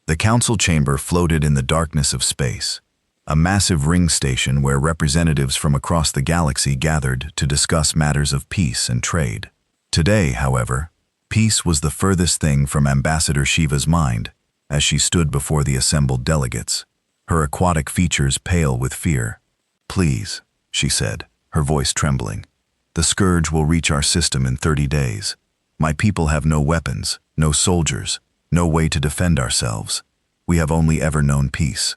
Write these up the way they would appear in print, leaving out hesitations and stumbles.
The council chamber floated in the darkness of space, a massive ring station where representatives from across the galaxy gathered to discuss matters of peace and trade. Today, however, peace was the furthest thing from Ambassador Shiva's mind as she stood before the assembled delegates, her aquatic features pale with fear. "Please," she said, her voice trembling. "The scourge will reach our system in 30 days. My people have no weapons, no soldiers, no way to defend ourselves. We have only ever known peace."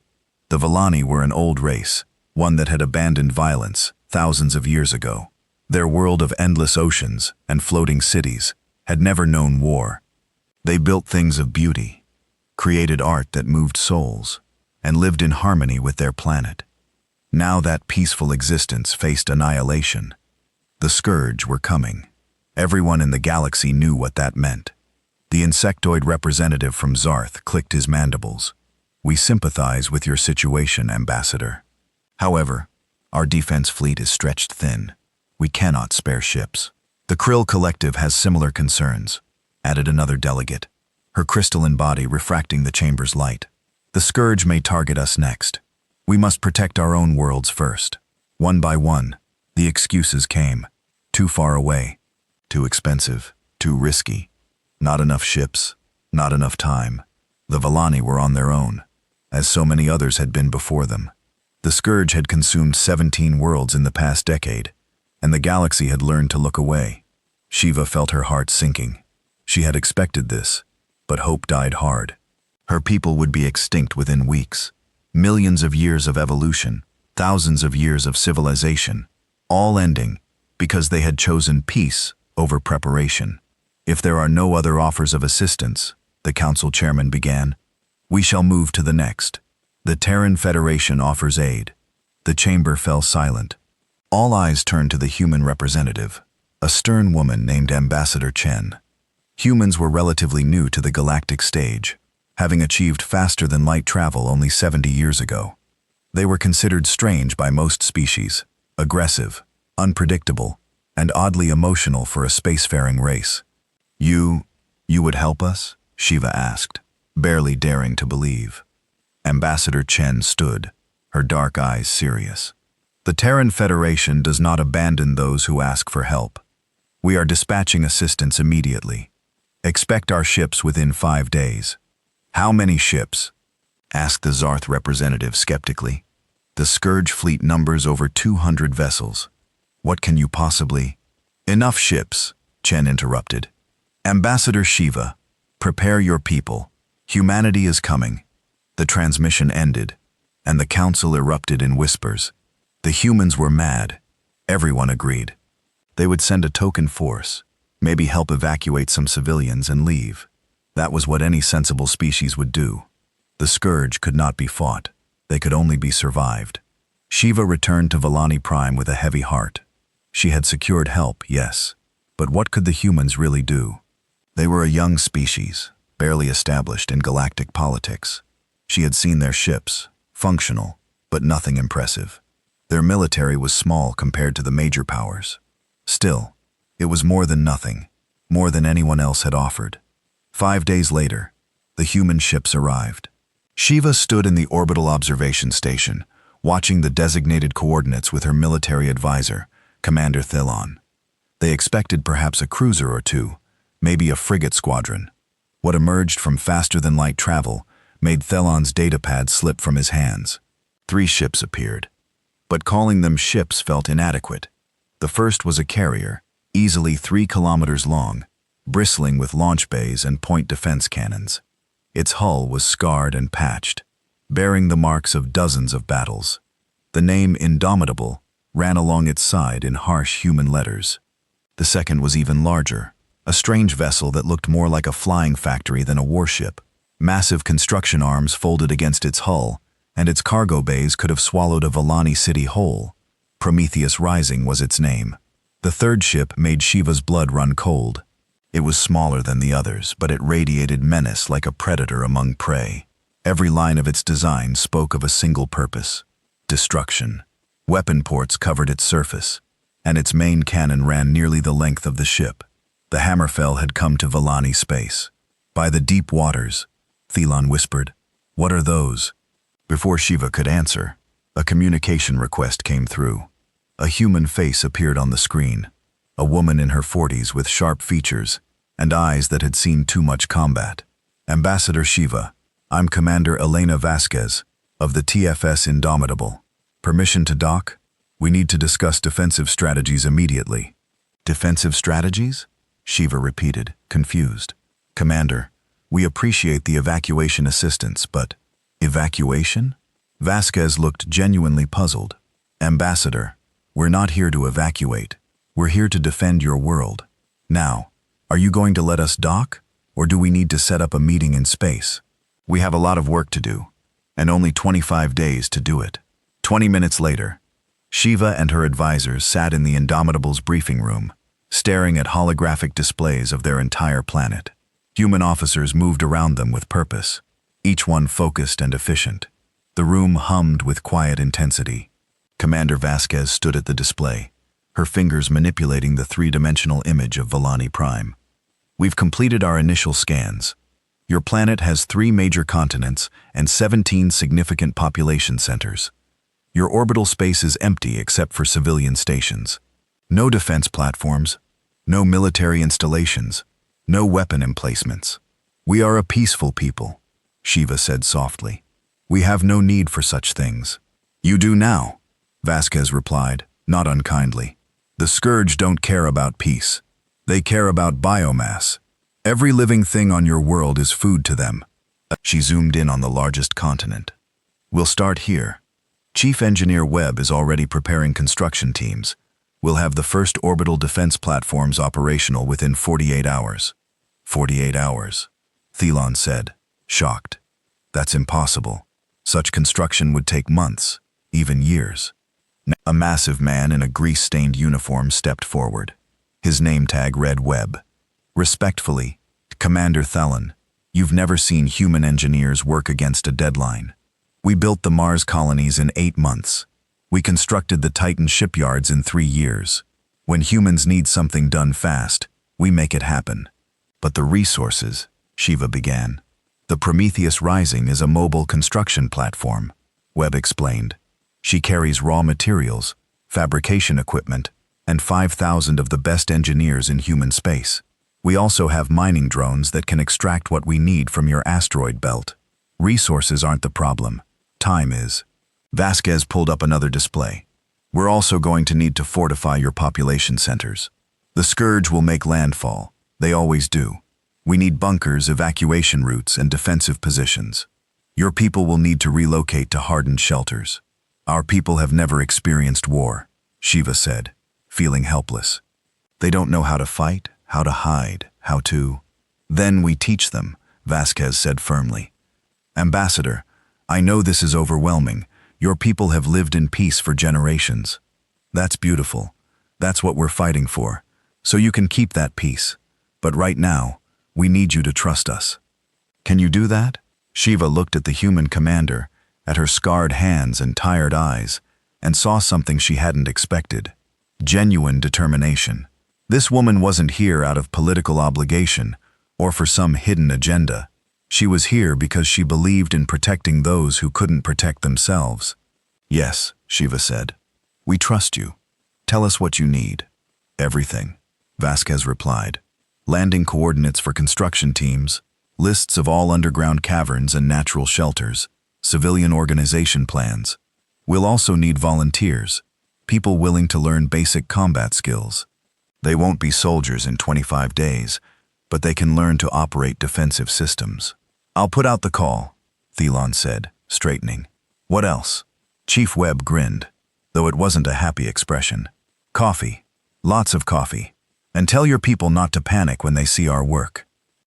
The Villani were an old race, one that had abandoned violence thousands of years ago. Their world of endless oceans and floating cities had never known war. They built things of beauty, created art that moved souls, and lived in harmony with their planet. Now that peaceful existence faced annihilation. The scourge were coming. Everyone in the galaxy knew what that meant. The insectoid representative from Zarth clicked his mandibles. "We sympathize with your situation, Ambassador. However, our defense fleet is stretched thin. We cannot spare ships." "The Krill Collective has similar concerns," added another delegate, her crystalline body refracting the chamber's light. "The scourge may target us next. We must protect our own worlds first." One by one, the excuses came. Too far away, too expensive, too risky. Not enough ships, not enough time. The Villani were on their own, as so many others had been before them. The scourge had consumed 17 worlds in the past decade, and the galaxy had learned to look away. Shiva felt her heart sinking. She had expected this, but hope died hard. Her people would be extinct within weeks. Millions of years of evolution, thousands of years of civilization, all ending because they had chosen peace over preparation. "If there are no other offers of assistance," the council chairman began, "we shall move to the next. The Terran Federation offers aid." The chamber fell silent. All eyes turned to the human representative, a stern woman named Ambassador Chen. Humans were relatively new to the galactic stage, having achieved faster-than-light travel only 70 years ago. They were considered strange by most species, aggressive, unpredictable, and oddly emotional for a spacefaring race. You would help us?" Shiva asked, barely daring to believe. Ambassador Chen stood, her dark eyes serious. "The Terran Federation does not abandon those who ask for help. We are dispatching assistance immediately. Expect our ships within 5 days." "How many ships?" asked the Zarth representative skeptically. "The Scourge fleet numbers over 200 vessels. What can you possibly—" "Enough ships," Chen interrupted. "Ambassador Shiva, prepare your people. Humanity is coming." The transmission ended, and the council erupted in whispers. The humans were mad. Everyone agreed. They would send a token force, maybe help evacuate some civilians and leave. That was what any sensible species would do. The scourge could not be fought. They could only be survived. Shiva returned to Villani Prime with a heavy heart. She had secured help, yes, but what could the humans really do? They were a young species, barely established in galactic politics. She had seen their ships, functional, but nothing impressive. Their military was small compared to the major powers. Still, it was more than nothing, more than anyone else had offered. 5 days later, the human ships arrived. Shiva stood in the orbital observation station, watching the designated coordinates with her military advisor, Commander Thilon. They expected perhaps a cruiser or two, maybe a frigate squadron. What emerged from faster-than-light travel made Thilon's datapad slip from his hands. 3 ships appeared, but calling them ships felt inadequate. The first was a carrier, easily 3 kilometers long, bristling with launch bays and point defense cannons. Its hull was scarred and patched, bearing the marks of dozens of battles. The name Indomitable ran along its side in harsh human letters. The second was even larger, a strange vessel that looked more like a flying factory than a warship. Massive construction arms folded against its hull, and its cargo bays could have swallowed a Villani city whole. Prometheus Rising was its name. The third ship made Shiva's blood run cold. It was smaller than the others, but it radiated menace like a predator among prey. Every line of its design spoke of a single purpose: destruction. Weapon ports covered its surface, and its main cannon ran nearly the length of the ship. The Hammerfell had come to Villani space. "By the deep waters," Thilon whispered, What are those? Before Shiva could answer, a communication request came through. A human face appeared on the screen, a woman in her 40s with sharp features and eyes that had seen too much combat. Ambassador Shiva, I'm Commander Elena Vasquez of the TFS Indomitable. Permission to dock? We need to discuss defensive strategies immediately. Defensive strategies? Shiva repeated, confused. Commander, we appreciate the evacuation assistance, but evacuation? Vasquez looked genuinely puzzled. Ambassador, we're not here to evacuate. We're here to defend your world. Now, are you going to let us dock, or do we need to set up a meeting in space? We have a lot of work to do, and only 25 days to do it. 20 minutes later, Shiva and her advisors sat in the Indomitable's briefing room, staring at holographic displays of their entire planet. Human officers moved around them with purpose, each one focused and efficient. The room hummed with quiet intensity. Commander Vasquez stood at the display, her fingers manipulating the three-dimensional image of Volani Prime. We've completed our initial scans. Your planet has 3 major continents and 17 significant population centers. Your orbital space is empty except for civilian stations. No defense platforms, no military installations, no weapon emplacements. We are a peaceful people, Shiva said softly. We have no need for such things. You do now, Vasquez replied, not unkindly. The Scourge don't care about peace. They care about biomass. Every living thing on your world is food to them. She zoomed in on the largest continent. We'll start here. Chief Engineer Webb is already preparing construction teams. We'll have the first orbital defense platforms operational within 48 hours. 48 hours, Thelon said, shocked. That's impossible. Such construction would take months, even years. A massive man in a grease-stained uniform stepped forward. His name tag read Webb. Respectfully, Commander Thelon, you've never seen human engineers work against a deadline. We built the Mars colonies in 8 months. We constructed the Titan shipyards in 3 years. When humans need something done fast, we make it happen. But the resources, Shiva began. The Prometheus Rising is a mobile construction platform, Webb explained. She carries raw materials, fabrication equipment, and 5,000 of the best engineers in human space. We also have mining drones that can extract what we need from your asteroid belt. Resources aren't the problem. Time is. Vasquez pulled up another display. We're also going to need to fortify your population centers. The Scourge will make landfall. They always do. We need bunkers, evacuation routes, and defensive positions. Your people will need to relocate to hardened shelters. Our people have never experienced war, Shiva said, feeling helpless. They don't know how to fight, how to hide, how to... Then we teach them, Vasquez said firmly. Ambassador, I know this is overwhelming. Your people have lived in peace for generations. That's beautiful. That's what we're fighting for. So you can keep that peace. But right now, we need you to trust us. Can you do that? Shiva looked at the human commander, at her scarred hands and tired eyes, and saw something she hadn't expected. Genuine determination. This woman wasn't here out of political obligation or for some hidden agenda. She was here because she believed in protecting those who couldn't protect themselves. Yes, Shiva said. We trust you. Tell us what you need. Everything, Vasquez replied. Landing coordinates for construction teams, lists of all underground caverns and natural shelters, civilian organization plans. We'll also need volunteers, people willing to learn basic combat skills. They won't be soldiers in 25 days, but they can learn to operate defensive systems. I'll put out the call, Thelon said, straightening. What else? Chief Webb grinned, though it wasn't a happy expression. Coffee. Lots of coffee. And tell your people not to panic when they see our work.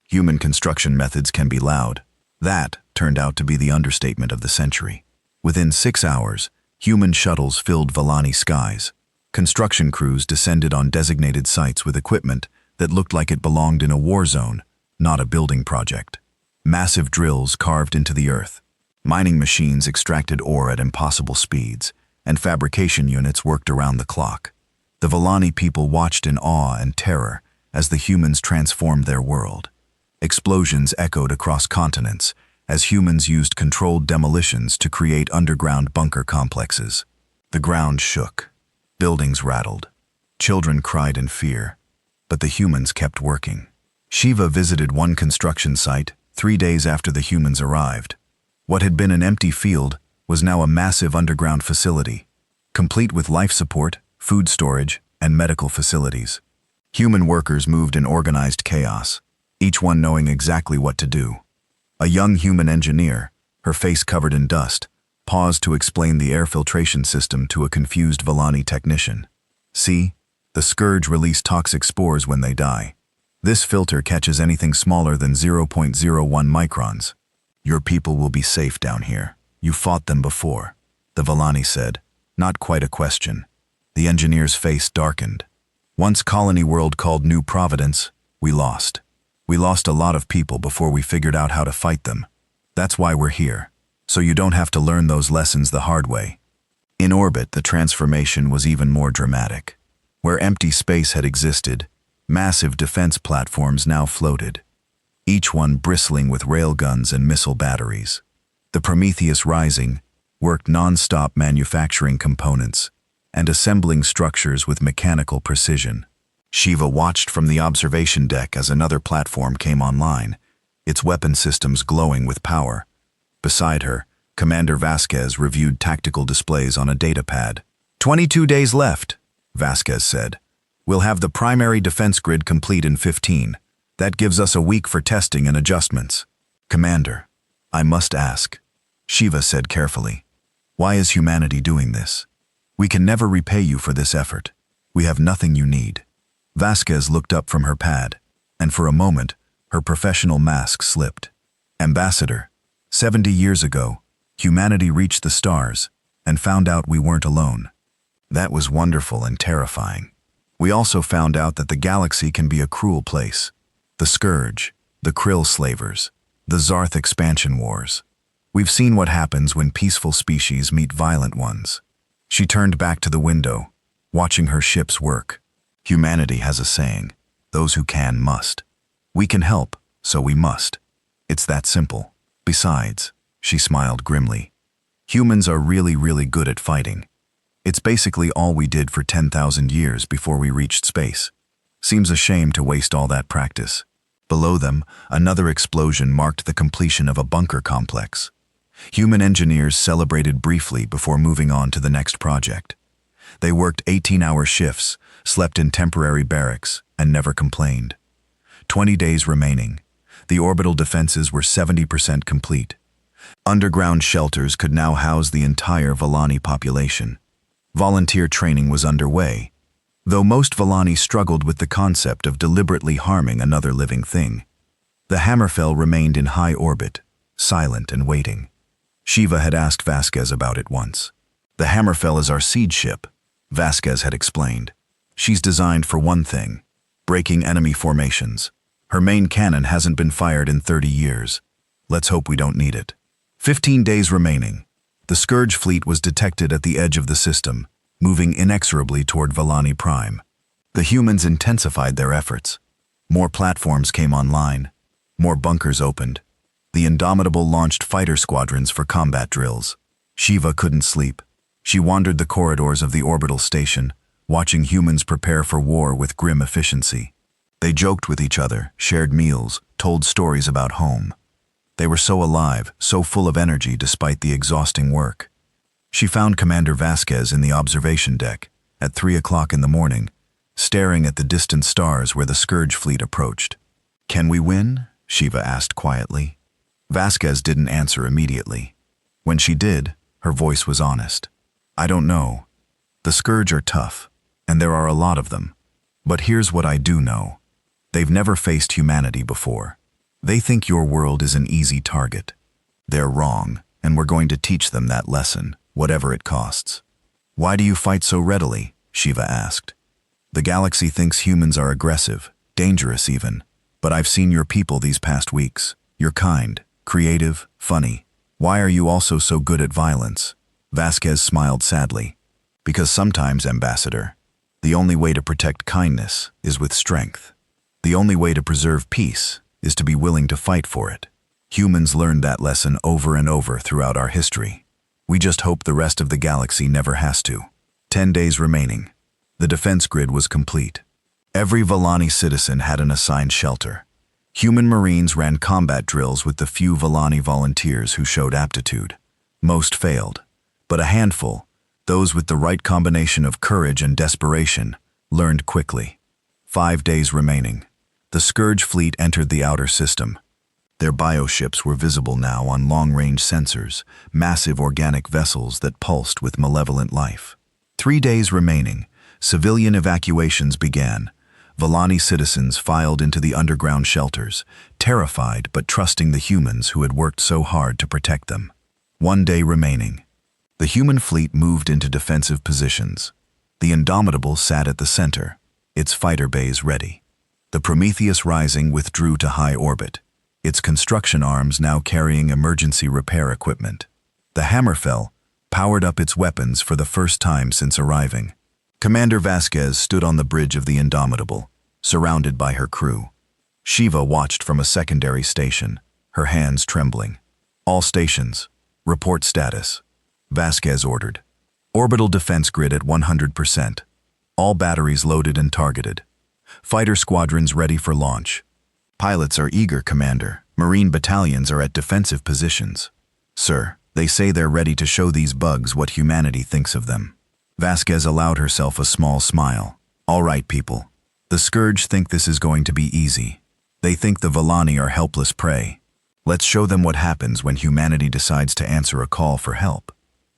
Human construction methods can be loud. That turned out to be the understatement of the century. Within 6 hours, human shuttles filled Volani skies. Construction crews descended on designated sites with equipment that looked like it belonged in a war zone, not a building project. Massive drills carved into the earth. Mining machines extracted ore at impossible speeds, and fabrication units worked around the clock. The Volani people watched in awe and terror as the humans transformed their world. Explosions echoed across continents, as humans used controlled demolitions to create underground bunker complexes. The ground shook. Buildings rattled. Children cried in fear. But the humans kept working. Shiva visited one construction site 3 days after the humans arrived. What had been an empty field was now a massive underground facility, complete with life support, food storage, and medical facilities. Human workers moved in organized chaos, each one knowing exactly what to do. A young human engineer, her face covered in dust, paused to explain the air filtration system to a confused Volani technician. See, the scourge release toxic spores when they die. This filter catches anything smaller than 0.01 microns. Your people will be safe down here. You fought them before, the Volani said, not quite a question. The engineer's face darkened. Once colony world called New Providence, we lost. We lost a lot of people before we figured out how to fight them. That's why we're here, so you don't have to learn those lessons the hard way. In orbit, the transformation was even more dramatic. Where empty space had existed, massive defense platforms now floated, each one bristling with railguns and missile batteries. The Prometheus Rising worked non-stop manufacturing components and assembling structures with mechanical precision. Shiva watched from the observation deck as another platform came online, its weapon systems glowing with power. Beside her, Commander Vasquez reviewed tactical displays on a datapad. 22 days left, Vasquez said. We'll have the primary defense grid complete in 15. That gives us a week for testing and adjustments. Commander, I must ask, Shiva said carefully. Why is humanity doing this? We can never repay you for this effort. We have nothing you need. Vasquez looked up from her pad, and for a moment, her professional mask slipped. Ambassador, 70 years ago, humanity reached the stars and found out we weren't alone. That was wonderful and terrifying. We also found out that the galaxy can be a cruel place. The Scourge, the Krill slavers, the Zarth expansion wars. We've seen what happens when peaceful species meet violent ones. She turned back to the window, watching her ships work. Humanity has a saying, those who can must. We can help, so we must. It's that simple. Besides, she smiled grimly, humans are really good at fighting. It's basically all we did for 10,000 years before we reached space. Seems a shame to waste all that practice. Below them, another explosion marked the completion of a bunker complex. Human engineers celebrated briefly before moving on to the next project. They worked 18-hour shifts, slept in temporary barracks, and never complained. 20 days remaining. The orbital defenses were 70% complete. Underground shelters could now house the entire Volani population. Volunteer training was underway, though most Volani struggled with the concept of deliberately harming another living thing. The Hammerfell remained in high orbit, silent and waiting. Shiva had asked Vasquez about it once. The Hammerfell is our seed ship, Vasquez had explained. She's designed for one thing, breaking enemy formations. Her main cannon hasn't been fired in 30 years. Let's hope we don't need it. 15 days remaining. The Scourge fleet was detected at the edge of the system, moving inexorably toward Volani Prime. The humans intensified their efforts. More platforms came online. More bunkers opened. The Indomitable launched fighter squadrons for combat drills. Shiva couldn't sleep. She wandered the corridors of the orbital station, watching humans prepare for war with grim efficiency. They joked with each other, shared meals, told stories about home. They were so alive, so full of energy despite the exhausting work. She found Commander Vasquez in the observation deck at 3 o'clock in the morning, staring at the distant stars where the Scourge fleet approached. Can we win? Shiva asked quietly. Vasquez didn't answer immediately. When she did, her voice was honest. I don't know. The Scourge are tough, and there are a lot of them. But here's what I do know. They've never faced humanity before. They think your world is an easy target. They're wrong, and we're going to teach them that lesson, whatever it costs. Why do you fight so readily? Shiva asked. The galaxy thinks humans are aggressive, dangerous even. But I've seen your people these past weeks. You're kind, creative, funny. Why are you also so good at violence? Vasquez smiled sadly. Because sometimes, Ambassador, the only way to protect kindness is with strength. The only way to preserve peace is to be willing to fight for it. Humans learned that lesson over and over throughout our history. We just hope the rest of the galaxy never has to. 10 days remaining. The defense grid was complete. Every Vallani citizen had an assigned shelter. Human Marines ran combat drills with the few Vallani volunteers who showed aptitude. Most failed, but a handful, those with the right combination of courage and desperation, learned quickly. 5 days remaining. The Scourge fleet entered the outer system. Their bioships were visible now on long-range sensors, massive organic vessels that pulsed with malevolent life. 3 days remaining. Civilian evacuations began. Vallani citizens filed into the underground shelters, terrified but trusting the humans who had worked so hard to protect them. 1 day remaining. The human fleet moved into defensive positions. The Indomitable sat at the center, its fighter bays ready. The Prometheus Rising withdrew to high orbit, its construction arms now carrying emergency repair equipment. The Hammerfell powered up its weapons for the first time since arriving. Commander Vasquez stood on the bridge of the Indomitable, surrounded by her crew. Shiva watched from a secondary station, her hands trembling. All stations, report status. Vasquez ordered. Orbital defense grid at 100%. All batteries loaded and targeted. Fighter squadrons ready for launch. Pilots are eager, Commander. Marine battalions are at defensive positions. Sir, they say they're ready to show these bugs what humanity thinks of them. Vasquez allowed herself a small smile. All right, people. The Scourge think this is going to be easy. They think the Vallani are helpless prey. Let's show them what happens when humanity decides to answer a call for help.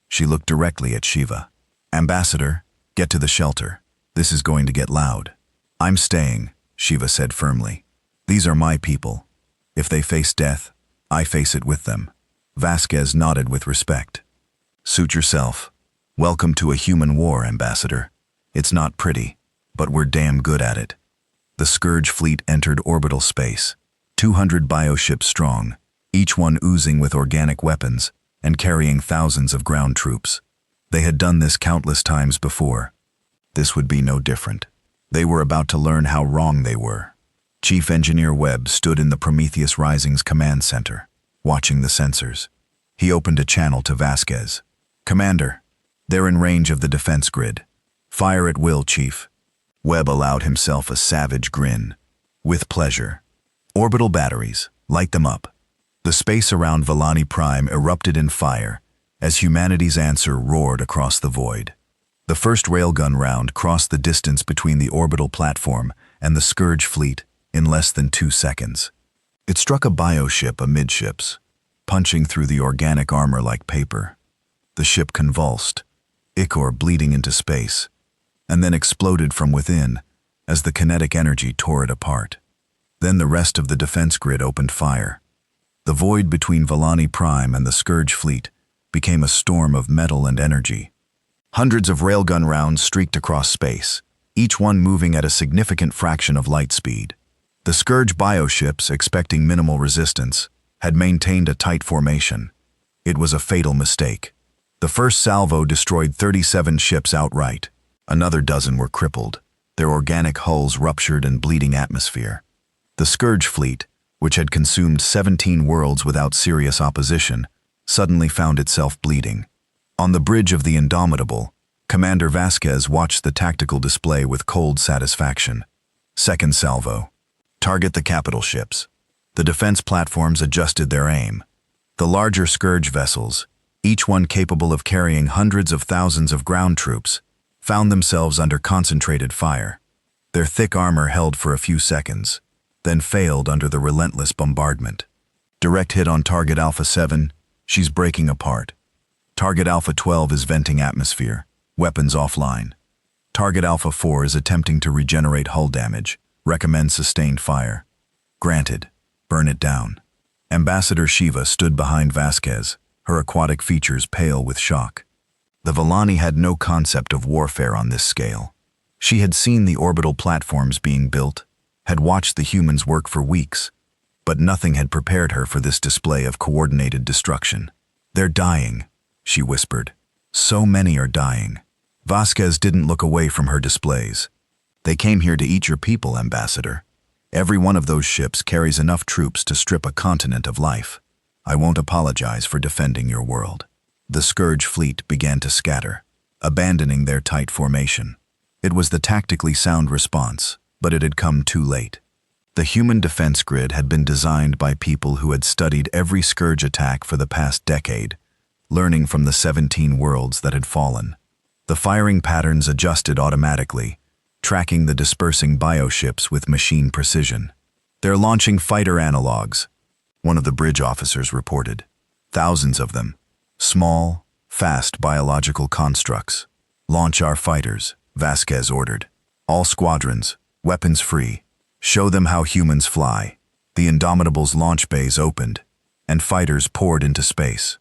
She looked directly at Shiva. Ambassador, get to the shelter. This is going to get loud. I'm staying, Shiva said firmly. These are my people. If they face death, I face it with them. Vasquez nodded with respect. Suit yourself. Welcome to a human war, Ambassador. It's not pretty, but we're damn good at it. The Scourge fleet entered orbital space, 200 bioships strong, each one oozing with organic weapons and carrying thousands of ground troops. They had done this countless times before. This would be no different. They were about to learn how wrong they were. Chief Engineer Webb stood in the Prometheus Rising's command center, watching the sensors. He opened a channel to Vasquez. Commander, they're in range of the defense grid. Fire at will, Chief. Webb allowed himself a savage grin. With pleasure. Orbital batteries, light them up. The space around Vallani Prime erupted in fire as humanity's answer roared across the void. The first railgun round crossed the distance between the orbital platform and the Scourge fleet in less than 2 seconds. It struck a bioship amidships, punching through the organic armor like paper. The ship convulsed, ichor bleeding into space, and then exploded from within as the kinetic energy tore it apart. Then the rest of the defense grid opened fire. The void between Vallani Prime and the Scourge fleet became a storm of metal and energy. Hundreds of railgun rounds streaked across space, each one moving at a significant fraction of light speed. The Scourge bioships, expecting minimal resistance, had maintained a tight formation. It was a fatal mistake. The first salvo destroyed 37 ships outright. Another dozen were crippled, their organic hulls ruptured and bleeding atmosphere. The Scourge fleet, which had consumed 17 worlds without serious opposition, suddenly found itself bleeding. On the bridge of the Indomitable, Commander Vasquez watched the tactical display with cold satisfaction. Second salvo. Target the capital ships. The defense platforms adjusted their aim. The larger Scourge vessels, each one capable of carrying hundreds of thousands of ground troops, found themselves under concentrated fire. Their thick armor held for a few seconds, then failed under the relentless bombardment. Direct hit on target Alpha 7, she's breaking apart. Target Alpha 12 is venting atmosphere, weapons offline. Target Alpha 4 is attempting to regenerate hull damage, recommend sustained fire. Granted, burn it down. Ambassador Shiva stood behind Vasquez, her aquatic features pale with shock. The Vallani had no concept of warfare on this scale. She had seen the orbital platforms being built, had watched the humans work for weeks, but nothing had prepared her for this display of coordinated destruction. They're dying, she whispered. So many are dying. Vasquez didn't look away from her displays. They came here to eat your people, Ambassador. Every one of those ships carries enough troops to strip a continent of life. I won't apologize for defending your world." The Scourge fleet began to scatter, abandoning their tight formation. It was the tactically sound response, but it had come too late. The human defense grid had been designed by people who had studied every Scourge attack for the past decade, learning from the 17 worlds that had fallen. The firing patterns adjusted automatically, tracking the dispersing bioships with machine precision. "They're launching fighter analogs," one of the bridge officers reported. "Thousands of them. Small, fast biological constructs. Launch our fighters," Vasquez ordered. "All squadrons, weapons free. Show them how humans fly." The Indomitable's launch bays opened, and fighters poured into space.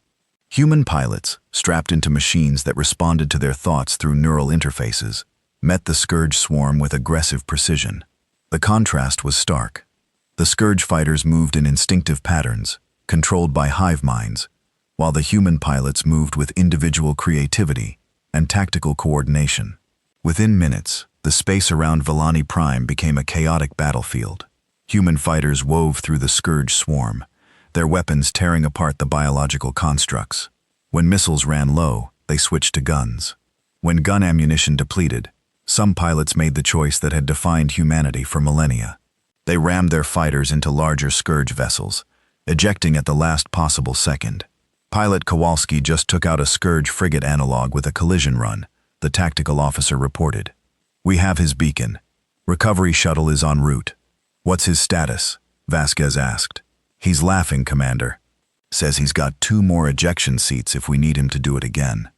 Human pilots, strapped into machines that responded to their thoughts through neural interfaces, met the Scourge swarm with aggressive precision. The contrast was stark. The Scourge fighters moved in instinctive patterns, controlled by hive minds, while the human pilots moved with individual creativity and tactical coordination. Within minutes, the space around Volani Prime became a chaotic battlefield. Human fighters wove through the Scourge swarm, their weapons tearing apart the biological constructs. When missiles ran low, they switched to guns. When gun ammunition depleted, some pilots made the choice that had defined humanity for millennia. They rammed their fighters into larger Scourge vessels, ejecting at the last possible second. Pilot Kowalski just took out a Scourge frigate analog with a collision run, the tactical officer reported. "We have his beacon. Recovery shuttle is en route." "What's his status?" Vasquez asked. "He's laughing, Commander. Says he's got 2 more ejection seats if we need him to do it again."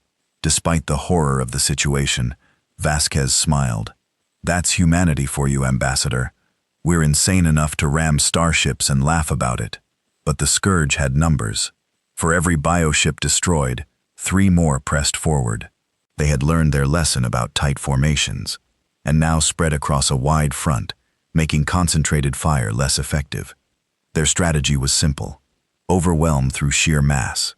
Despite the horror of the situation, Vasquez smiled. "That's humanity for you, Ambassador. We're insane enough to ram starships and laugh about it." But the Scourge had numbers. For every bioship destroyed, 3 more pressed forward. They had learned their lesson about tight formations, and now spread across a wide front, making concentrated fire less effective. Their strategy was simple: overwhelm through sheer mass.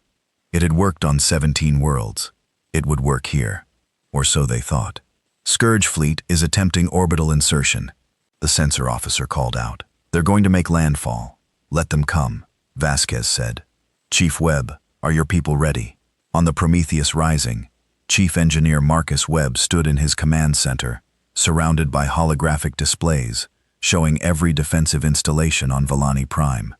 It had worked on 17 worlds. It would work here, or so they thought. "Scourge fleet is attempting orbital insertion," the sensor officer called out. "They're going to make landfall. Let them come," Vasquez said. "Chief Webb, are your people ready?" On the Prometheus Rising, Chief Engineer Marcus Webb stood in his command center, surrounded by holographic displays, showing every defensive installation on Volani Prime.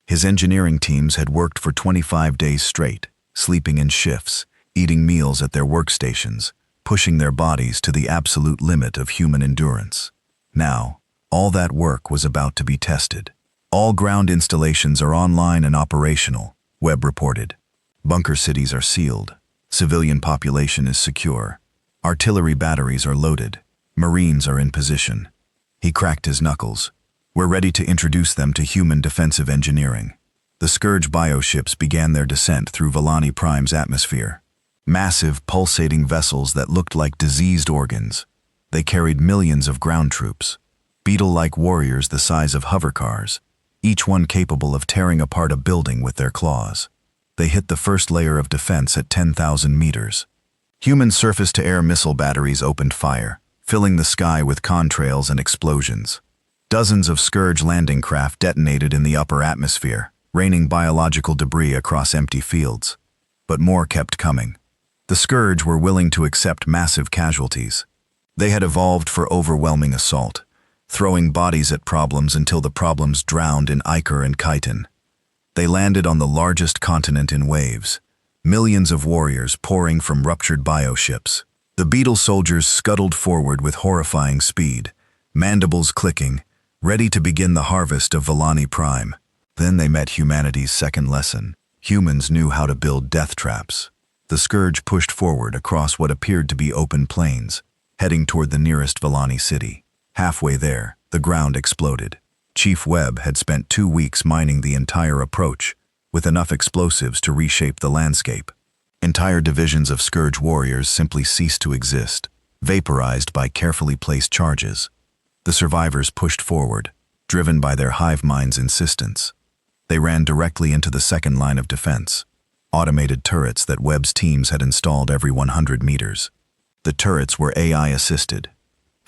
His engineering teams had worked for 25 days straight, sleeping in shifts, eating meals at their workstations, pushing their bodies to the absolute limit of human endurance. Now, all that work was about to be tested. "All ground installations are online and operational," Webb reported. "Bunker cities are sealed. Civilian population is secure. Artillery batteries are loaded. Marines are in position." He cracked his knuckles. "We're ready to introduce them to human defensive engineering." The Scourge bioships began their descent through Volani Prime's atmosphere. Massive, pulsating vessels that looked like diseased organs. They carried millions of ground troops, beetle-like warriors the size of hovercars, each one capable of tearing apart a building with their claws. They hit the first layer of defense at 10,000 meters. Human surface-to-air missile batteries opened fire, filling the sky with contrails and explosions. Dozens of Scourge landing craft detonated in the upper atmosphere, raining biological debris across empty fields. But more kept coming. The Scourge were willing to accept massive casualties. They had evolved for overwhelming assault, throwing bodies at problems until the problems drowned in ichor and chitin. They landed on the largest continent in waves, millions of warriors pouring from ruptured bioships. The beetle soldiers scuttled forward with horrifying speed, mandibles clicking, ready to begin the harvest of Volani Prime. Then they met humanity's second lesson. Humans knew how to build death traps. The Scourge pushed forward across what appeared to be open plains, heading toward the nearest Volani city. Halfway there, the ground exploded. Chief Webb had spent 2 weeks mining the entire approach, with enough explosives to reshape the landscape. Entire divisions of Scourge warriors simply ceased to exist, vaporized by carefully placed charges. The survivors pushed forward, driven by their hive mind's insistence. They ran directly into the second line of defense, automated turrets that Webb's teams had installed every 100 meters. The turrets were AI-assisted,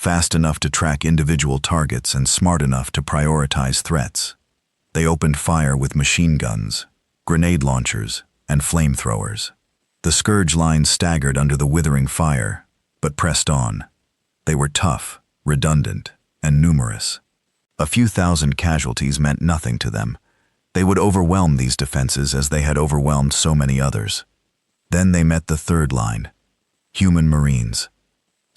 fast enough to track individual targets and smart enough to prioritize threats. They opened fire with machine guns, grenade launchers, and flamethrowers. The Scourge lines staggered under the withering fire, but pressed on. They were tough, redundant, and numerous. A few thousand casualties meant nothing to them. They would overwhelm these defenses as they had overwhelmed so many others. Then they met the third line, human Marines.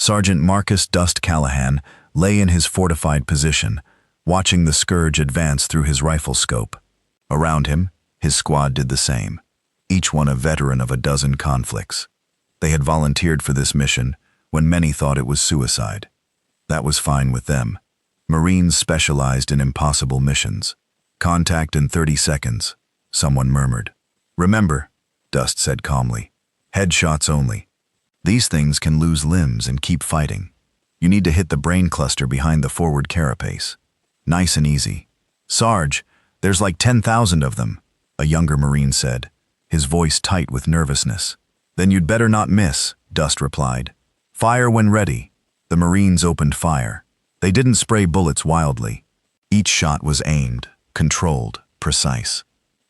Sergeant Marcus Dust Callahan lay in his fortified position, watching the Scourge advance through his rifle scope. Around him, his squad did the same, each one a veteran of a dozen conflicts. They had volunteered for this mission when many thought it was suicide. That was fine with them. Marines specialized in impossible missions. Contact in 30 seconds, someone murmured. Remember, Dust said calmly, headshots only. These things can lose limbs and keep fighting. You need to hit the brain cluster behind the forward carapace. Nice and easy. Sarge, there's like 10,000 of them, a younger Marine said, his voice tight with nervousness. Then you'd better not miss, Dust replied. Fire when ready. The Marines opened fire. They didn't spray bullets wildly. Each shot was aimed, controlled, precise.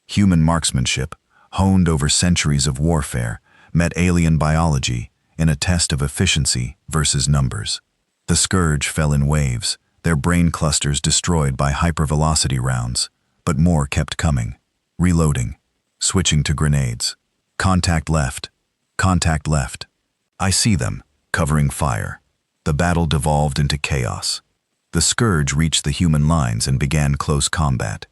Human marksmanship, honed over centuries of warfare, met alien biology in a test of efficiency versus numbers. The Scourge fell in waves, their brain clusters destroyed by hypervelocity rounds, but more kept coming, reloading, switching to grenades. Contact left. Contact left. I see them, covering fire. The battle devolved into chaos. The Scourge reached the human lines and began close combat.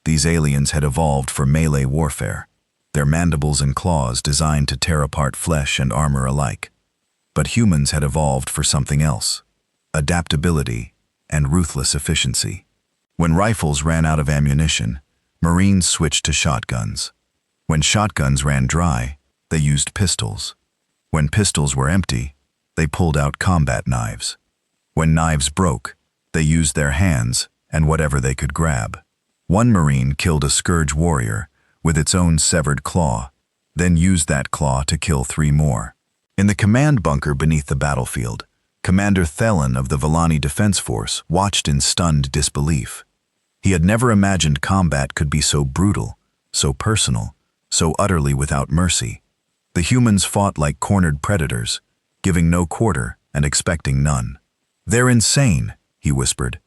These aliens had evolved for melee warfare, their mandibles and claws designed to tear apart flesh and armor alike. But humans had evolved for something else, adaptability and ruthless efficiency. When rifles ran out of ammunition, Marines switched to shotguns. When shotguns ran dry, they used pistols. When pistols were empty, they pulled out combat knives. When knives broke, they used their hands and whatever they could grab. One Marine killed a Scourge warrior with its own severed claw, then used that claw to kill 3 more. In the command bunker beneath the battlefield, Commander Thelen of the Villani Defense Force watched in stunned disbelief. He had never imagined combat could be so brutal, so personal, so utterly without mercy. The humans fought like cornered predators, giving no quarter and expecting none. They're insane, he whispered.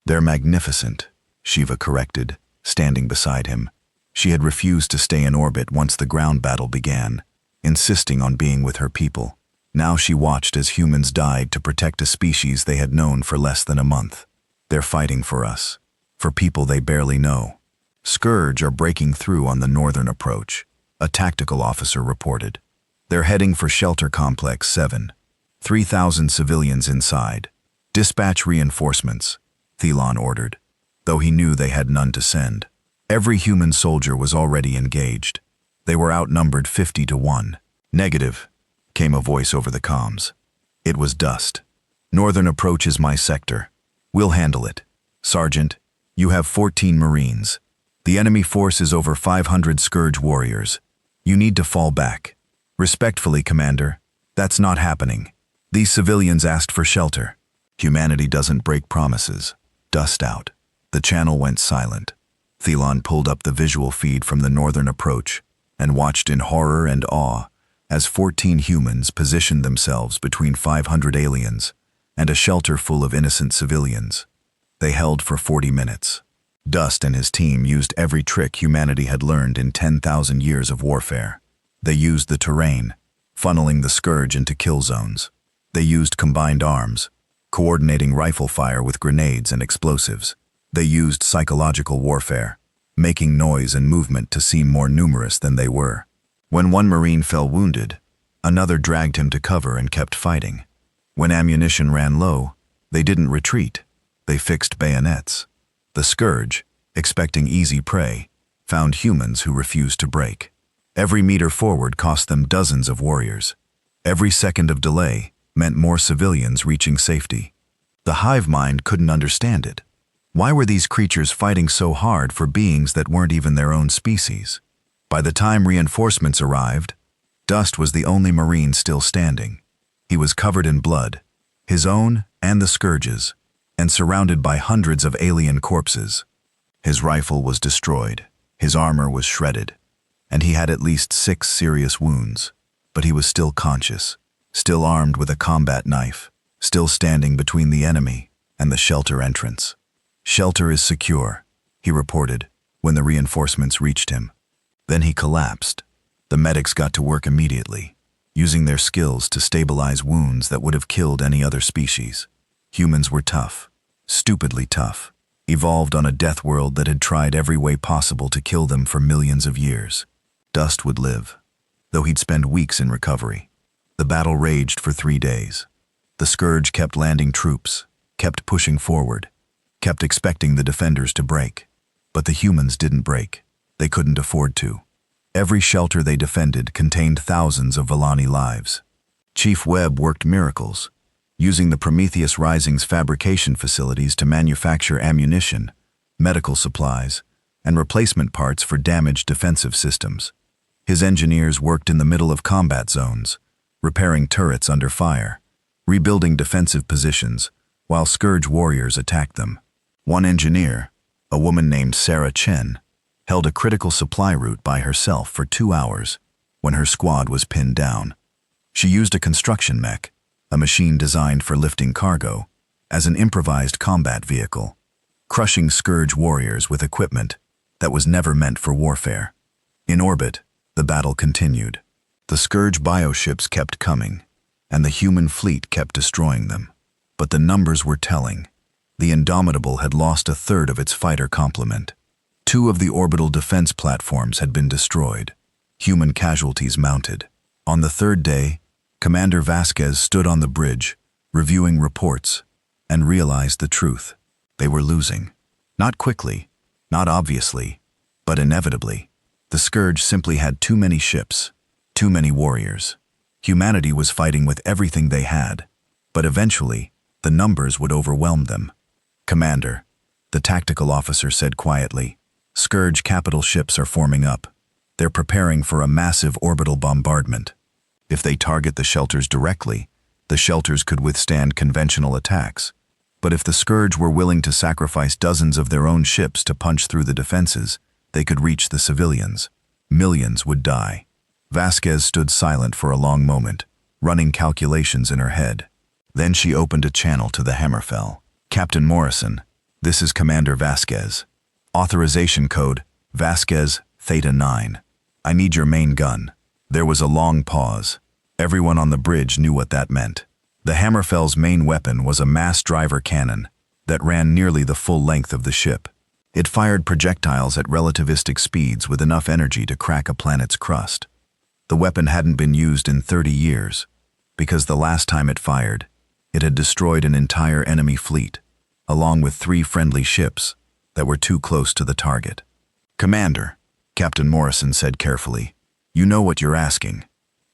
They're magnificent, Shiva corrected, standing beside him. She had refused to stay in orbit once the ground battle began, insisting on being with her people. Now she watched as humans died to protect a species they had known for less than a month. They're fighting for us, for people they barely know. Scourge are breaking through on the northern approach, a tactical officer reported. They're heading for Shelter Complex 7. 3,000 civilians inside. Dispatch reinforcements, Thelon ordered, though he knew they had none to send. Every human soldier was already engaged. They were outnumbered 50 to 1. Negative, came a voice over the comms. It was Dust. Northern approach is my sector. We'll handle it. Sergeant, you have 14 Marines. The enemy force is over 500 Scourge warriors. You need to fall back. Respectfully, Commander, that's not happening. These civilians asked for shelter. Humanity doesn't break promises. Dust out. The channel went silent. Thelon pulled up the visual feed from the northern approach and watched in horror and awe as 14 humans positioned themselves between 500 aliens and a shelter full of innocent civilians. They held for 40 minutes. Dust and his team used every trick humanity had learned in 10,000 years of warfare. They used the terrain, funneling the Scourge into kill zones. They used combined arms, coordinating rifle fire with grenades and explosives. They used psychological warfare, making noise and movement to seem more numerous than they were. When one Marine fell wounded, another dragged him to cover and kept fighting. When ammunition ran low, they didn't retreat. They fixed bayonets. The Scourge, expecting easy prey, found humans who refused to break. Every meter forward cost them dozens of warriors. Every second of delay meant more civilians reaching safety. The hive mind couldn't understand it. Why were these creatures fighting so hard for beings that weren't even their own species? By the time reinforcements arrived, Dust was the only Marine still standing. He was covered in blood, his own and the scourges, and surrounded by hundreds of alien corpses. His rifle was destroyed, his armor was shredded, and he had at least 6 serious wounds. But he was still conscious, still armed with a combat knife, still standing between the enemy and the shelter entrance. "Shelter is secure," he reported when the reinforcements reached him. Then he collapsed. The medics got to work immediately, using their skills to stabilize wounds that would have killed any other species. Humans were tough, stupidly tough, evolved on a death world that had tried every way possible to kill them for millions of years. Dust would live, though he'd spend weeks in recovery. The battle raged for 3 days. The Scourge kept landing troops, kept pushing forward, kept expecting the defenders to break. But the humans didn't break. They couldn't afford to. Every shelter they defended contained thousands of Villani lives. Chief Webb worked miracles, using the Prometheus Rising's fabrication facilities to manufacture ammunition, medical supplies, and replacement parts for damaged defensive systems. His engineers worked in the middle of combat zones, repairing turrets under fire, rebuilding defensive positions, while Scourge warriors attacked them. One engineer, a woman named Sarah Chen, held a critical supply route by herself for 2 hours when her squad was pinned down. She used a construction mech, a machine designed for lifting cargo, as an improvised combat vehicle, crushing Scourge warriors with equipment that was never meant for warfare. In orbit, the battle continued. The Scourge bioships kept coming, and the human fleet kept destroying them. But the numbers were telling. The Indomitable had lost 1/3 of its fighter complement. 2 of the orbital defense platforms had been destroyed. Human casualties mounted. On the 3rd day, Commander Vasquez stood on the bridge, reviewing reports, and realized the truth. They were losing. Not quickly, not obviously, but inevitably. The Scourge simply had too many ships, too many warriors. Humanity was fighting with everything they had, but eventually, the numbers would overwhelm them. "Commander," the tactical officer said quietly, "Scourge capital ships are forming up. They're preparing for a massive orbital bombardment. If they target the shelters directly, the shelters could withstand conventional attacks. But if the Scourge were willing to sacrifice dozens of their own ships to punch through the defenses, they could reach the civilians. Millions would die." Vasquez stood silent for a long moment, running calculations in her head. Then she opened a channel to the Hammerfell. "Captain Morrison, this is Commander Vasquez. Authorization code, Vasquez, Theta 9. I need your main gun." There was a long pause. Everyone on the bridge knew what that meant. The Hammerfell's main weapon was a mass driver cannon that ran nearly the full length of the ship. It fired projectiles at relativistic speeds with enough energy to crack a planet's crust. The weapon hadn't been used in 30 years, because the last time it fired, it had destroyed an entire enemy fleet, along with 3 friendly ships that were too close to the target. "Commander," Captain Morrison said carefully, "you know what you're asking.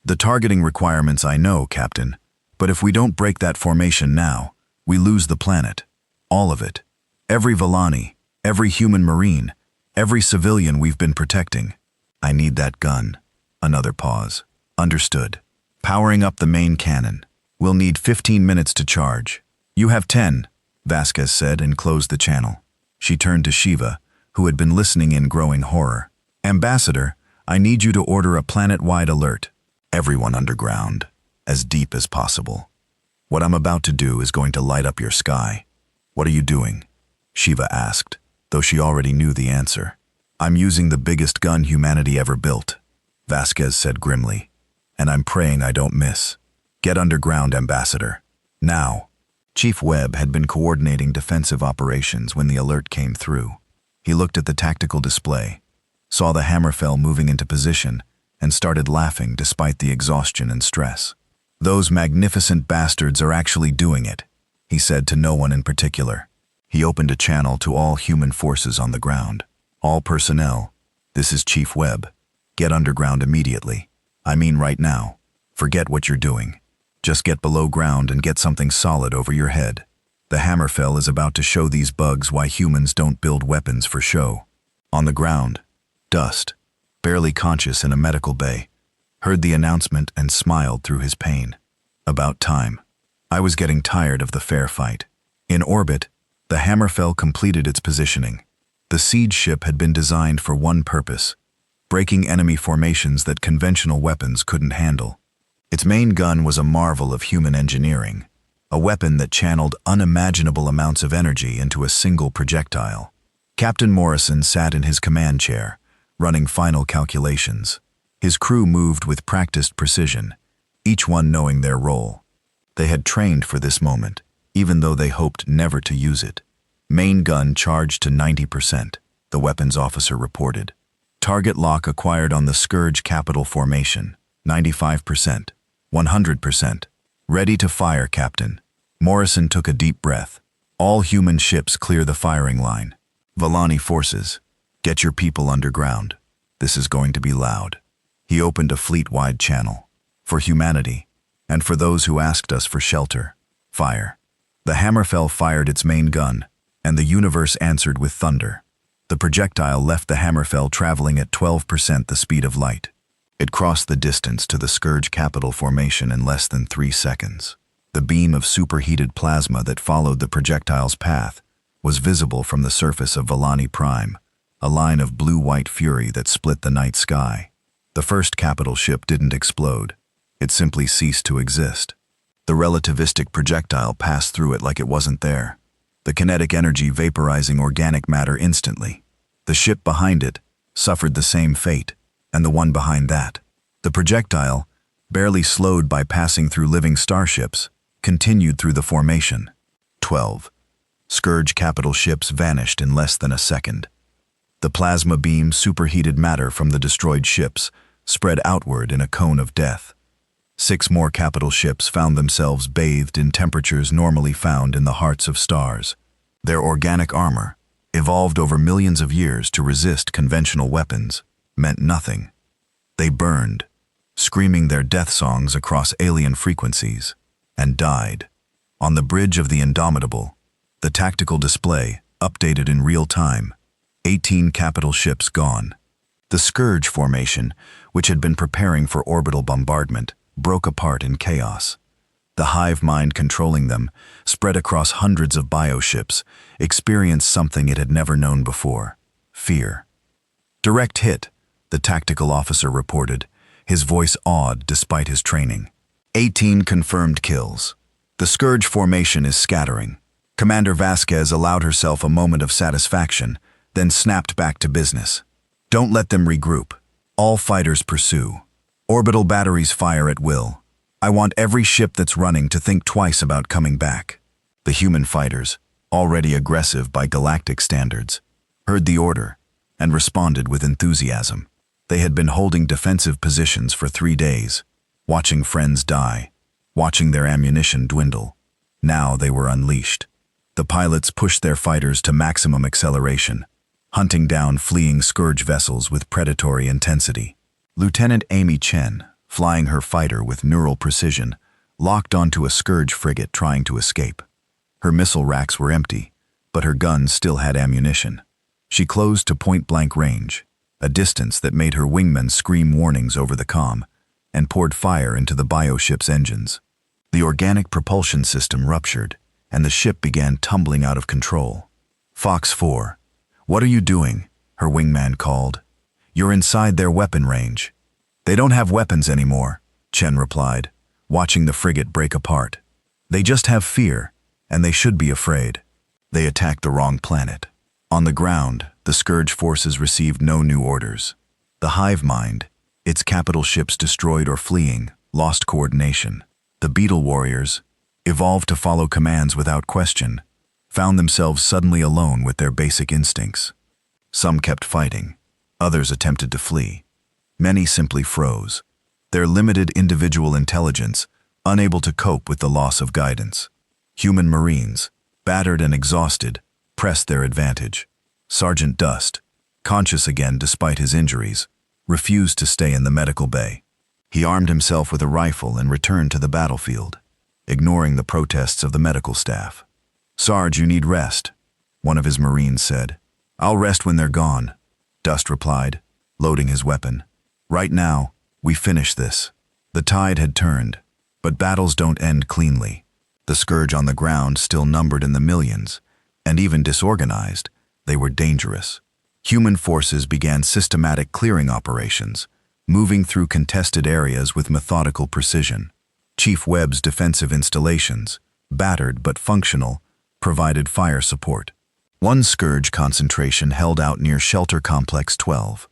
The targeting requirements I know, Captain, but if we don't break that formation now, we lose the planet. All of it. Every Villani, every human marine, every civilian we've been protecting. I need that gun." Another pause. "Understood. Powering up the main cannon. We'll need 15 minutes to charge." "You have 10, Vasquez said and closed the channel. She turned to Shiva, who had been listening in growing horror. "Ambassador, I need you to order a planet-wide alert. Everyone underground, as deep as possible. What I'm about to do is going to light up your sky." "What are you doing?" Shiva asked, though she already knew the answer. "I'm using the biggest gun humanity ever built," Vasquez said grimly, "and I'm praying I don't miss. Get underground, Ambassador. Now." Chief Webb had been coordinating defensive operations when the alert came through. He looked at the tactical display, saw the Hammerfell moving into position, and started laughing despite the exhaustion and stress. "Those magnificent bastards are actually doing it," he said to no one in particular. He opened a channel to all human forces on the ground. "All personnel, this is Chief Webb. Get underground immediately. I mean right now. Forget what you're doing. Just get below ground and get something solid over your head. The Hammerfell is about to show these bugs why humans don't build weapons for show." On the ground, Dust, barely conscious in a medical bay, heard the announcement and smiled through his pain. "About time." I was getting tired of the fair fight. In orbit, the Hammerfell completed its positioning. The siege ship had been designed for one purpose: breaking enemy formations that conventional weapons couldn't handle. Its main gun was a marvel of human engineering, a weapon that channeled unimaginable amounts of energy into a single projectile. Captain Morrison sat in his command chair, running final calculations. His crew moved with practiced precision, each one knowing their role. They had trained for this moment, even though they hoped never to use it. Main gun charged to 90%, the weapons officer reported. Target lock acquired on the Scourge Capital Formation, 95%, 100%. Ready to fire, Captain. Morrison took a deep breath. All human ships clear the firing line. Vallani forces, get your people underground. This is going to be loud. He opened a fleet-wide channel. For humanity, and for those who asked us for shelter. Fire. The Hammerfell fired its main gun, and the universe answered with thunder. The projectile left the Hammerfell traveling at 12% the speed of light. It crossed the distance to the Scourge Capital Formation in less than 3 seconds. The beam of superheated plasma that followed the projectile's path was visible from the surface of Vallani Prime, a line of blue-white fury that split the night sky. The first capital ship didn't explode. It simply ceased to exist. The relativistic projectile passed through it like it wasn't there, the kinetic energy vaporizing organic matter instantly. The ship behind it suffered the same fate, and the one behind that. The projectile, barely slowed by passing through living starships, continued through the formation. 12. Scourge capital ships vanished in less than a second. The plasma beam superheated matter from the destroyed ships spread outward in a cone of death. 6 more capital ships found themselves bathed in temperatures normally found in the hearts of stars. Their organic armor, evolved over millions of years to resist conventional weapons, meant nothing. They burned, screaming their death songs across alien frequencies, and died. On the bridge of the Indomitable, the tactical display, updated in real time, 18 capital ships gone. The Scourge formation, which had been preparing for orbital bombardment, broke apart in chaos. The hive mind controlling them, spread across hundreds of bioships, experienced something it had never known before: fear. Direct hit, the tactical officer reported, his voice awed despite his training. 18 confirmed kills. The Scourge formation is scattering. Commander Vasquez allowed herself a moment of satisfaction, then snapped back to business. Don't let them regroup. All fighters pursue. Orbital batteries fire at will. I want every ship that's running to think twice about coming back. The human fighters, already aggressive by galactic standards, heard the order and responded with enthusiasm. They had been holding defensive positions for 3 days, watching friends die, watching their ammunition dwindle. Now they were unleashed. The pilots pushed their fighters to maximum acceleration, hunting down fleeing Scourge vessels with predatory intensity. Lieutenant Amy Chen, flying her fighter with neural precision, locked onto a Scourge frigate trying to escape. Her missile racks were empty, but her guns still had ammunition. She closed to point-blank range, a distance that made her wingmen scream warnings over the comm, and poured fire into the bioship's engines. The organic propulsion system ruptured, and the ship began tumbling out of control. Fox 4, "What are you doing?" her wingman called. "You're inside their weapon range." "They don't have weapons anymore," Chen replied, watching the frigate break apart. "They just have fear, and they should be afraid. They attacked the wrong planet." On the ground, the Scourge forces received no new orders. The hive mind, its capital ships destroyed or fleeing, lost coordination. The Beetle warriors, evolved to follow commands without question, found themselves suddenly alone with their basic instincts. Some kept fighting, others attempted to flee. Many simply froze, their limited individual intelligence unable to cope with the loss of guidance. Human Marines, battered and exhausted, pressed their advantage. Sergeant Dust, conscious again despite his injuries, refused to stay in the medical bay. He armed himself with a rifle and returned to the battlefield, ignoring the protests of the medical staff. "Sarge, you need rest," one of his Marines said. "I'll rest when they're gone," Dust replied, loading his weapon. "Right now, we finish this." The tide had turned, but battles don't end cleanly. The scourge on the ground still numbered in the millions, and even disorganized, they were dangerous. Human forces began systematic clearing operations, moving through contested areas with methodical precision. Chief Webb's defensive installations, battered but functional, provided fire support. One scourge concentration held out near Shelter Complex 12.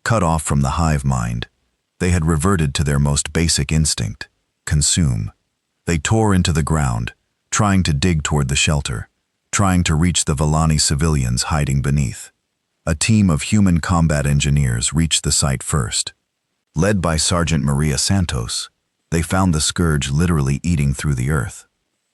Cut off from the hive mind, they had reverted to their most basic instinct: consume. They tore into the ground, trying to dig toward the shelter, trying to reach the Villani civilians hiding beneath. A team of human combat engineers reached the site first. Led by Sergeant Maria Santos, they found the scourge literally eating through the earth,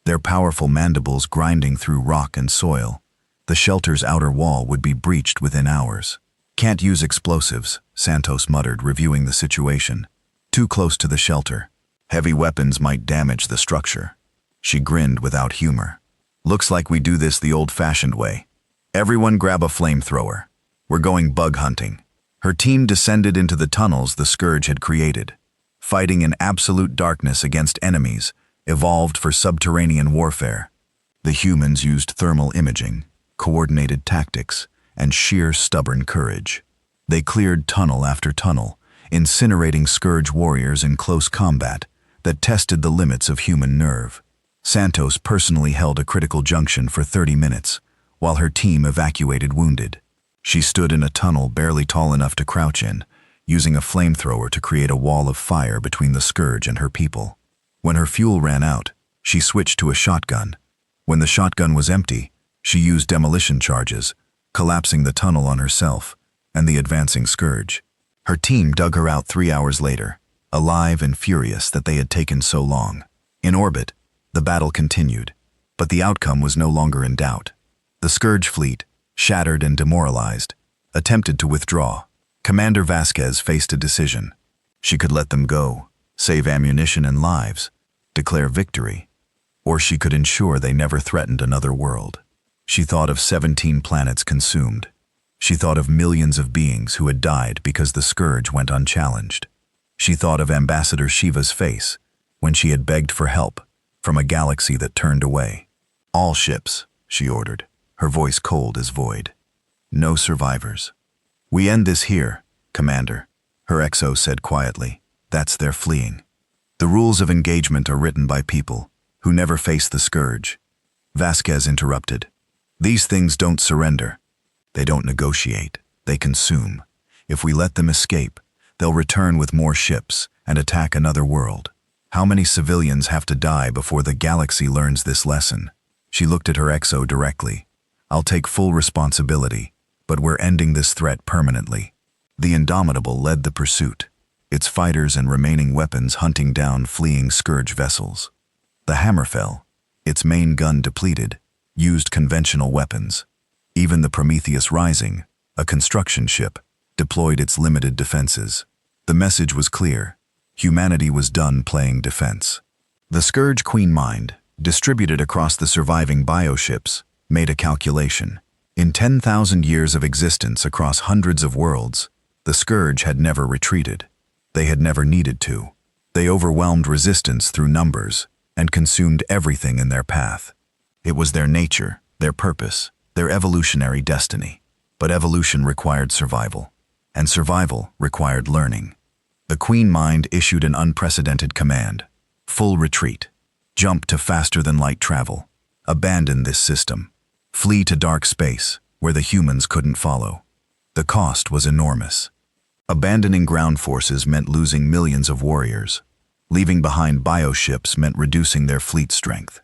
their powerful mandibles grinding through rock and soil. The shelter's outer wall would be breached within hours. "Can't use explosives," Santos muttered, reviewing the situation. "Too close to the shelter. Heavy weapons might damage the structure." She grinned without humor. "Looks like we do this the old-fashioned way. Everyone grab a flamethrower. We're going bug hunting." Her team descended into the tunnels the scourge had created, fighting in absolute darkness against enemies evolved for subterranean warfare. The humans used thermal imaging, coordinated tactics, and sheer stubborn courage. They cleared tunnel after tunnel, incinerating scourge warriors in close combat that tested the limits of human nerve. Santos personally held a critical junction for 30 minutes, while her team evacuated wounded. She stood in a tunnel barely tall enough to crouch in, using a flamethrower to create a wall of fire between the scourge and her people. When her fuel ran out, she switched to a shotgun. When the shotgun was empty, she used demolition charges, collapsing the tunnel on herself and the advancing scourge. Her team dug her out 3 hours later, alive and furious that they had taken so long. In orbit, the battle continued, but the outcome was no longer in doubt. The scourge fleet, shattered and demoralized, attempted to withdraw. Commander Vasquez faced a decision. She could let them go, save ammunition and lives, declare victory, or she could ensure they never threatened another world. She thought of 17 planets consumed. She thought of millions of beings who had died because the scourge went unchallenged. She thought of Ambassador Shiva's face when she had begged for help from a galaxy that turned away. "All ships," she ordered, her voice cold as void. "No survivors." "We end this here, Commander," her XO said quietly. "That's their fleeing." "The rules of engagement are written by people who never face the scourge." Vasquez interrupted. "These things don't surrender. They don't negotiate. They consume. If we let them escape, they'll return with more ships and attack another world. How many civilians have to die before the galaxy learns this lesson?" She looked at her XO directly. "I'll take full responsibility, but we're ending this threat permanently." The Indomitable led the pursuit, its fighters and remaining weapons hunting down fleeing scourge vessels. The Hammerfell, its main gun depleted, used conventional weapons. Even the Prometheus Rising, a construction ship, deployed its limited defenses. The message was clear: humanity was done playing defense. The Scourge Queen Mind, distributed across the surviving bioships, made a calculation. In 10,000 years of existence across hundreds of worlds, the Scourge had never retreated. They had never needed to. They overwhelmed resistance through numbers and consumed everything in their path. It was their nature, their purpose, their evolutionary destiny. But evolution required survival, and survival required learning. The Queen Mind issued an unprecedented command: full retreat. Jump to faster-than-light travel. Abandon this system. Flee to dark space, where the humans couldn't follow. The cost was enormous. Abandoning ground forces meant losing millions of warriors. Leaving behind bioships meant reducing their fleet strength.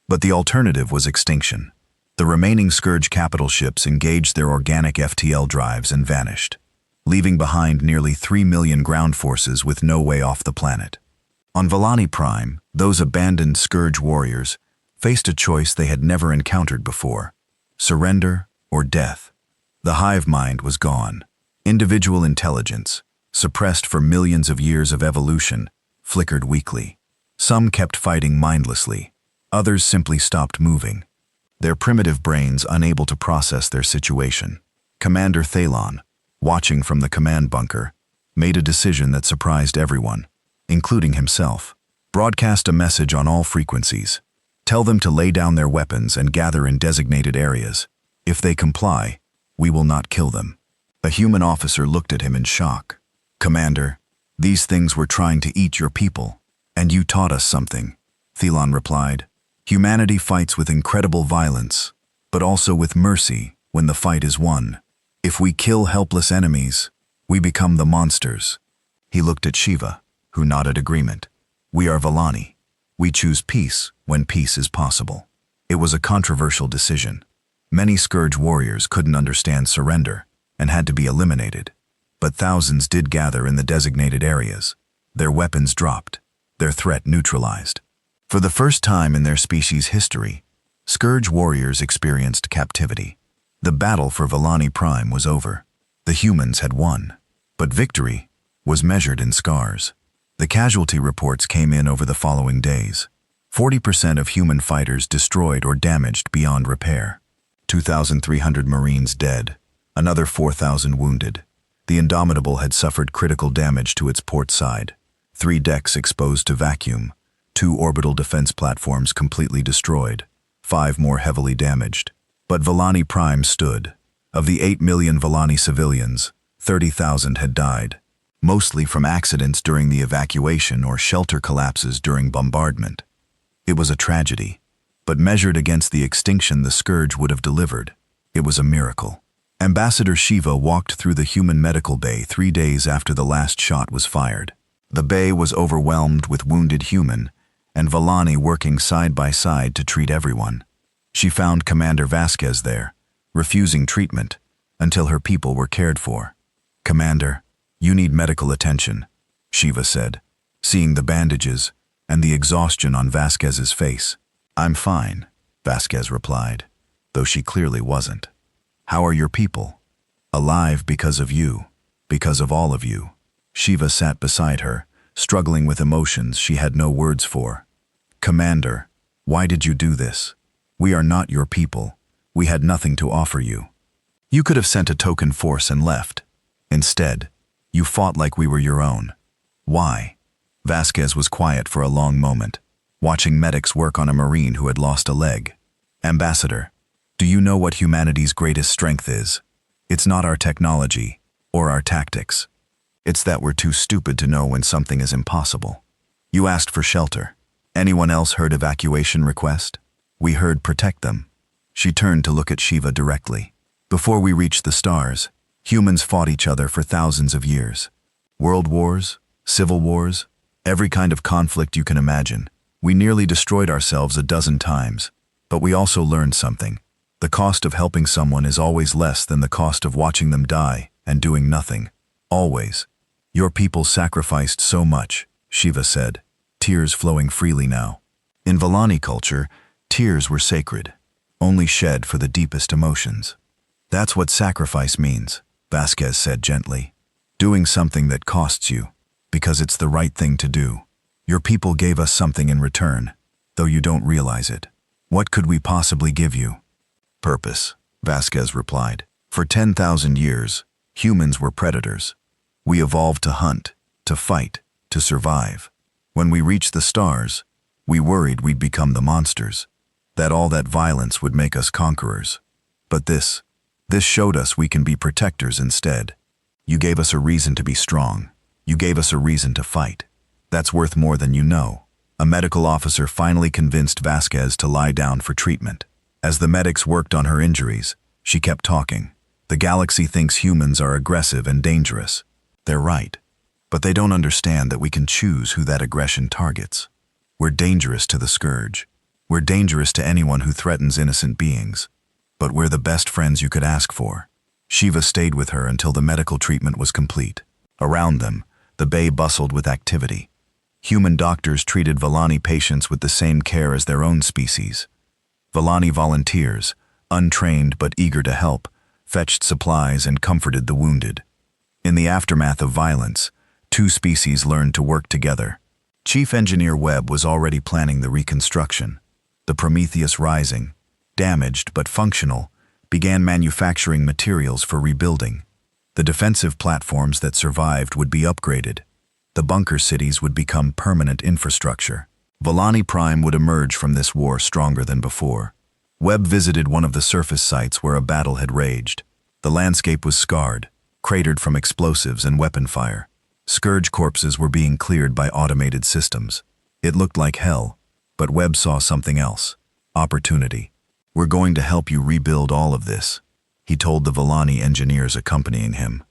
But the alternative was extinction. The remaining Scourge capital ships engaged their organic FTL drives and vanished, leaving behind nearly 3 million ground forces with no way off the planet. On Villani Prime, those abandoned Scourge warriors faced a choice they had never encountered before: surrender or death. The hive mind was gone. Individual intelligence, suppressed for millions of years of evolution, flickered weakly. Some kept fighting mindlessly. Others simply stopped moving, their primitive brains unable to process their situation. Commander Thalon, watching from the command bunker, made a decision that surprised everyone, including himself. Broadcast a message on all frequencies. Tell them to lay down their weapons and gather in designated areas. If they comply, we will not kill them." A human officer looked at him in shock. "Commander, these things were trying to eat your people, and you taught us something," Thelon replied. "Humanity fights with incredible violence, but also with mercy when the fight is won. If we kill helpless enemies, we become the monsters." He looked at Shiva, who nodded agreement. "We are Vallani. We choose peace when peace is possible." It was a controversial decision. Many Scourge warriors couldn't understand surrender and had to be eliminated, but thousands did gather in the designated areas. Their weapons dropped, their threat neutralized. For the first time in their species' history, Scourge warriors experienced captivity. The battle for Vallani Prime was over. The humans had won, but victory was measured in scars. The casualty reports came in over the following days. 40% of human fighters destroyed or damaged beyond repair. 2,300 Marines dead, another 4,000 wounded. The Indomitable had suffered critical damage to its port side. 3 decks exposed to vacuum, 2 orbital defense platforms completely destroyed, 5 more heavily damaged. But Vallani Prime stood. Of the 8 million Vallani civilians, 30,000 had died, mostly from accidents during the evacuation or shelter collapses during bombardment. It was a tragedy, but measured against the extinction the Scourge would have delivered, it was a miracle. Ambassador Shiva walked through the human medical bay 3 days after the last shot was fired. The bay was overwhelmed with wounded human, and Vallani working side by side to treat everyone. She found Commander Vasquez there, refusing treatment until her people were cared for. "Commander, you need medical attention," Shiva said, seeing the bandages and the exhaustion on Vasquez's face. "I'm fine," Vasquez replied, though she clearly wasn't. "How are your people?" "Alive because of you, because of all of you." Shiva sat beside her, struggling with emotions she had no words for. "Commander, why did you do this? We are not your people. We had nothing to offer you. You could have sent a token force and left. Instead, you fought like we were your own. Why?" Vasquez was quiet for a long moment, watching medics work on a Marine who had lost a leg. "Ambassador, do you know what humanity's greatest strength is? It's not our technology or our tactics. It's that we're too stupid to know when something is impossible. You asked for shelter. Anyone else heard evacuation request? We heard protect them." She turned to look at Shiva directly. "Before we reached the stars, humans fought each other for thousands of years. World wars, civil wars, every kind of conflict you can imagine. We nearly destroyed ourselves a dozen times, but we also learned something. The cost of helping someone is always less than the cost of watching them die and doing nothing. Always. Your people sacrificed so much," Shiva said, tears flowing freely now. In Vallani culture, tears were sacred, only shed for the deepest emotions. "That's what sacrifice means," Vasquez said gently. "Doing something that costs you, because it's the right thing to do. Your people gave us something in return, though you don't realize it. What could we possibly give you?" "Purpose," Vasquez replied. "For 10,000 years, humans were predators. We evolved to hunt, to fight, to survive. When we reached the stars, we worried we'd become the monsters, that all that violence would make us conquerors. But this showed us we can be protectors instead. You gave us a reason to be strong. You gave us a reason to fight. That's worth more than you know." A medical officer finally convinced Vasquez to lie down for treatment. As the medics worked on her injuries, she kept talking. "The galaxy thinks humans are aggressive and dangerous. They're right. But they don't understand that we can choose who that aggression targets. We're dangerous to the Scourge. We're dangerous to anyone who threatens innocent beings. But we're the best friends you could ask for." Shiva stayed with her until the medical treatment was complete. Around them, the bay bustled with activity. Human doctors treated Vallani patients with the same care as their own species. Vallani volunteers, untrained but eager to help, fetched supplies and comforted the wounded. In the aftermath of violence, 2 species learned to work together. Chief Engineer Webb was already planning the reconstruction. The Prometheus Rising, damaged but functional, began manufacturing materials for rebuilding. The defensive platforms that survived would be upgraded. The bunker cities would become permanent infrastructure. Volani Prime would emerge from this war stronger than before. Webb visited one of the surface sites where a battle had raged. The landscape was scarred, cratered from explosives and weapon fire. Scourge corpses were being cleared by automated systems. It looked like hell, but Webb saw something else. Opportunity. "We're going to help you rebuild all of this," he told the Volani engineers accompanying him.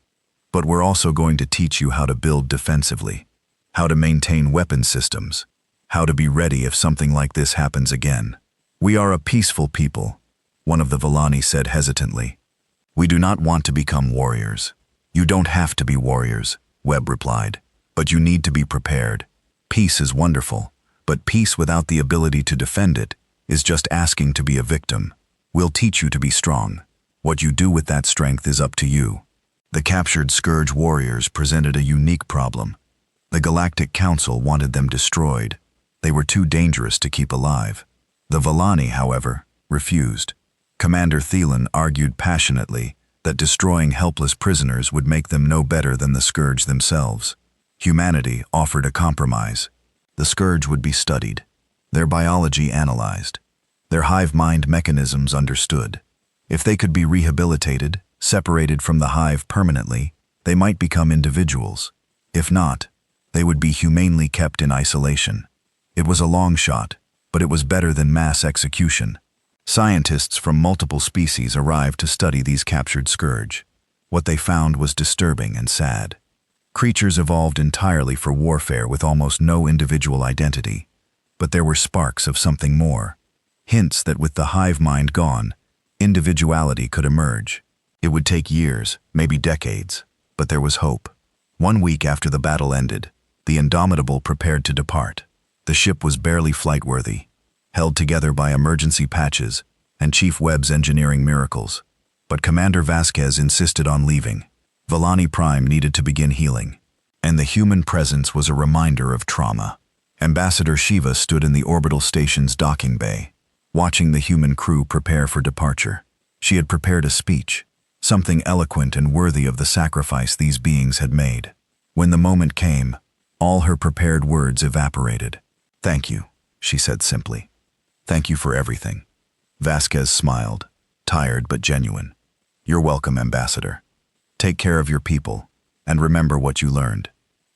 "But we're also going to teach you how to build defensively, how to maintain weapon systems, how to be ready if something like this happens again. We are a peaceful people," one of the Volani said hesitantly. "We do not want to become warriors." "You don't have to be warriors," Webb replied, "but you need to be prepared. Peace is wonderful, but peace without the ability to defend it is just asking to be a victim. We'll teach you to be strong. What you do with that strength is up to you." The captured Scourge warriors presented a unique problem. The Galactic Council wanted them destroyed. They were too dangerous to keep alive. The Volani, however, refused. Commander Thielen argued passionately that destroying helpless prisoners would make them no better than the Scourge themselves. Humanity offered a compromise. The Scourge would be studied, their biology analyzed, their hive mind mechanisms understood. If they could be rehabilitated, separated from the hive permanently, they might become individuals. If not, they would be humanely kept in isolation. It was a long shot, but it was better than mass execution. Scientists from multiple species arrived to study these captured Scourge. What they found was disturbing and sad. Creatures evolved entirely for warfare with almost no individual identity, but there were sparks of something more. Hints that with the hive mind gone, individuality could emerge. It would take years, maybe decades, but there was hope. 1 week after the battle ended, the Indomitable prepared to depart. The ship was barely flight-worthy, held together by emergency patches and Chief Webb's engineering miracles. But Commander Vasquez insisted on leaving. Volani Prime needed to begin healing, and the human presence was a reminder of trauma. Ambassador Shiva stood in the orbital station's docking bay, watching the human crew prepare for departure. She had prepared a speech, something eloquent and worthy of the sacrifice these beings had made. When the moment came, all her prepared words evaporated. "Thank you," she said simply. "Thank you for everything." Vasquez smiled, tired but genuine. "You're welcome, Ambassador. Take care of your people, and remember what you learned.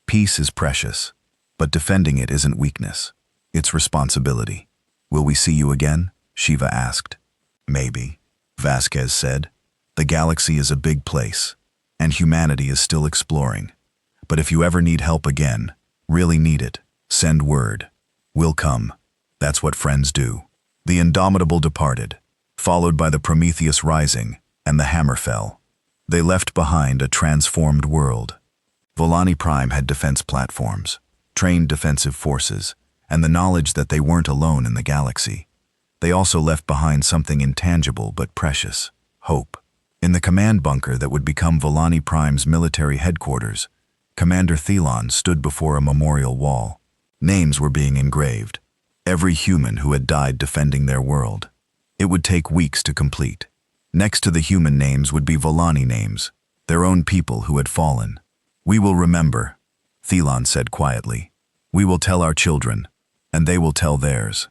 Peace is precious, but defending it isn't weakness. It's responsibility." "Will we see you again?" Shiva asked. "Maybe," Vasquez said. "The galaxy is a big place, and humanity is still exploring. But if you ever need help again, really need it, send word. We'll come. That's what friends do." The Indomitable departed, followed by the Prometheus Rising and the Hammerfell. They left behind a transformed world. Volani Prime had defense platforms, trained defensive forces, and the knowledge that they weren't alone in the galaxy. They also left behind something intangible but precious: hope. In the command bunker that would become Volani Prime's military headquarters, Commander Thielen stood before a memorial wall. Names were being engraved. Every human who had died defending their world. It would take weeks to complete. Next to the human names would be Volani names, their own people who had fallen. "We will remember," Thielen said quietly. "We will tell our children, and they will tell theirs.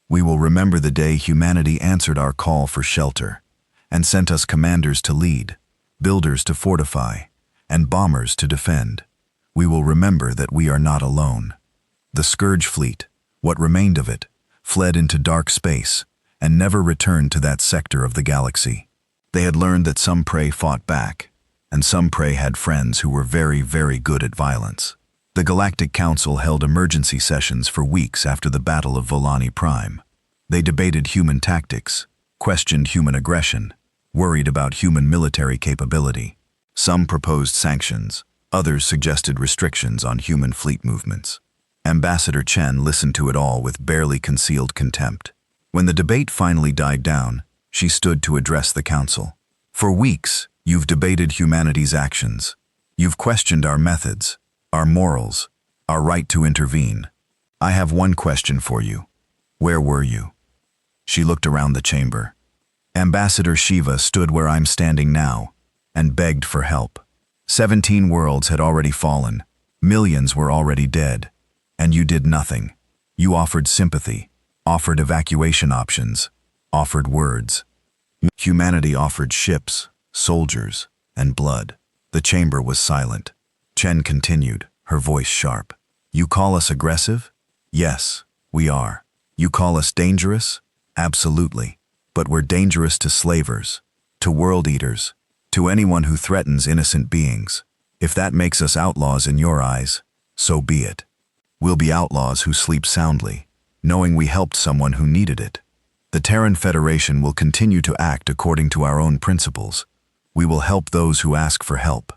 We will remember the day humanity answered our call for shelter and sent us commanders to lead, builders to fortify, and bombers to defend. We will remember that we are not alone." The Scourge fleet, what remained of it, fled into dark space and never returned to that sector of the galaxy. They had learned that some prey fought back, and some prey had friends who were very, very good at violence. The Galactic Council held emergency sessions for weeks after the Battle of Volani Prime. They debated human tactics, questioned human aggression, worried about human military capability. Some proposed sanctions, others suggested restrictions on human fleet movements. Ambassador Chen listened to it all with barely concealed contempt. When the debate finally died down, she stood to address the council. "For weeks, you've debated humanity's actions. You've questioned our methods, our morals, our right to intervene. I have one question for you. Where were you?" She looked around the chamber. Ambassador Shiva stood where I'm standing now and begged for help. 17 worlds had already fallen. Millions were already dead. And you did nothing. You offered sympathy, offered evacuation options, offered words. Humanity offered ships, soldiers, and blood. The chamber was silent. Chen continued, her voice sharp. You call us aggressive? Yes, we are. You call us dangerous? Absolutely. But we're dangerous to slavers, to world eaters, to anyone who threatens innocent beings. If that makes us outlaws in your eyes, so be it. We'll be outlaws who sleep soundly, knowing we helped someone who needed it. The Terran Federation will continue to act according to our own principles. We will help those who ask for help.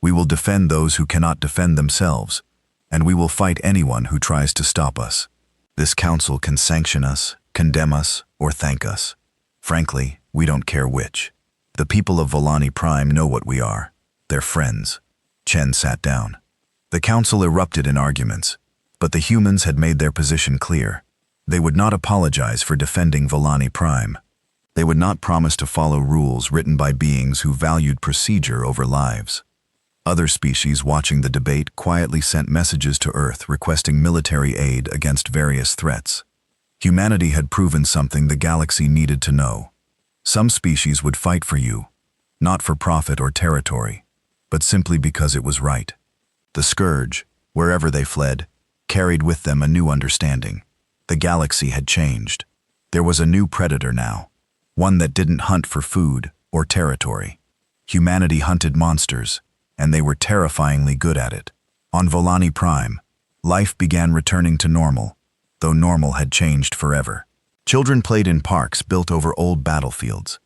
We will defend those who cannot defend themselves, and we will fight anyone who tries to stop us. This council can sanction us, condemn us, or thank us. Frankly, we don't care which. The people of Volani Prime know what we are. They're friends. Chen sat down. The council erupted in arguments, but the humans had made their position clear. They would not apologize for defending Volani Prime. They would not promise to follow rules written by beings who valued procedure over lives. Other species watching the debate quietly sent messages to Earth requesting military aid against various threats. Humanity had proven something the galaxy needed to know. Some species would fight for you, not for profit or territory, but simply because it was right. The Scourge, wherever they fled, carried with them a new understanding. The galaxy had changed. There was a new predator now, one that didn't hunt for food or territory. Humanity hunted monsters, and they were terrifyingly good at it. On Volani Prime, life began returning to normal, though normal had changed forever. Children played in parks built over old battlefields.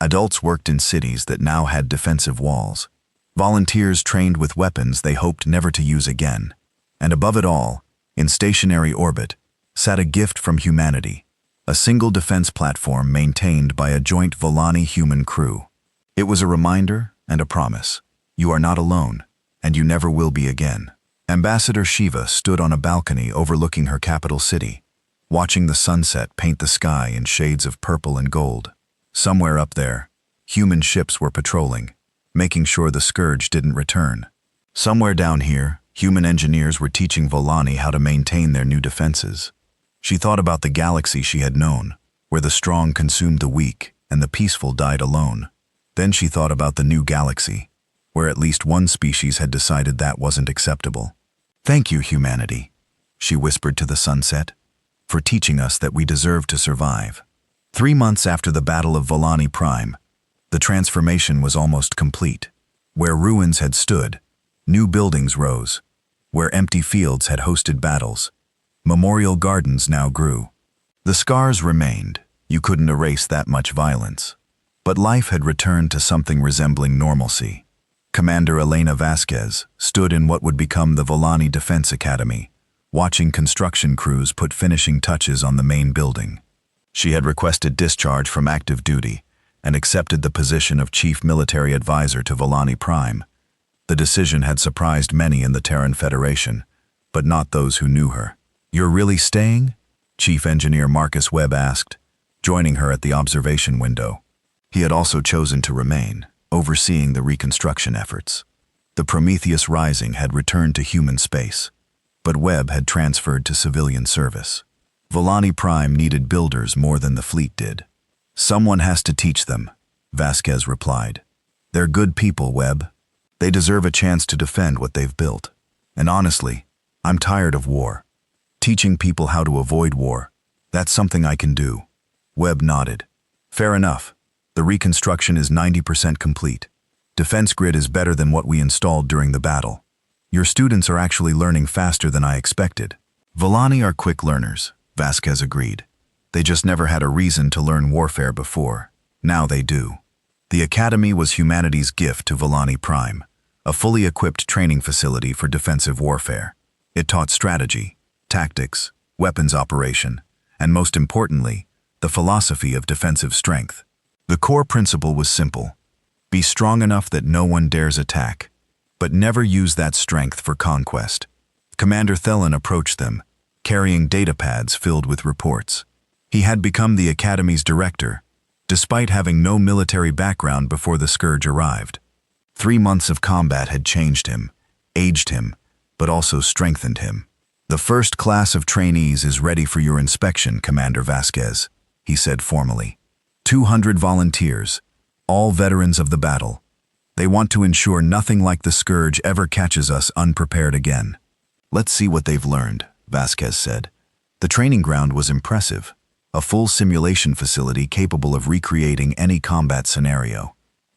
Adults worked in cities that now had defensive walls. Volunteers trained with weapons they hoped never to use again. And above it all, in stationary orbit, sat a gift from humanity, a single defense platform maintained by a joint Volani human crew. It was a reminder and a promise. You are not alone, and you never will be again. Ambassador Shiva stood on a balcony overlooking her capital city, watching the sunset paint the sky in shades of purple and gold. Somewhere up there, human ships were patrolling, making sure the Scourge didn't return. Somewhere down here, human engineers were teaching Volani how to maintain their new defenses. She thought about the galaxy she had known, where the strong consumed the weak and the peaceful died alone. Then she thought about the new galaxy, where at least one species had decided that wasn't acceptable. Thank you, humanity, she whispered to the sunset, for teaching us that we deserve to survive. 3 months after the Battle of Volani Prime, the transformation was almost complete. Where ruins had stood, new buildings rose. Where empty fields had hosted battles, memorial gardens now grew. The scars remained. You couldn't erase that much violence. But life had returned to something resembling normalcy. Commander Elena Vasquez stood in what would become the Volani Defense Academy, watching construction crews put finishing touches on the main building. She had requested discharge from active duty and accepted the position of Chief Military Advisor to Volani Prime. The decision had surprised many in the Terran Federation, but not those who knew her. "You're really staying?" Chief Engineer Marcus Webb asked, joining her at the observation window. He had also chosen to remain, overseeing the reconstruction efforts. The Prometheus Rising had returned to human space, but Webb had transferred to civilian service. Volani Prime needed builders more than the fleet did. "Someone has to teach them," Vasquez replied. "They're good people, Webb. They deserve a chance to defend what they've built. And honestly, I'm tired of war. Teaching people how to avoid war, that's something I can do." Webb nodded. "Fair enough. The reconstruction is 90% complete. Defense grid is better than what we installed during the battle. Your students are actually learning faster than I expected." "Volani are quick learners," Vasquez agreed. "They just never had a reason to learn warfare before. Now they do." The Academy was humanity's gift to Volani Prime, a fully equipped training facility for defensive warfare. It taught strategy, tactics, weapons operation, and most importantly, the philosophy of defensive strength. The core principle was simple: be strong enough that no one dares attack, but never use that strength for conquest. Commander Thelen approached them, carrying data pads filled with reports. He had become the Academy's director, despite having no military background before the Scourge arrived. 3 months of combat had changed him, aged him, but also strengthened him. "The first class of trainees is ready for your inspection, Commander Vasquez," he said formally. 200 volunteers, all veterans of the battle. They want to ensure nothing like the scourge ever catches us unprepared again. "Let's see what they've learned," Vasquez said. The training ground was impressive, a full simulation facility capable of recreating any combat scenario.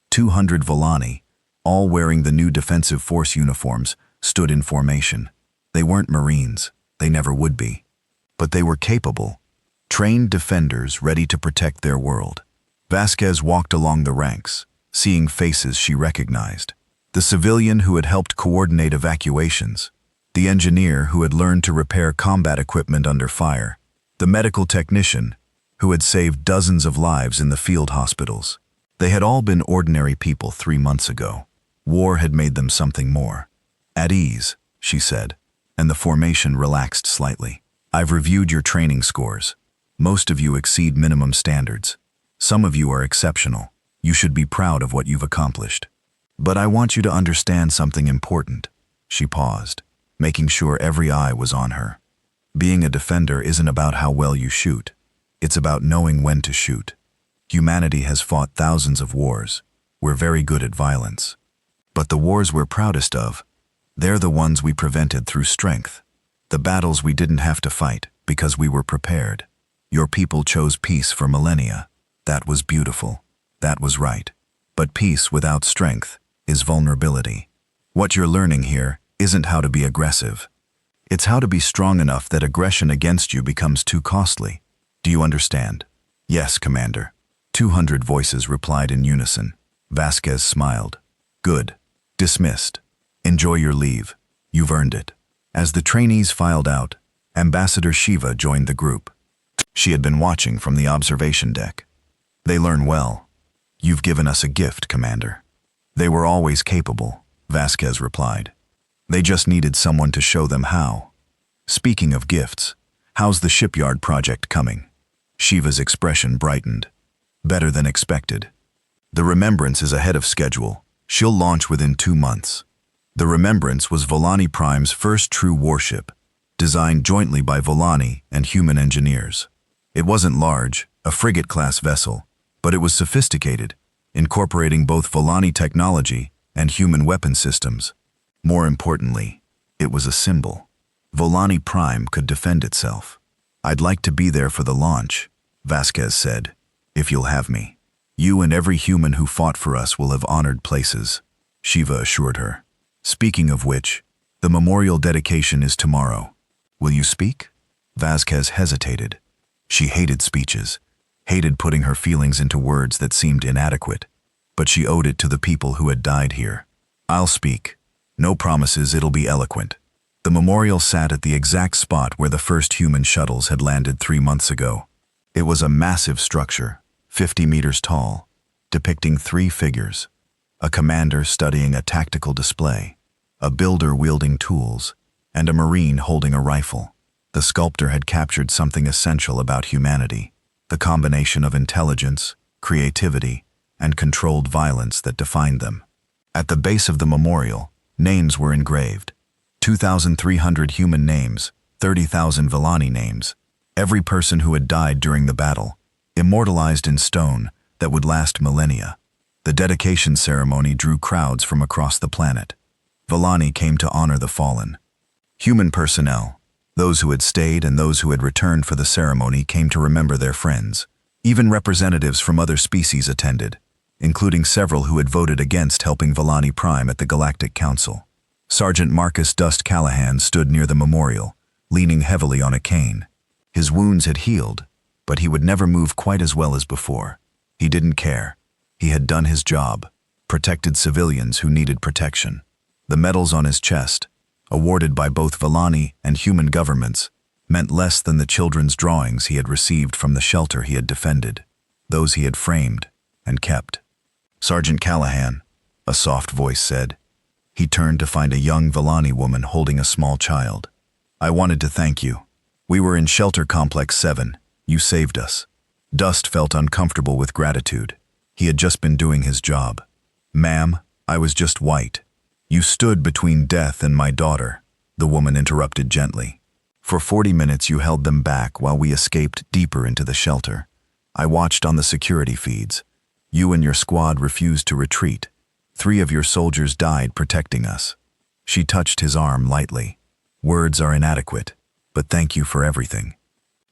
200 Volani, all wearing the new Defensive Force uniforms, stood in formation. They weren't Marines, they never would be. But they were capable, trained defenders ready to protect their world. Vasquez walked along the ranks, seeing faces she recognized. The civilian who had helped coordinate evacuations, the engineer who had learned to repair combat equipment under fire, the medical technician who had saved dozens of lives in the field hospitals. They had all been ordinary people 3 months ago. War had made them something more. "At ease," she said, and the formation relaxed slightly. "I've reviewed your training scores. Most of you exceed minimum standards. Some of you are exceptional. You should be proud of what you've accomplished. But I want you to understand something important." She paused, making sure every eye was on her. "Being a defender isn't about how well you shoot. It's about knowing when to shoot. Humanity has fought thousands of wars. We're very good at violence. But the wars we're proudest of, they're the ones we prevented through strength. The battles we didn't have to fight because we were prepared. Your people chose peace for millennia. That was beautiful. That was right. But peace without strength is vulnerability. What you're learning here isn't how to be aggressive. It's how to be strong enough that aggression against you becomes too costly. Do you understand?" "Yes, Commander." 200 voices replied in unison. Vasquez smiled. "Good. Dismissed. Enjoy your leave. You've earned it." As the trainees filed out, Ambassador Shiva joined the group. She had been watching from the observation deck. "They learn well. You've given us a gift, Commander." "They were always capable," Vasquez replied. "They just needed someone to show them how." "Speaking of gifts, how's the shipyard project coming?" Shiva's expression brightened. "Better than expected. The Remembrance is ahead of schedule. She'll launch within 2 months." The Remembrance was Volani Prime's first true warship, designed jointly by Volani and human engineers. It wasn't large, a frigate-class vessel, but it was sophisticated, incorporating both Volani technology and human weapon systems. More importantly, it was a symbol. Volani Prime could defend itself. "I'd like to be there for the launch," Vasquez said, "if you'll have me. You and every human who fought for us will have honored places," Shiva assured her. "Speaking of which, the memorial dedication is tomorrow. Will you speak?" Vasquez hesitated. She hated speeches, hated putting her feelings into words that seemed inadequate, but she owed it to the people who had died here. "I'll speak. No promises it'll be eloquent." The memorial sat at the exact spot where the first human shuttles had landed 3 months ago. It was a massive structure, 50 meters tall, depicting 3 figures: a commander studying a tactical display, a builder wielding tools, and a marine holding a rifle. The sculptor had captured something essential about humanity, the combination of intelligence, creativity, and controlled violence that defined them. At the base of the memorial, names were engraved. 2,300 human names, 30,000 Volani names, every person who had died during the battle, immortalized in stone that would last millennia. The dedication ceremony drew crowds from across the planet. Volani came to honor the fallen. Human personnel, those who had stayed and those who had returned for the ceremony, came to remember their friends. Even representatives from other species attended, including several who had voted against helping Volani Prime at the Galactic Council. Sergeant Marcus Dust Callahan stood near the memorial, leaning heavily on a cane. His wounds had healed, but he would never move quite as well as before. He didn't care. He had done his job, protected civilians who needed protection. The medals on his chest, awarded by both Volani and human governments, meant less than the children's drawings he had received from the shelter he had defended, those he had framed and kept. "Sergeant Callahan," a soft voice said. He turned to find a young Volani woman holding a small child. "I wanted to thank you. We were in Shelter Complex 7. You saved us." Dust felt uncomfortable with gratitude. He had just been doing his job. "Ma'am, I was just white. You stood between death and my daughter," the woman interrupted gently. For 40 minutes you held them back while we escaped deeper into the shelter. I watched on the security feeds. You and your squad refused to retreat. 3 of your soldiers died protecting us." She touched his arm lightly. "Words are inadequate, but thank you for everything."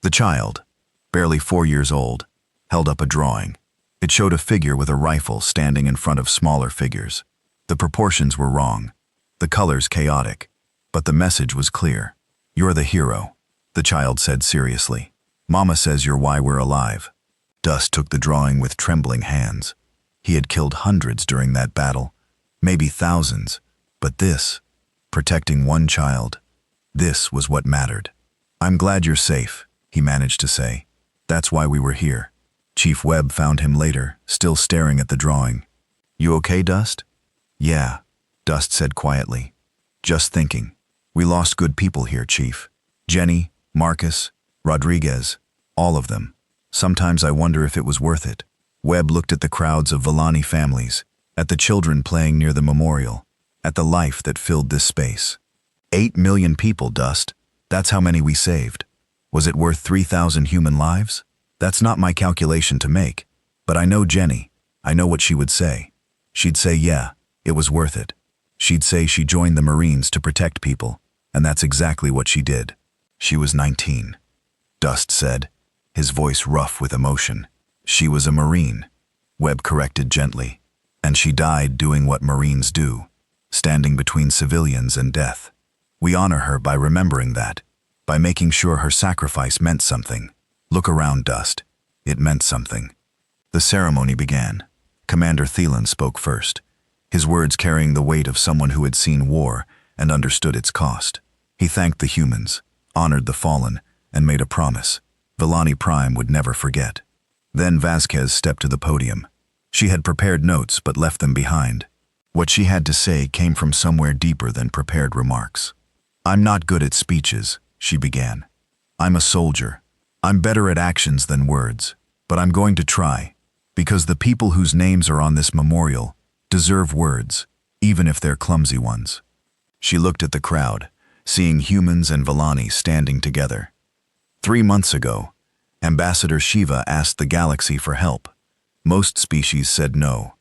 The child, barely 4 years old, held up a drawing. It showed a figure with a rifle standing in front of smaller figures. The proportions were wrong, the colors chaotic, but the message was clear. "You're the hero," the child said seriously. "Mama says you're why we're alive." Dust took the drawing with trembling hands. He had killed hundreds during that battle, maybe thousands, but this, protecting one child, this was what mattered. "I'm glad you're safe," he managed to say. "That's why we were here." Chief Webb found him later, still staring at the drawing. "You okay, Dust?" "Yeah," Dust said quietly. "Just thinking. We lost good people here, Chief. Jenny, Marcus, Rodriguez, all of them. Sometimes I wonder if it was worth it." Webb looked at the crowds of Villani families, at the children playing near the memorial, at the life that filled this space. 8 million people, Dust. That's how many we saved. Was it worth 3,000 human lives? That's not my calculation to make, but I know Jenny. I know what she would say. She'd say, yeah, it was worth it. She'd say she joined the Marines to protect people, and that's exactly what she did. She was 19, Dust said, his voice rough with emotion. "She was a Marine," Webb corrected gently, "and she died doing what Marines do, standing between civilians and death. We honor her by remembering that, by making sure her sacrifice meant something. Look around, Dust. It meant something." The ceremony began. Commander Thielen spoke first, his words carrying the weight of someone who had seen war and understood its cost. He thanked the humans, honored the fallen, and made a promise. Villani Prime would never forget. Then Vasquez stepped to the podium. She had prepared notes but left them behind. What she had to say came from somewhere deeper than prepared remarks. "I'm not good at speeches," she began. "I'm a soldier. I'm better at actions than words, but I'm going to try, because the people whose names are on this memorial deserve words, even if they're clumsy ones." She looked at the crowd, seeing humans and Villani standing together. 3 months ago, Ambassador Shiva asked the galaxy for help. Most species said no.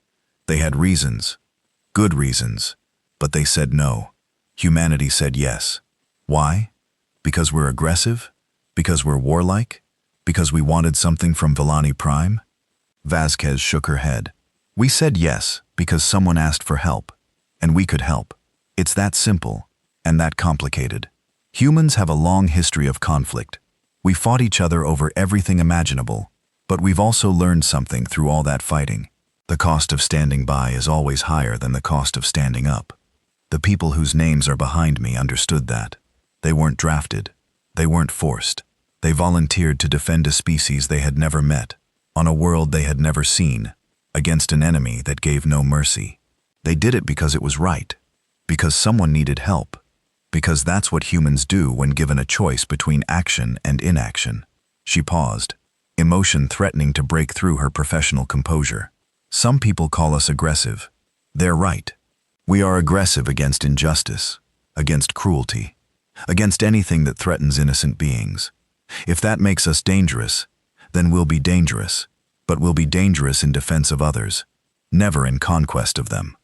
They had reasons, good reasons, but they said no. Humanity said yes. Why? Because we're aggressive? Because we're warlike? Because we wanted something from Villani Prime? Vasquez shook her head. "We said yes because someone asked for help, and we could help. It's that simple, and that complicated. Humans have a long history of conflict. We fought each other over everything imaginable, but we've also learned something through all that fighting. The cost of standing by is always higher than the cost of standing up. The people whose names are behind me understood that. They weren't drafted. They weren't forced. They volunteered to defend a species they had never met, on a world they had never seen, against an enemy that gave no mercy. They did it because it was right, because someone needed help, because that's what humans do when given a choice between action and inaction." She paused, emotion threatening to break through her professional composure. "Some people call us aggressive. They're right. We are aggressive against injustice, against cruelty, against anything that threatens innocent beings. If that makes us dangerous, then we'll be dangerous, but we'll be dangerous in defense of others, never in conquest of them.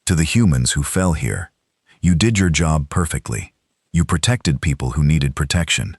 To the humans who fell here, you did your job perfectly. You protected people who needed protection.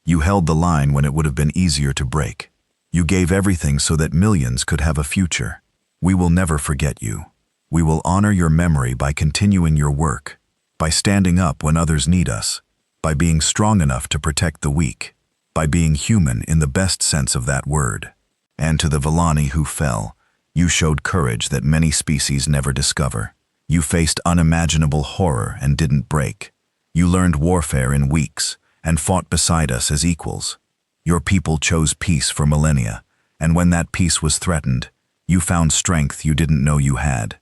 You held the line when it would have been easier to break. You gave everything so that millions could have a future. We will never forget you. We will honor your memory by continuing your work, by standing up when others need us, by being strong enough to protect the weak, by being human in the best sense of that word. And to the Villani who fell, you showed courage that many species never discover. You faced unimaginable horror and didn't break. You learned warfare in weeks and fought beside us as equals. Your people chose peace for millennia, and when that peace was threatened, you found strength you didn't know you had.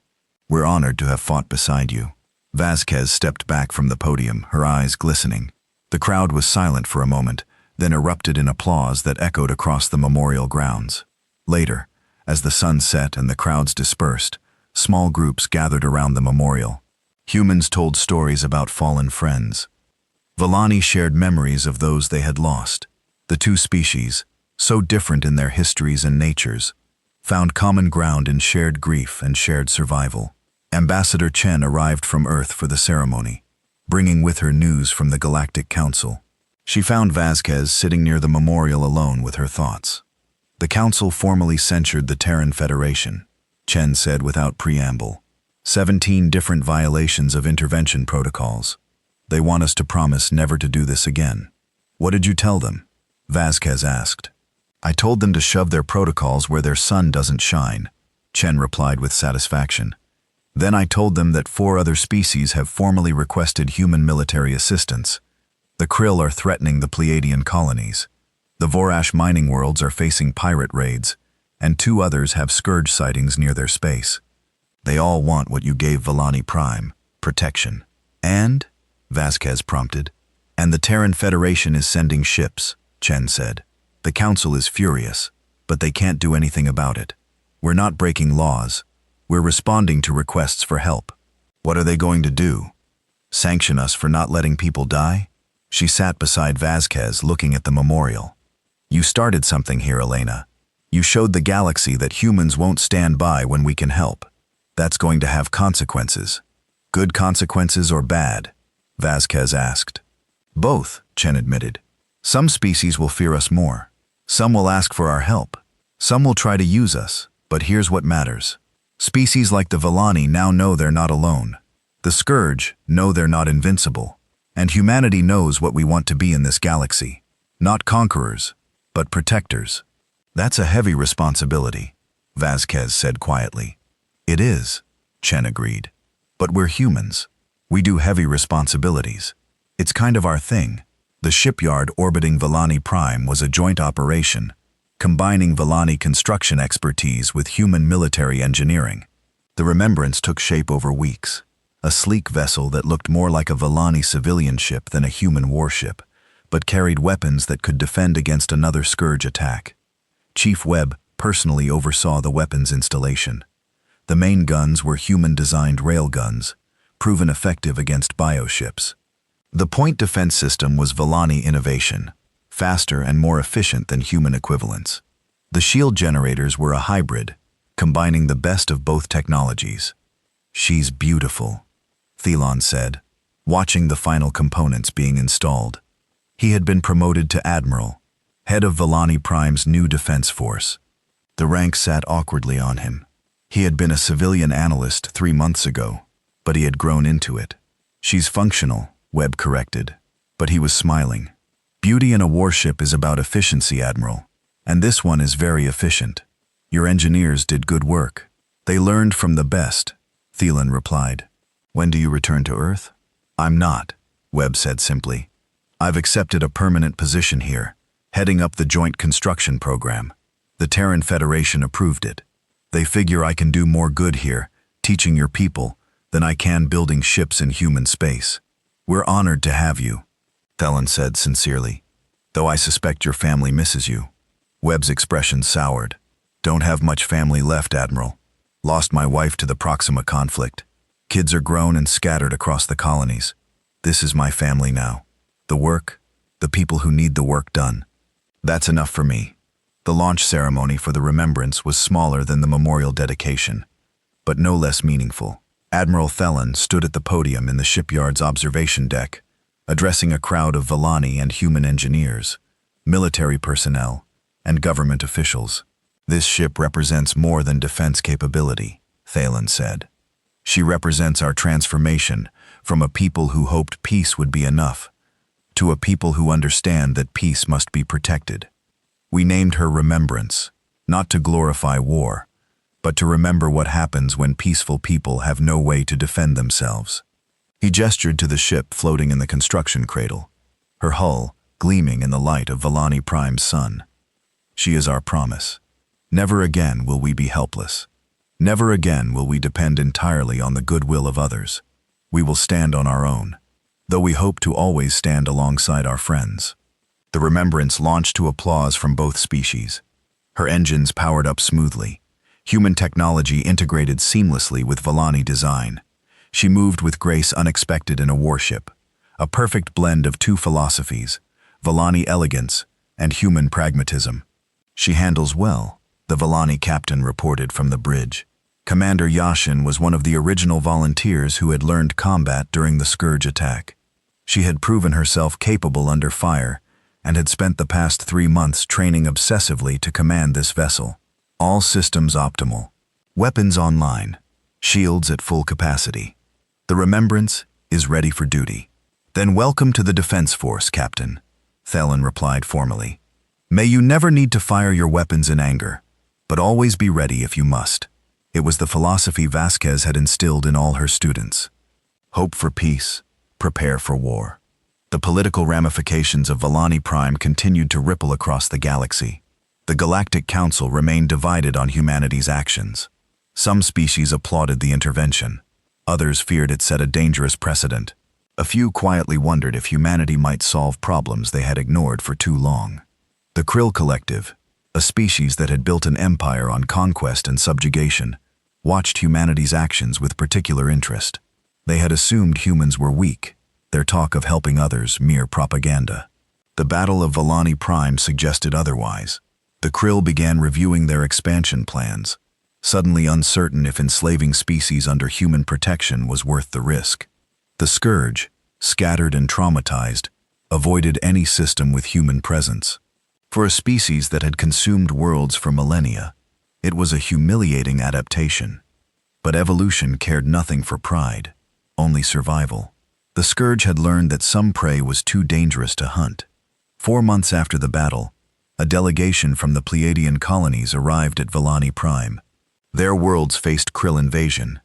We're honored to have fought beside you." Vasquez stepped back from the podium, her eyes glistening. The crowd was silent for a moment, then erupted in applause that echoed across the memorial grounds. Later, as the sun set and the crowds dispersed, small groups gathered around the memorial. Humans told stories about fallen friends. Villani shared memories of those they had lost. The two species, so different in their histories and natures, found common ground in shared grief and shared survival. Ambassador Chen arrived from Earth for the ceremony, bringing with her news from the Galactic Council. She found Vasquez sitting near the memorial alone with her thoughts. The Council formally censured the Terran Federation, Chen said without preamble. 17 different violations of intervention protocols. They want us to promise never to do this again. What did you tell them? Vasquez asked. I told them to shove their protocols where their sun doesn't shine, Chen replied with satisfaction. Then I told them that 4 other species have formally requested human military assistance. The Krill are threatening the Pleiadian colonies. The Vorash mining worlds are facing pirate raids, and 2 others have scourge sightings near their space. They all want what you gave Villani Prime, protection. And? Vasquez prompted. And the Terran Federation is sending ships, Chen said. The Council is furious, but they can't do anything about it. We're not breaking laws. We're responding to requests for help. What are they going to do? Sanction us for not letting people die? She sat beside Vasquez, looking at the memorial. You started something here, Elena. You showed the galaxy that humans won't stand by when we can help. That's going to have consequences. Good consequences or bad? Vasquez asked. Both, Chen admitted. Some species will fear us more. Some will ask for our help. Some will try to use us, but here's what matters. Species like the Villani now know they're not alone. The Scourge know they're not invincible. And humanity knows what we want to be in this galaxy. Not conquerors, but protectors. That's a heavy responsibility, Vasquez said quietly. It is, Chen agreed. But we're humans. We do heavy responsibilities. It's kind of our thing. The shipyard orbiting Villani Prime was a joint operation, combining Villani construction expertise with human military engineering. The Remembrance took shape over weeks. A sleek vessel that looked more like a Villani civilian ship than a human warship, but carried weapons that could defend against another Scourge attack. Chief Webb personally oversaw the weapons installation. The main guns were human-designed railguns, proven effective against bioships. The point defense system was Villani innovation, faster and more efficient than human equivalents. The shield generators were a hybrid, combining the best of both technologies. She's beautiful, Thelon said, watching the final components being installed. He had been promoted to Admiral, head of Villani Prime's new defense force. The rank sat awkwardly on him. He had been a civilian analyst 3 months ago, but he had grown into it. She's functional, Webb corrected, but he was smiling. Beauty in a warship is about efficiency, Admiral, and this one is very efficient. Your engineers did good work. They learned from the best, Thelon replied. When do you return to Earth? I'm not, Webb said simply. I've accepted a permanent position here, heading up the Joint Construction Program. The Terran Federation approved it. They figure I can do more good here, teaching your people, than I can building ships in human space. We're honored to have you, Thelon said sincerely. Though I suspect your family misses you. Webb's expression soured. Don't have much family left, Admiral. Lost my wife to the Proxima conflict. Kids are grown and scattered across the colonies. This is my family now. The work, the people who need the work done. That's enough for me. The launch ceremony for the Remembrance was smaller than the memorial dedication, but no less meaningful. Admiral Thelon stood at the podium in the shipyard's observation deck, addressing a crowd of Villani and human engineers, military personnel, and government officials. This ship represents more than defense capability, Thelon said. She represents our transformation from a people who hoped peace would be enough, to a people who understand that peace must be protected. We named her Remembrance, not to glorify war, but to remember what happens when peaceful people have no way to defend themselves. He gestured to the ship floating in the construction cradle, her hull gleaming in the light of Villani Prime's sun. She is our promise. Never again will we be helpless. Never again will we depend entirely on the goodwill of others. We will stand on our own, though we hope to always stand alongside our friends. The Remembrance launched to applause from both species. Her engines powered up smoothly. Human technology integrated seamlessly with Villani design. She moved with grace unexpected in a warship, a perfect blend of two philosophies, Volani elegance and human pragmatism. She handles well, the Volani captain reported from the bridge. Commander Yashin was one of the original volunteers who had learned combat during the Scourge attack. She had proven herself capable under fire and had spent the past 3 months training obsessively to command this vessel. All systems optimal. Weapons online. Shields at full capacity. The Remembrance is ready for duty. Then welcome to the Defense Force, Captain, Thelen replied formally. May you never need to fire your weapons in anger, but always be ready if you must. It was the philosophy Vasquez had instilled in all her students. Hope for peace, prepare for war. The political ramifications of Volani Prime continued to ripple across the galaxy. The Galactic Council remained divided on humanity's actions. Some species applauded the intervention. Others feared it set a dangerous precedent. A few quietly wondered if humanity might solve problems they had ignored for too long. The Krill Collective, a species that had built an empire on conquest and subjugation, watched humanity's actions with particular interest. They had assumed humans were weak, their talk of helping others mere propaganda. The Battle of Volani Prime suggested otherwise. The Krill began reviewing their expansion plans, suddenly uncertain if enslaving species under human protection was worth the risk. The Scourge, scattered and traumatized, avoided any system with human presence. For a species that had consumed worlds for millennia, it was a humiliating adaptation. But evolution cared nothing for pride, only survival. The Scourge had learned that some prey was too dangerous to hunt. 4 months after the battle, a delegation from the Pleiadian colonies arrived at Volani Prime. Their worlds faced Krill invasion,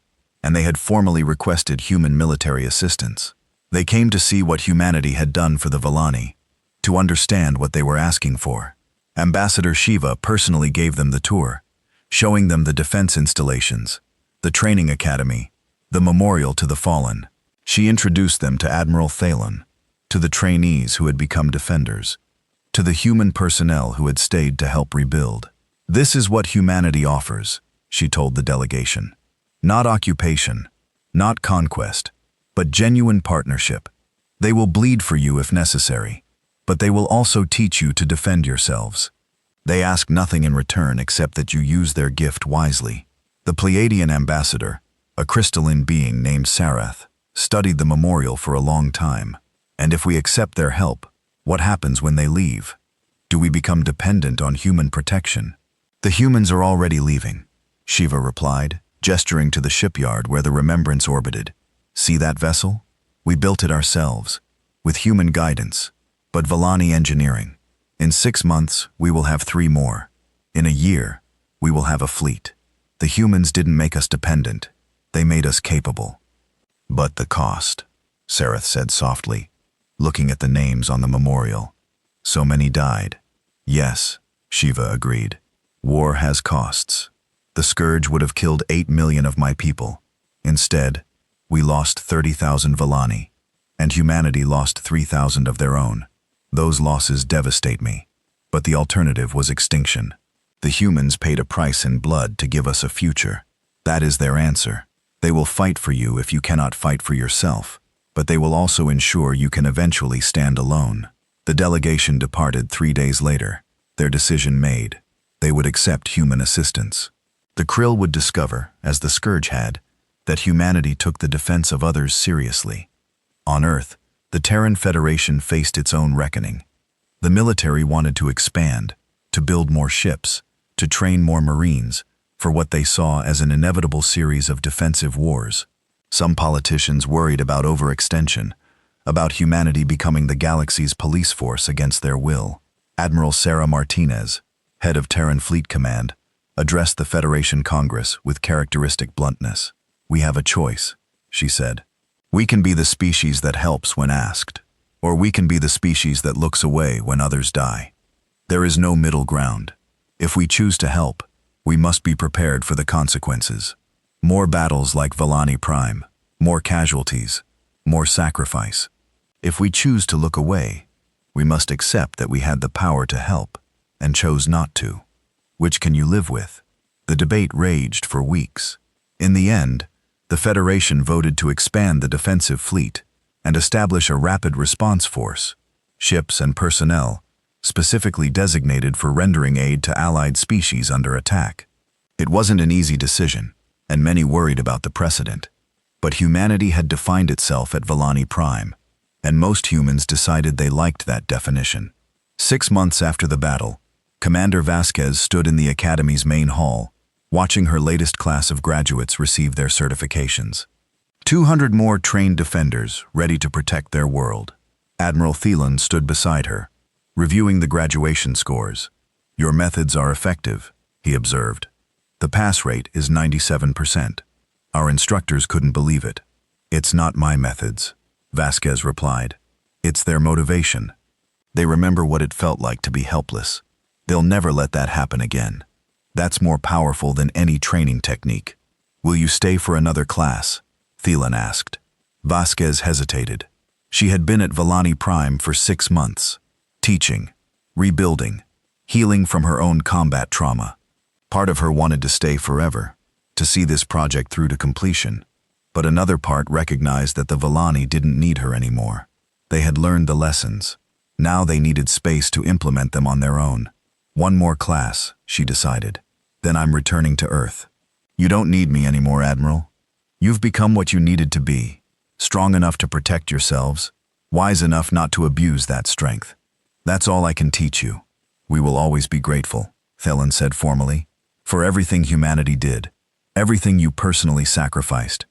and they had formally requested human military assistance. They came to see what humanity had done for the Volani, to understand what they were asking for. Ambassador Shiva personally gave them the tour, showing them the defense installations, the training academy, the memorial to the fallen. She introduced them to Admiral Thalen, to the trainees who had become defenders, to the human personnel who had stayed to help rebuild. This is what humanity offers, she told the delegation. Not occupation, not conquest, but genuine partnership. They will bleed for you if necessary, but they will also teach you to defend yourselves. They ask nothing in return except that you use their gift wisely. The Pleiadian ambassador, a crystalline being named Sarath, studied the memorial for a long time. And if we accept their help, what happens when they leave? Do we become dependent on human protection? The humans are already leaving, Shiva replied, gesturing to the shipyard where the Remembrance orbited. See that vessel? We built it ourselves, with human guidance, but Volani engineering. In 6 months, we will have 3 more. In a year, we will have a fleet. The humans didn't make us dependent. They made us capable. But the cost, Sarath said softly, looking at the names on the memorial. So many died. Yes, Shiva agreed. War has costs. The Scourge would have killed 8 million of my people. Instead, we lost 30,000 Volani, and humanity lost 3,000 of their own. Those losses devastate me. But the alternative was extinction. The humans paid a price in blood to give us a future. That is their answer. They will fight for you if you cannot fight for yourself, but they will also ensure you can eventually stand alone. The delegation departed 3 days later, their decision made. They would accept human assistance. The Krill would discover, as the Scourge had, that humanity took the defense of others seriously. On Earth, the Terran Federation faced its own reckoning. The military wanted to expand, to build more ships, to train more Marines, for what they saw as an inevitable series of defensive wars. Some politicians worried about overextension, about humanity becoming the galaxy's police force against their will. Admiral Sarah Martinez, head of Terran Fleet Command, addressed the Federation Congress with characteristic bluntness. We have a choice, she said. We can be the species that helps when asked, or we can be the species that looks away when others die. There is no middle ground. If we choose to help, we must be prepared for the consequences. More battles like Volani Prime, more casualties, more sacrifice. If we choose to look away, we must accept that we had the power to help and chose not to. Which can you live with? The debate raged for weeks. In the end, the Federation voted to expand the defensive fleet, and establish a rapid response force, ships and personnel, specifically designated for rendering aid to allied species under attack. It wasn't an easy decision, and many worried about the precedent. But humanity had defined itself at Valani Prime, and most humans decided they liked that definition. 6 months after the battle, Commander Vasquez stood in the Academy's main hall, watching her latest class of graduates receive their certifications. 200 more trained defenders ready to protect their world. Admiral Thielen stood beside her, reviewing the graduation scores. "Your methods are effective," he observed. "The pass rate is 97%. Our instructors couldn't believe it." "It's not my methods," Vasquez replied. "It's their motivation. They remember what it felt like to be helpless. They'll never let that happen again. That's more powerful than any training technique." "Will you stay for another class?" Thielen asked. Vasquez hesitated. She had been at Valani Prime for 6 months, teaching, rebuilding, healing from her own combat trauma. Part of her wanted to stay forever, to see this project through to completion, but another part recognized that the Valani didn't need her anymore. They had learned the lessons. Now they needed space to implement them on their own. "One more class," she decided. "Then I'm returning to Earth." "You don't need me anymore, Admiral. You've become what you needed to be, strong enough to protect yourselves, wise enough not to abuse that strength. That's all I can teach you. We will always be grateful," Thielen said formally, "for everything humanity did, everything you personally sacrificed.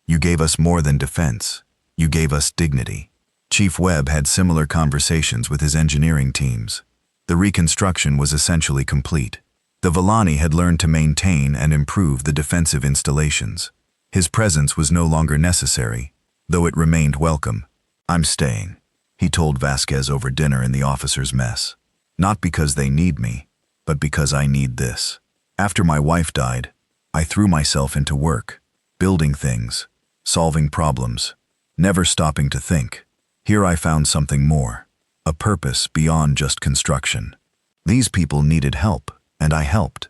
You gave us more than defense. You gave us dignity." Chief Webb had similar conversations with his engineering teams. The reconstruction was essentially complete. The Valani had learned to maintain and improve the defensive installations. His presence was no longer necessary, though it remained welcome. "I'm staying," he told Vasquez over dinner in the officers' mess. "Not because they need me, but because I need this. After my wife died, I threw myself into work, building things, solving problems, never stopping to think. Here I found something more, a purpose beyond just construction. These people needed help, and I helped.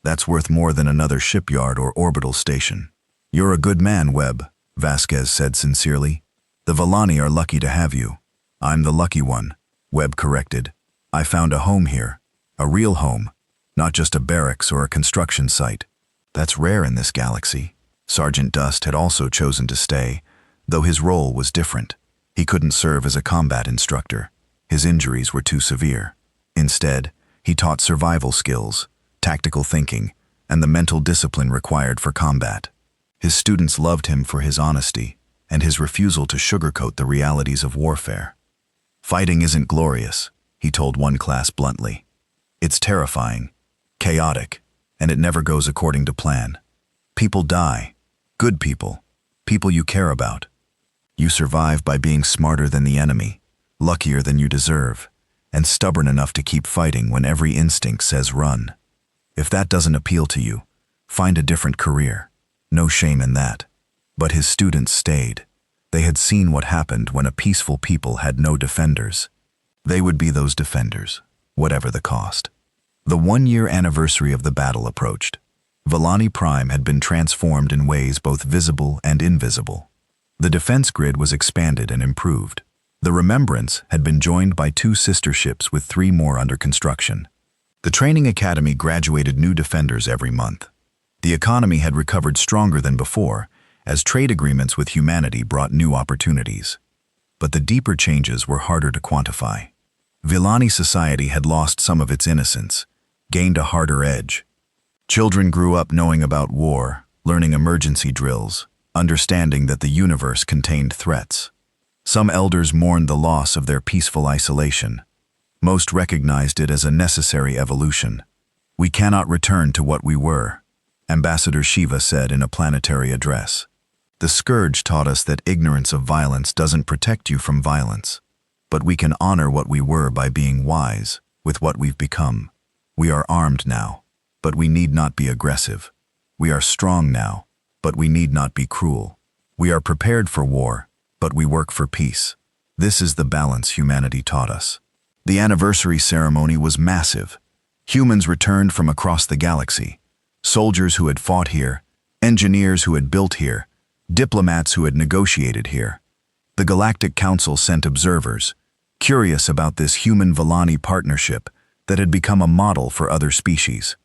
That's worth more than another shipyard or orbital station." "You're a good man, Webb," Vasquez said sincerely. "The Valani are lucky to have you." "I'm the lucky one," Webb corrected. "I found a home here, a real home, not just a barracks or a construction site. That's rare in this galaxy." Sergeant Dust had also chosen to stay, though his role was different. He couldn't serve as a combat instructor. His injuries were too severe. Instead, he taught survival skills, tactical thinking, and the mental discipline required for combat. His students loved him for his honesty and his refusal to sugarcoat the realities of warfare. "Fighting isn't glorious," he told one class bluntly. "It's terrifying, chaotic, and it never goes according to plan. People die, good people, people you care about. You survive by being smarter than the enemy, luckier than you deserve, and stubborn enough to keep fighting when every instinct says run. If that doesn't appeal to you, find a different career. No shame in that." But his students stayed. They had seen what happened when a peaceful people had no defenders. They would be those defenders, whatever the cost. The 1-year anniversary of the battle approached. Valani Prime had been transformed in ways both visible and invisible. The defense grid was expanded and improved. The Remembrance had been joined by 2 sister ships with 3 more under construction. The training academy graduated new defenders every month. The economy had recovered stronger than before, as trade agreements with humanity brought new opportunities. But the deeper changes were harder to quantify. Villani society had lost some of its innocence, gained a harder edge. Children grew up knowing about war, learning emergency drills, understanding that the universe contained threats. Some elders mourned the loss of their peaceful isolation. Most recognized it as a necessary evolution. "We cannot return to what we were," Ambassador Shiva said in a planetary address. "The scourge taught us that ignorance of violence doesn't protect you from violence, but we can honor what we were by being wise with what we've become. We are armed now, but we need not be aggressive. We are strong now, but we need not be cruel. We are prepared for war, but we work for peace. This is the balance humanity taught us." The anniversary ceremony was massive. Humans returned from across the galaxy. Soldiers who had fought here, engineers who had built here, diplomats who had negotiated here. The Galactic Council sent observers, curious about this human-Villani partnership that had become a model for other species.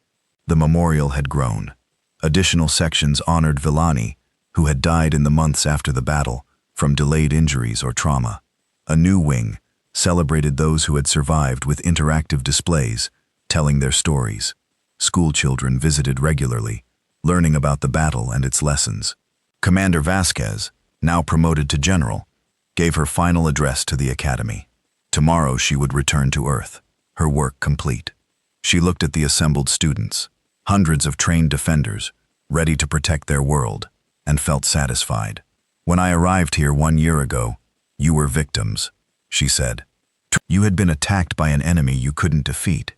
The memorial had grown. Additional sections honored Villani, who had died in the months after the battle from delayed injuries or trauma. A new wing celebrated those who had survived with interactive displays, telling their stories. School children visited regularly, learning about the battle and its lessons. Commander Vasquez, now promoted to general, gave her final address to the academy. Tomorrow she would return to Earth, her work complete. She looked at the assembled students, hundreds of trained defenders, ready to protect their world, and felt satisfied. When I arrived here 1 year ago, you were victims, she said. You had been attacked by an enemy you couldn't defeat,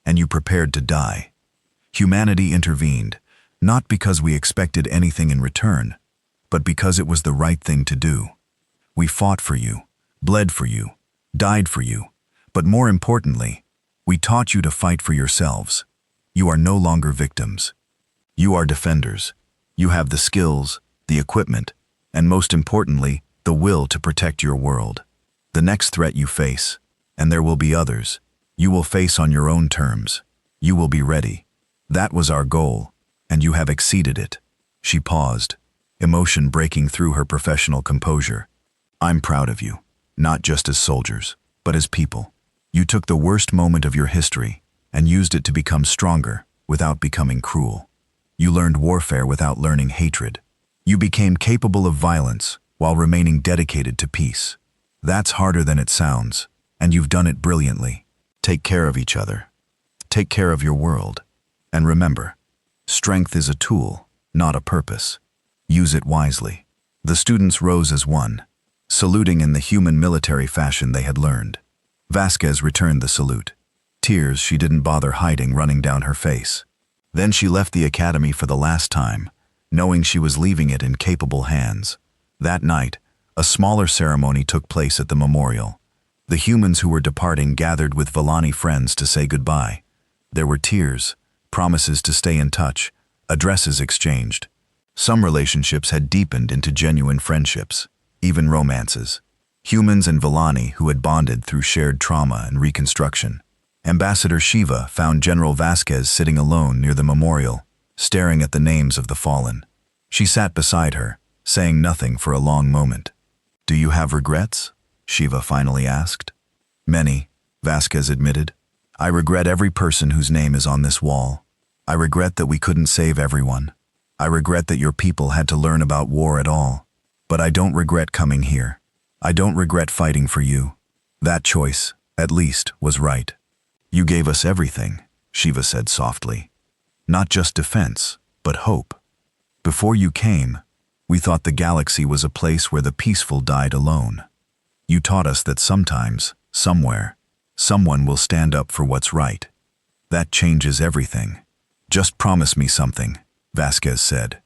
and you prepared to die. Humanity intervened, not because we expected anything in return, but because it was the right thing to do. We fought for you, bled for you, died for you, but more importantly, we taught you to fight for yourselves. You are no longer victims. You are defenders. You have the skills, the equipment, and most importantly, the will to protect your world. The next threat you face, and there will be others, you will face on your own terms. You will be ready. That was our goal, and you have exceeded it. She paused, emotion breaking through her professional composure. I'm proud of you, not just as soldiers, but as people. You took the worst moment of your history and used it to become stronger without becoming cruel. You learned warfare without learning hatred. You became capable of violence while remaining dedicated to peace. That's harder than it sounds, and you've done it brilliantly. Take care of each other. Take care of your world. And remember, strength is a tool, not a purpose. Use it wisely. The students rose as one, saluting in the human military fashion they had learned. Vasquez returned the salute, tears she didn't bother hiding running down her face. Then she left the academy for the last time, knowing she was leaving it in capable hands. That night, a smaller ceremony took place at the memorial. The humans who were departing gathered with Villani friends to say goodbye. There were tears, promises to stay in touch, addresses exchanged. Some relationships had deepened into genuine friendships, even romances. Humans and Villani who had bonded through shared trauma and reconstruction. Ambassador Shiva found General Vasquez sitting alone near the memorial, staring at the names of the fallen. She sat beside her, saying nothing for a long moment. Do you have regrets? Shiva finally asked. Many, Vasquez admitted. I regret every person whose name is on this wall. I regret that we couldn't save everyone. I regret that your people had to learn about war at all. But I don't regret coming here. I don't regret fighting for you. That choice, at least, was right. You gave us everything, Shiva said softly. Not just defense, but hope. Before you came, we thought the galaxy was a place where the peaceful died alone. You taught us that sometimes, somewhere, someone will stand up for what's right. That changes everything. Just promise me something, Vasquez said.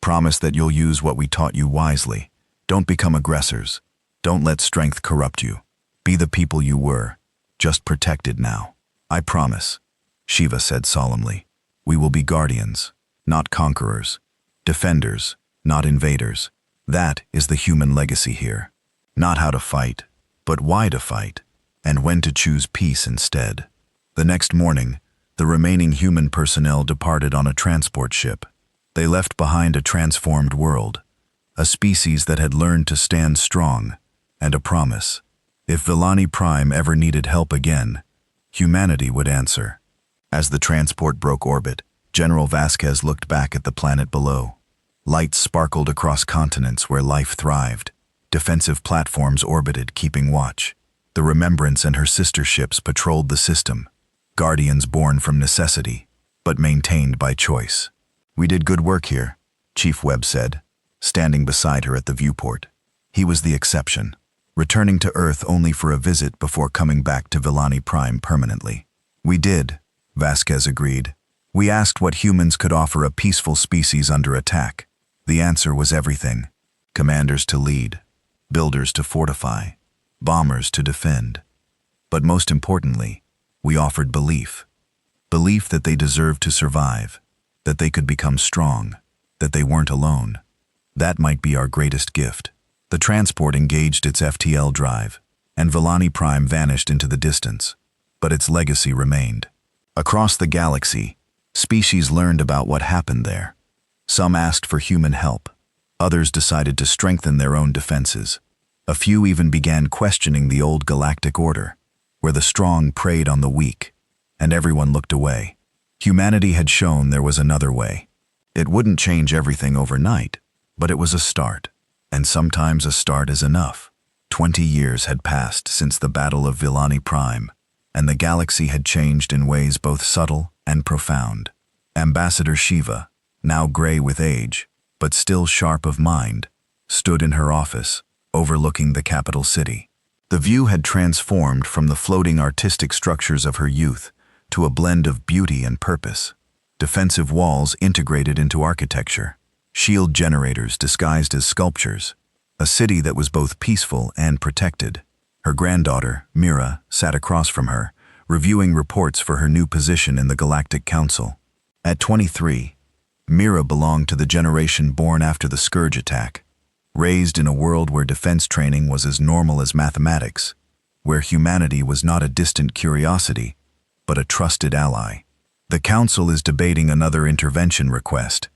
Promise that you'll use what we taught you wisely. Don't become aggressors. Don't let strength corrupt you. Be the people you were, just protected now. I promise, Shiva said solemnly. We will be guardians, not conquerors. Defenders, not invaders. That is the human legacy here. Not how to fight, but why to fight, and when to choose peace instead. The next morning, the remaining human personnel departed on a transport ship. They left behind a transformed world, a species that had learned to stand strong, and a promise. If Villani Prime ever needed help again, humanity would answer. As the transport broke orbit, General Vasquez looked back at the planet below. Lights sparkled across continents where life thrived. Defensive platforms orbited, keeping watch. The Remembrance and her sister ships patrolled the system, guardians born from necessity, but maintained by choice. We did good work here, Chief Webb said, standing beside her at the viewport. He was the exception, returning to Earth only for a visit before coming back to Villani Prime permanently. We did, Vasquez agreed. We asked what humans could offer a peaceful species under attack. The answer was everything. Commanders to lead, builders to fortify, bombers to defend. But most importantly, we offered belief. Belief that they deserved to survive, that they could become strong, that they weren't alone. That might be our greatest gift. The transport engaged its FTL drive, and Villani Prime vanished into the distance, but its legacy remained. Across the galaxy, species learned about what happened there. Some asked for human help. Others decided to strengthen their own defenses. A few even began questioning the old galactic order, where the strong preyed on the weak, and everyone looked away. Humanity had shown there was another way. It wouldn't change everything overnight, but it was a start, and sometimes a start is enough. 20 years had passed since the Battle of Villani Prime, and the galaxy had changed in ways both subtle and profound. Ambassador Shiva, now gray with age, but still sharp of mind, stood in her office, overlooking the capital city. The view had transformed from the floating artistic structures of her youth to a blend of beauty and purpose. Defensive walls integrated into architecture, shield generators disguised as sculptures, a city that was both peaceful and protected. Her granddaughter, Mira, sat across from her, reviewing reports for her new position in the Galactic Council. At 23, Mira belonged to the generation born after the Scourge attack, raised in a world where defense training was as normal as mathematics, where humanity was not a distant curiosity, but a trusted ally. The Council is debating another intervention request,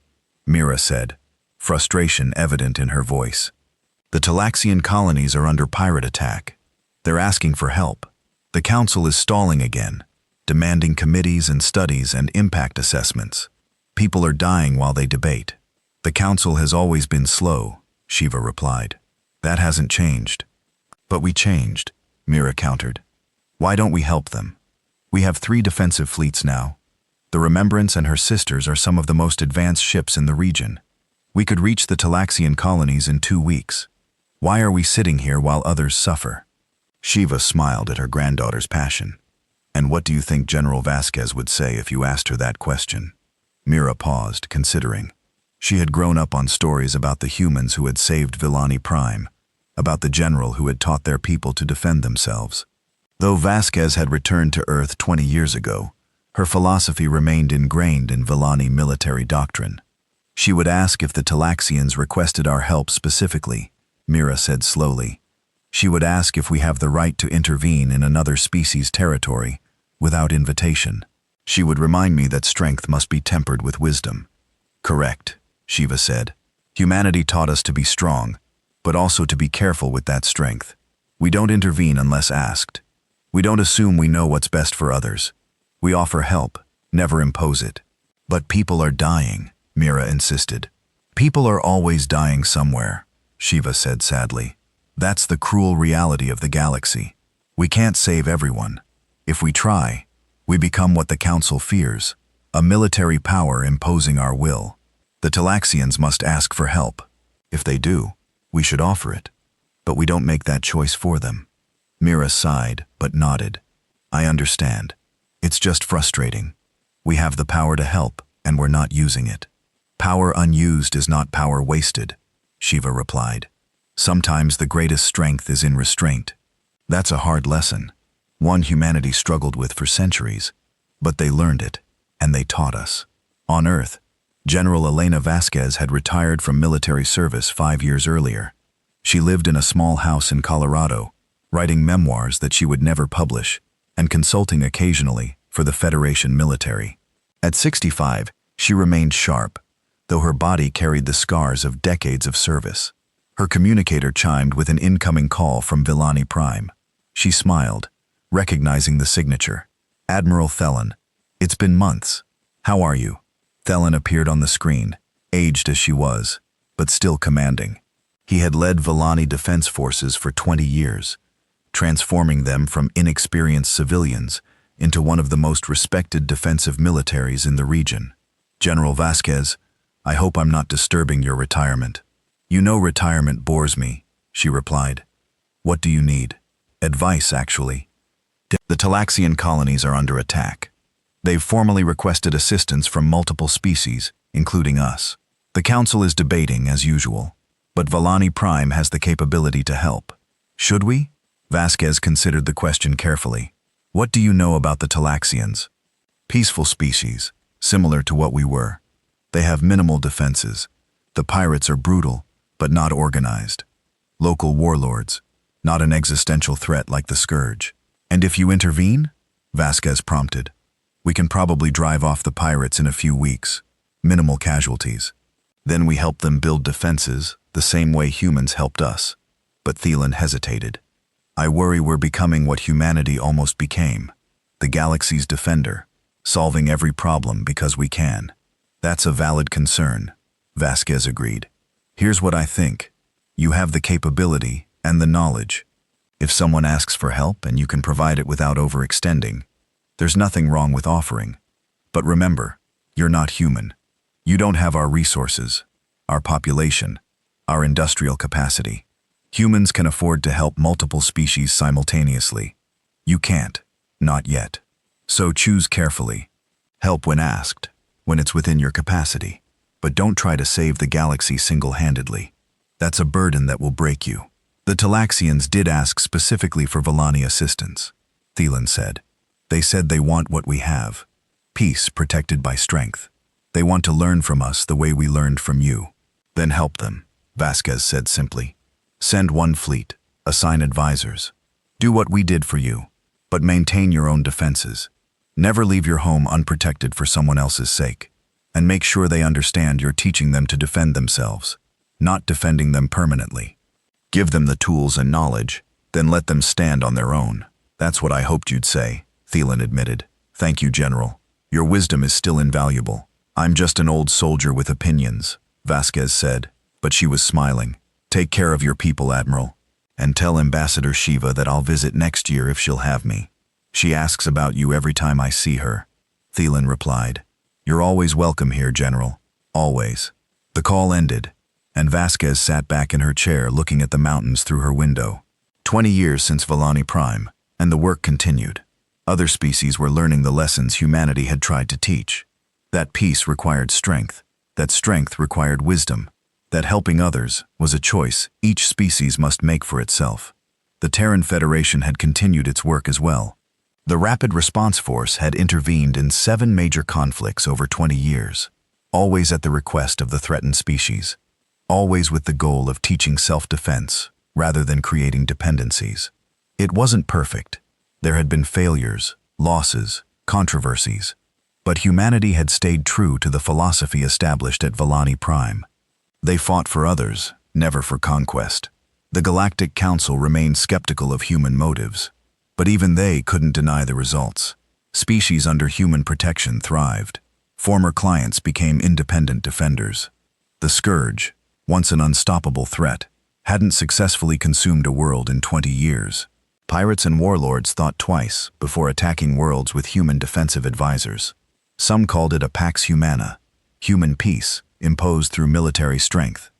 Mira said, frustration evident in her voice. The Talaxian colonies are under pirate attack. They're asking for help. The Council is stalling again, demanding committees and studies and impact assessments. People are dying while they debate. The Council has always been slow, Shiva replied. That hasn't changed. But we changed, Mira countered. Why don't we help them? We have 3 defensive fleets now. The Remembrance and her sisters are some of the most advanced ships in the region. We could reach the Talaxian colonies in 2 weeks. Why are we sitting here while others suffer? Shiva smiled at her granddaughter's passion. And what do you think General Vasquez would say if you asked her that question? Mira paused, considering. She had grown up on stories about the humans who had saved Villani Prime, about the general who had taught their people to defend themselves. Though Vasquez had returned to Earth 20 years ago, her philosophy remained ingrained in Villani military doctrine. She would ask if the Talaxians requested our help specifically, Mira said slowly. She would ask if we have the right to intervene in another species' territory without invitation. She would remind me that strength must be tempered with wisdom. Correct, Shiva said. Humanity taught us to be strong, but also to be careful with that strength. We don't intervene unless asked. We don't assume we know what's best for others. We offer help, never impose it. But people are dying, Mira insisted. People are always dying somewhere, Shiva said sadly. That's the cruel reality of the galaxy. We can't save everyone. If we try, we become what the Council fears, a military power imposing our will. The Talaxians must ask for help. If they do, we should offer it. But we don't make that choice for them. Mira sighed, but nodded. I understand. It's just frustrating. We have the power to help, and we're not using it. Power unused is not power wasted, Shiva replied. Sometimes the greatest strength is in restraint. That's a hard lesson, one humanity struggled with for centuries, but they learned it, and they taught us. On Earth, General Elena Vasquez had retired from military service 5 years earlier. She lived in a small house in Colorado, writing memoirs that she would never publish, and consulting occasionally for the Federation military. At 65, she remained sharp, though her body carried the scars of decades of service. Her communicator chimed with an incoming call from Villani Prime. She smiled, recognizing the signature. Admiral Thelen, it's been months. How are you? Thelen appeared on the screen, aged as she was, but still commanding. He had led Villani Defense Forces for 20 years, transforming them from inexperienced civilians into one of the most respected defensive militaries in the region. General Vasquez, I hope I'm not disturbing your retirement. You know retirement bores me, she replied. What do you need? Advice, actually. The Talaxian colonies are under attack. They've formally requested assistance from multiple species, including us. The Council is debating, as usual, but Villani Prime has the capability to help. Should we? Vasquez considered the question carefully. What do you know about the Talaxians? Peaceful species, similar to what we were. They have minimal defenses. The pirates are brutal, but not organized. local warlords, not an existential threat like the Scourge. And if you intervene? Vasquez prompted. We can probably drive off the pirates in a few weeks. Minimal casualties. Then we help them build defenses the same way humans helped us. But Thielen hesitated. I worry we're becoming what humanity almost became. The galaxy's defender, solving every problem because we can. That's a valid concern, Vasquez agreed. Here's what I think. You have the capability and the knowledge. If someone asks for help and you can provide it without overextending, there's nothing wrong with offering. But remember, you're not human. You don't have our resources, our population, our industrial capacity. Humans can afford to help multiple species simultaneously. You can't, not yet. So choose carefully. Help when asked, when it's within your capacity. But don't try to save the galaxy single-handedly. That's a burden that will break you. The Talaxians did ask specifically for Vellani assistance, Thielen said. They said they want what we have. Peace protected by strength. They want to learn from us the way we learned from you. Then help them, Vasquez said simply. Send one fleet, assign advisors. Do what we did for you, but maintain your own defenses. Never leave your home unprotected for someone else's sake. And make sure they understand you're teaching them to defend themselves, not defending them permanently. Give them the tools and knowledge, then let them stand on their own. That's what I hoped you'd say, Thielen admitted. Thank you, General. Your wisdom is still invaluable. I'm just an old soldier with opinions, Vasquez said, but she was smiling. Take care of your people, Admiral, and tell Ambassador Shiva that I'll visit next year if she'll have me. She asks about you every time I see her, Thielen replied. You're always welcome here, General. Always. The call ended, and Vasquez sat back in her chair looking at the mountains through her window. 20 years since Vellani Prime, and the work continued. Other species were learning the lessons humanity had tried to teach. That peace required strength. That strength required wisdom. That helping others was a choice each species must make for itself. The Terran Federation had continued its work as well. The Rapid Response Force had intervened in 7 major conflicts over 20 years, always at the request of the threatened species, always with the goal of teaching self-defense rather than creating dependencies. It wasn't perfect. There had been failures, losses, controversies, but humanity had stayed true to the philosophy established at Vellani Prime. They fought for others, never for conquest. The Galactic Council remained skeptical of human motives, but even they couldn't deny the results. Species under human protection thrived. Former clients became independent defenders. The Scourge, once an unstoppable threat, hadn't successfully consumed a world in 20 years. Pirates and warlords thought twice before attacking worlds with human defensive advisors. Some called it a Pax Humana, human peace, imposed through military strength.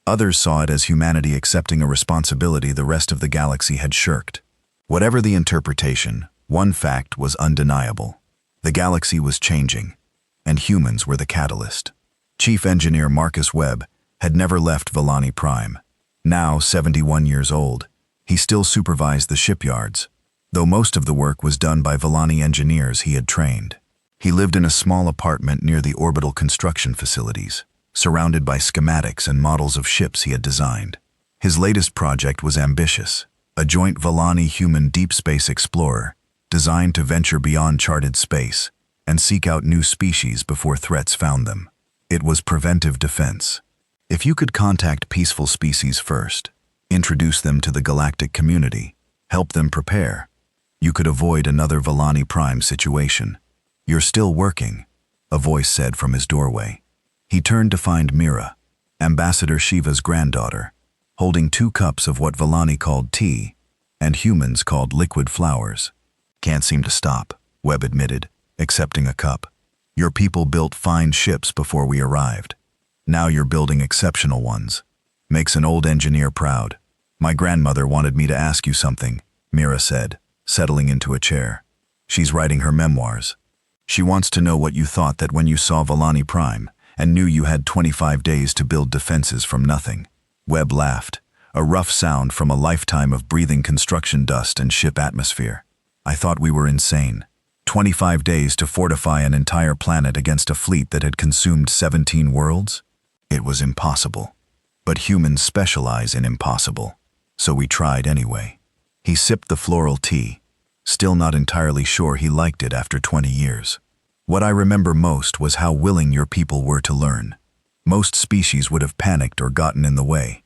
Others saw it as humanity accepting a responsibility the rest of the galaxy had shirked. Whatever the interpretation, one fact was undeniable. The galaxy was changing, and humans were the catalyst. Chief Engineer Marcus Webb had never left Vellani Prime. Now 71 years old, he still supervised the shipyards, though most of the work was done by Vellani engineers he had trained. He lived in a small apartment near the orbital construction facilities, surrounded by schematics and models of ships he had designed. His latest project was ambitious, a joint Vellani-human deep space explorer, designed to venture beyond charted space and seek out new species before threats found them. It was preventive defense. If you could contact peaceful species first, introduce them to the galactic community, help them prepare, you could avoid another Vellani Prime situation. You're still working, a voice said from his doorway. He turned to find Mira, Ambassador Shiva's granddaughter, holding 2 cups of what Vellani called tea, and humans called liquid flowers. Can't seem to stop, Webb admitted, accepting a cup. Your people built fine ships before we arrived. Now you're building exceptional ones. Makes an old engineer proud. My grandmother wanted me to ask you something, Mira said, settling into a chair. She's writing her memoirs. She wants to know what you thought that when you saw Vellani Prime and knew you had 25 days to build defenses from nothing. Webb laughed, a rough sound from a lifetime of breathing construction dust and ship atmosphere. I thought we were insane. 25 days to fortify an entire planet against a fleet that had consumed 17 worlds? It was impossible. But humans specialize in impossible. so we tried anyway. He sipped the floral tea, still not entirely sure he liked it after 20 years. What I remember most was how willing your people were to learn. Most species would have panicked or gotten in the way.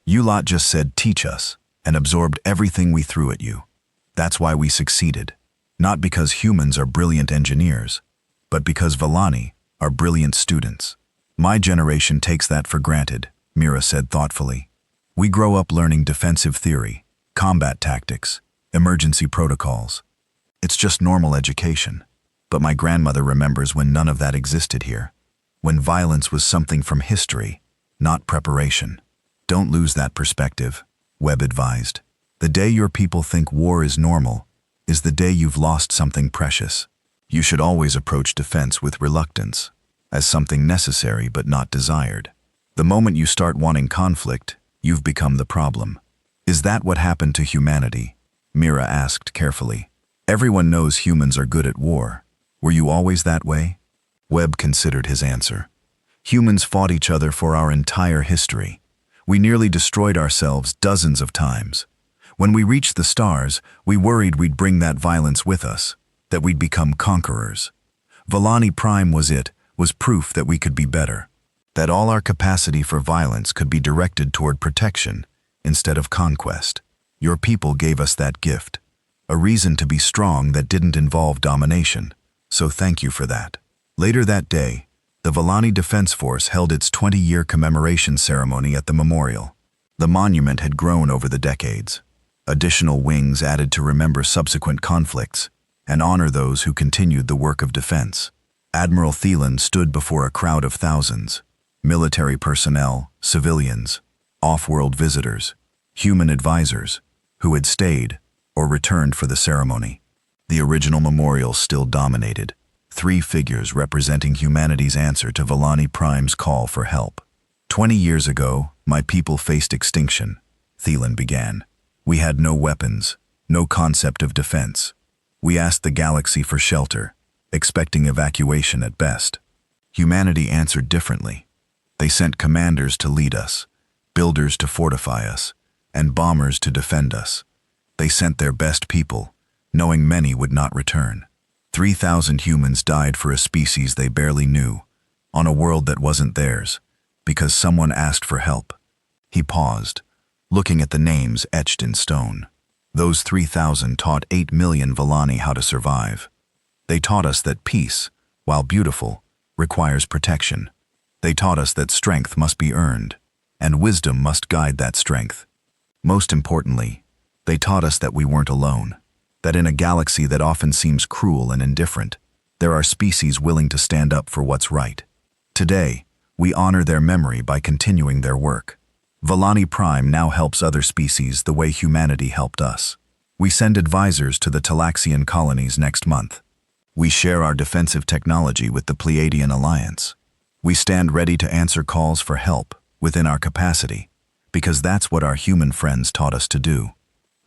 You lot just said, "Teach us," and absorbed everything we threw at you. That's why we succeeded. Not because humans are brilliant engineers, but because Vallani are brilliant students. My generation takes that for granted, Mira said thoughtfully. We grow up learning defensive theory, combat tactics, emergency protocols. It's just normal education. But my grandmother remembers when none of that existed here, when violence was something from history, not preparation. Don't lose that perspective, Webb advised. The day your people think war is normal is the day you've lost something precious. You should always approach defense with reluctance, as something necessary but not desired. The moment you start wanting conflict, you've become the problem. Is that what happened to humanity? Mira asked carefully. Everyone knows humans are good at war. Were you always that way? Webb considered his answer. Humans fought each other for our entire history. We nearly destroyed ourselves dozens of times. When we reached the stars, we worried we'd bring that violence with us, that we'd become conquerors. Vallani Prime was proof that we could be better, that all our capacity for violence could be directed toward protection instead of conquest. Your people gave us that gift, a reason to be strong that didn't involve domination, so thank you for that. Later that day, the Vallani Defense Force held its 20-year commemoration ceremony at the memorial. The monument had grown over the decades. Additional wings added to remember subsequent conflicts and honor those who continued the work of defense. Admiral Thielen stood before a crowd of thousands, military personnel, civilians, off-world visitors, human advisors, who had stayed or returned for the ceremony. The original memorial still dominated, 3 figures representing humanity's answer to Vallani Prime's call for help. 20 years ago, my people faced extinction, Thielen began. We had no weapons, no concept of defense. We asked the galaxy for shelter, expecting evacuation at best. Humanity answered differently. They sent commanders to lead us, builders to fortify us, and bombers to defend us. They sent their best people, knowing many would not return. 3,000 humans died for a species they barely knew, on a world that wasn't theirs, because someone asked for help. He paused, looking at the names etched in stone. Those 3,000 taught 8 million Vallani how to survive. They taught us that peace, while beautiful, requires protection. They taught us that strength must be earned, and wisdom must guide that strength. Most importantly, they taught us that we weren't alone, that in a galaxy that often seems cruel and indifferent, there are species willing to stand up for what's right. Today, we honor their memory by continuing their work. Vallani Prime now helps other species the way humanity helped us. We send advisors to the Talaxian colonies next month. We share our defensive technology with the Pleiadian Alliance. We stand ready to answer calls for help within our capacity, because that's what our human friends taught us to do.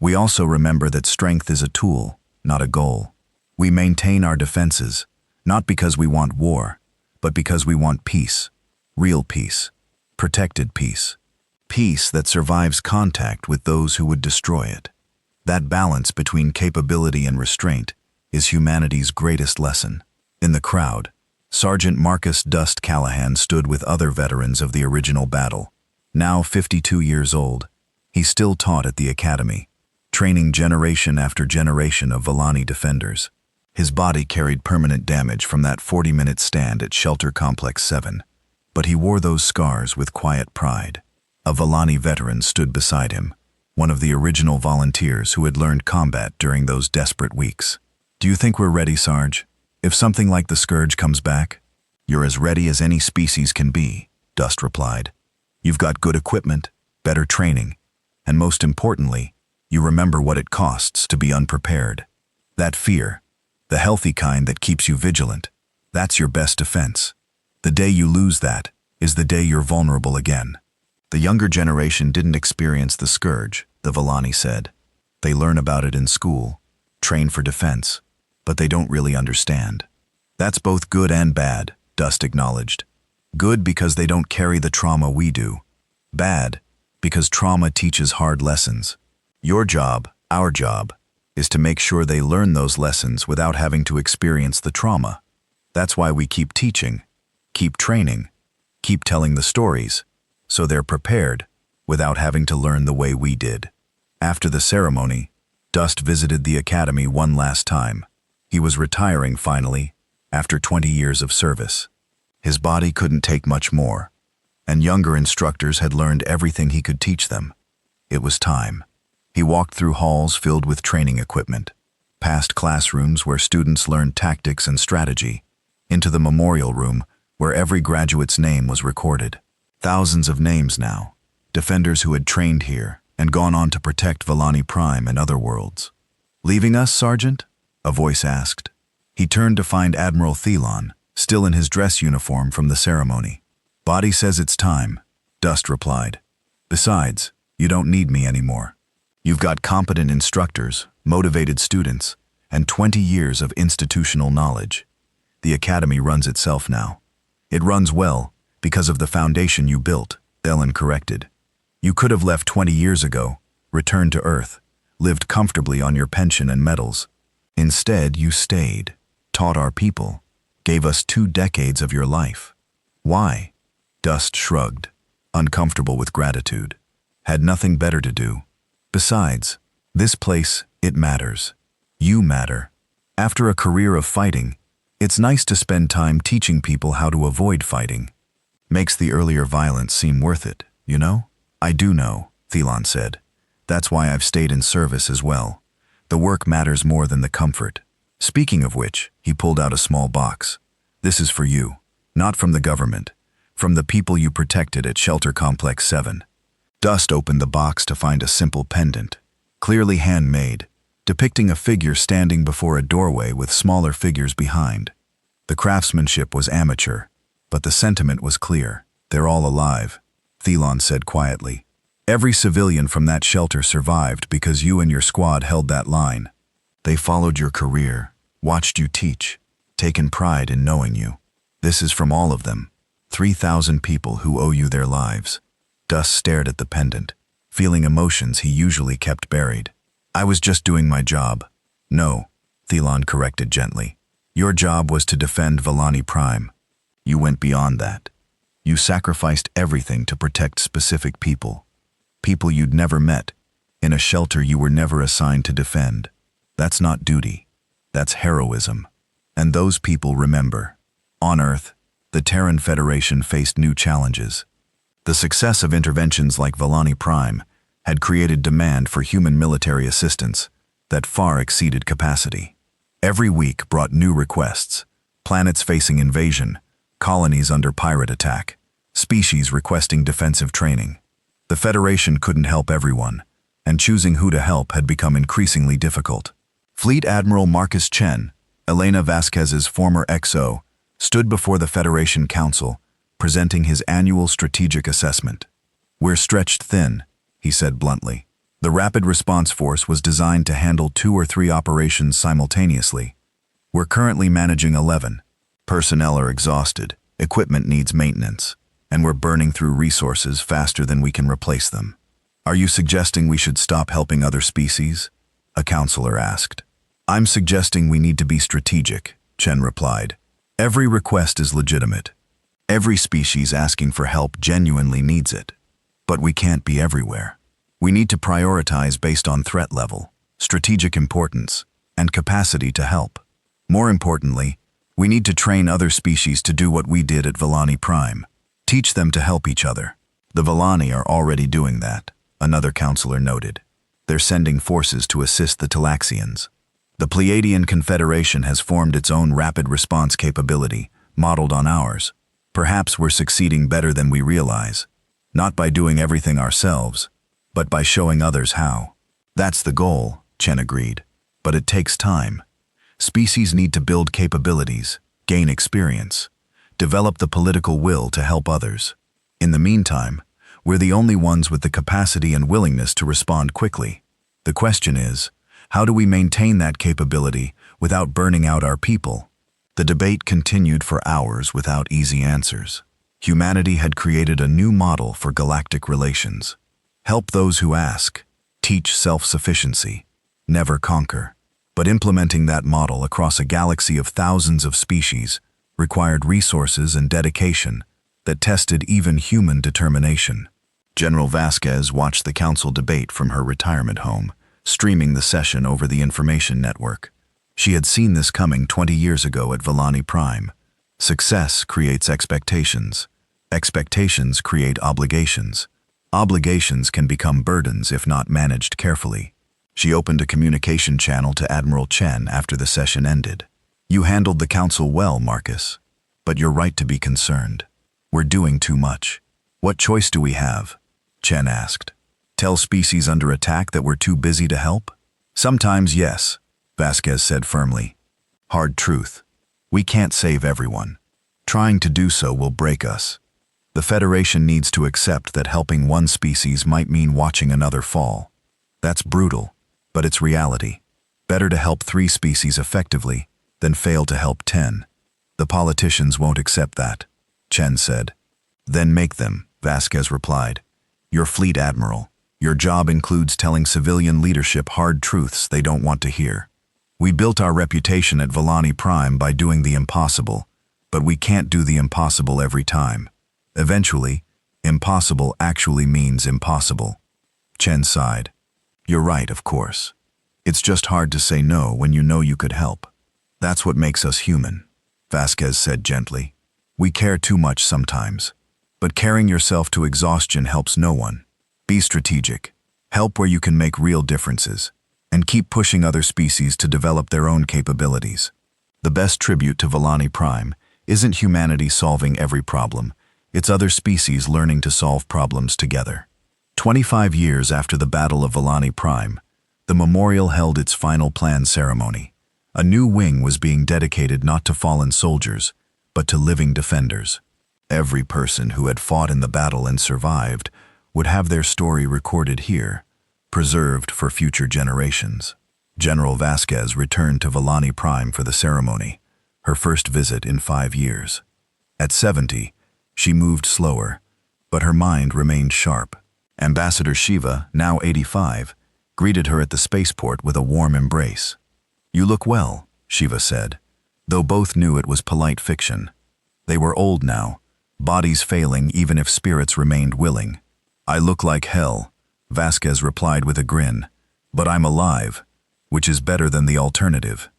We also remember that strength is a tool, not a goal. We maintain our defenses, not because we want war, but because we want peace. Real peace. Protected peace. Peace that survives contact with those who would destroy it. That balance between capability and restraint is humanity's greatest lesson. In the crowd, Sergeant Marcus Dust Callahan stood with other veterans of the original battle. Now 52 years old, he still taught at the academy, training generation after generation of Vallani defenders. His body carried permanent damage from that 40-minute stand at Shelter Complex 7, but he wore those scars with quiet pride. A Vallani veteran stood beside him, one of the original volunteers who had learned combat during those desperate weeks. Do you think we're ready, Sarge? If something like the Scourge comes back? You're as ready as any species can be, Dust replied. You've got good equipment, better training, and most importantly, you remember what it costs to be unprepared. That fear, the healthy kind that keeps you vigilant, that's your best defense. The day you lose that is the day you're vulnerable again. The younger generation didn't experience the Scourge, the Vallani said. They learn about it in school, train for defense, but they don't really understand. That's both good and bad, Dust acknowledged. Good because they don't carry the trauma we do. Bad Because trauma teaches hard lessons. Your job, our job, is to make sure they learn those lessons without having to experience the trauma. That's why we keep teaching, keep training, keep telling the stories, so they're prepared without having to learn the way we did. After the ceremony, Dust visited the academy one last time. He was retiring finally, after 20 years of service. His body couldn't take much more, and younger instructors had learned everything he could teach them. It was time. He walked through halls filled with training equipment, past classrooms where students learned tactics and strategy, into the memorial room where every graduate's name was recorded. Thousands of names now, defenders who had trained here and gone on to protect Valani Prime and other worlds. "Leaving us, Sergeant?" a voice asked. He turned to find Admiral Thelon, still in his dress uniform from the ceremony. "Body says it's time," Dust replied. "Besides, you don't need me anymore. You've got competent instructors, motivated students, and 20 years of institutional knowledge. The academy runs itself now. It runs well because of the foundation you built," Thelen corrected. "You could have left 20 years ago, returned to Earth, lived comfortably on your pension and medals. Instead, you stayed, taught our people, gave us 2 decades of your life. Why?" Dust shrugged, uncomfortable with gratitude. Had nothing better to do. "Besides, this place, it matters. You matter. After a career of fighting, it's nice to spend time teaching people how to avoid fighting. Makes the earlier violence seem worth it, you know?" "I do know," Thelon said. "That's why I've stayed in service as well. The work matters more than the comfort. Speaking of which," he pulled out a small box. "This is for you. Not from the government. From the people you protected at Shelter Complex 7. Dust opened the box to find a simple pendant, clearly handmade, depicting a figure standing before a doorway with smaller figures behind. The craftsmanship was amateur, but the sentiment was clear. "They're all alive," Thelon said quietly. "Every civilian from that shelter survived because you and your squad held that line. They followed your career, watched you teach, taken pride in knowing you. This is from all of them, 3,000 people who owe you their lives." Dust stared at the pendant, feeling emotions he usually kept buried. "I was just doing my job." "No," Thelon corrected gently. "Your job was to defend Valani Prime. You went beyond that. You sacrificed everything to protect specific people. People you'd never met, in a shelter you were never assigned to defend. That's not duty. That's heroism. And those people remember." On Earth, the Terran Federation faced new challenges. The success of interventions like Valani Prime had created demand for human military assistance that far exceeded capacity. Every week brought new requests: planets facing invasion, colonies under pirate attack, species requesting defensive training. The Federation couldn't help everyone, and choosing who to help had become increasingly difficult. Fleet Admiral Marcus Chen, Elena Vasquez's former XO, stood before the Federation Council, presenting his annual strategic assessment. "We're stretched thin," he said bluntly. "The Rapid Response Force was designed to handle 2 or 3 operations simultaneously. We're currently managing 11. Personnel are exhausted, equipment needs maintenance, and we're burning through resources faster than we can replace them. Are you suggesting we should stop helping other species?" a counselor asked. "I'm suggesting we need to be strategic," Chen replied. "Every request is legitimate. Every species asking for help genuinely needs it. But we can't be everywhere. We need to prioritize based on threat level, strategic importance, and capacity to help. More importantly, we need to train other species to do what we did at Valani Prime. Teach them to help each other. The Valani are already doing that," another counselor noted. "They're sending forces to assist the Talaxians. The Pleiadian Confederation has formed its own rapid response capability, modeled on ours. Perhaps we're succeeding better than we realize, not by doing everything ourselves, but by showing others how." "That's the goal," Chen agreed. "But it takes time. Species need to build capabilities, gain experience, develop the political will to help others. In the meantime, we're the only ones with the capacity and willingness to respond quickly. The question is, how do we maintain that capability without burning out our people?" The debate continued for hours without easy answers. Humanity had created a new model for galactic relations. Help those who ask. Teach self-sufficiency. Never conquer. But implementing that model across a galaxy of thousands of species required resources and dedication that tested even human determination. General Vasquez watched the council debate from her retirement home, streaming the session over the information network. She had seen this coming 20 years ago at Valani Prime. Success creates expectations. Expectations create obligations. Obligations can become burdens if not managed carefully. She opened a communication channel to Admiral Chen after the session ended. "You handled the council well, Marcus. But you're right to be concerned. We're doing too much. What choice do we have?" Chen asked. "Tell species under attack that we're too busy to help?" "Sometimes, yes," Vasquez said firmly. "Hard truth. We can't save everyone. Trying to do so will break us. The Federation needs to accept that helping one species might mean watching another fall. That's brutal, but it's reality. Better to help 3 species effectively than fail to help 10. The politicians won't accept that," Chen said. "Then make them," Vasquez replied. "You're Fleet Admiral. Your job includes telling civilian leadership hard truths they don't want to hear. We built our reputation at Valani Prime by doing the impossible, but we can't do the impossible every time. Eventually, impossible actually means impossible." Chen sighed. "You're right, of course. It's just hard to say no when you know you could help. That's what makes us human," Vasquez said gently. "We care too much sometimes. But carrying yourself to exhaustion helps no one. Be strategic. Help where you can make real differences. And keep pushing other species to develop their own capabilities. The best tribute to Valani Prime isn't humanity solving every problem. It's other species learning to solve problems together." 25 years after the Battle of Valani Prime, the memorial held its final planned ceremony. A new wing was being dedicated not to fallen soldiers, but to living defenders. Every person who had fought in the battle and survived would have their story recorded here, preserved for future generations. General Vasquez returned to Valani Prime for the ceremony, her first visit in 5 years. At 70, she moved slower, but her mind remained sharp. Ambassador Shiva, now 85, greeted her at the spaceport with a warm embrace. "You look well," Shiva said, though both knew it was polite fiction. They were old now, bodies failing even if spirits remained willing. "I look like hell," Vasquez replied with a grin, "but I'm alive, which is better than the alternative."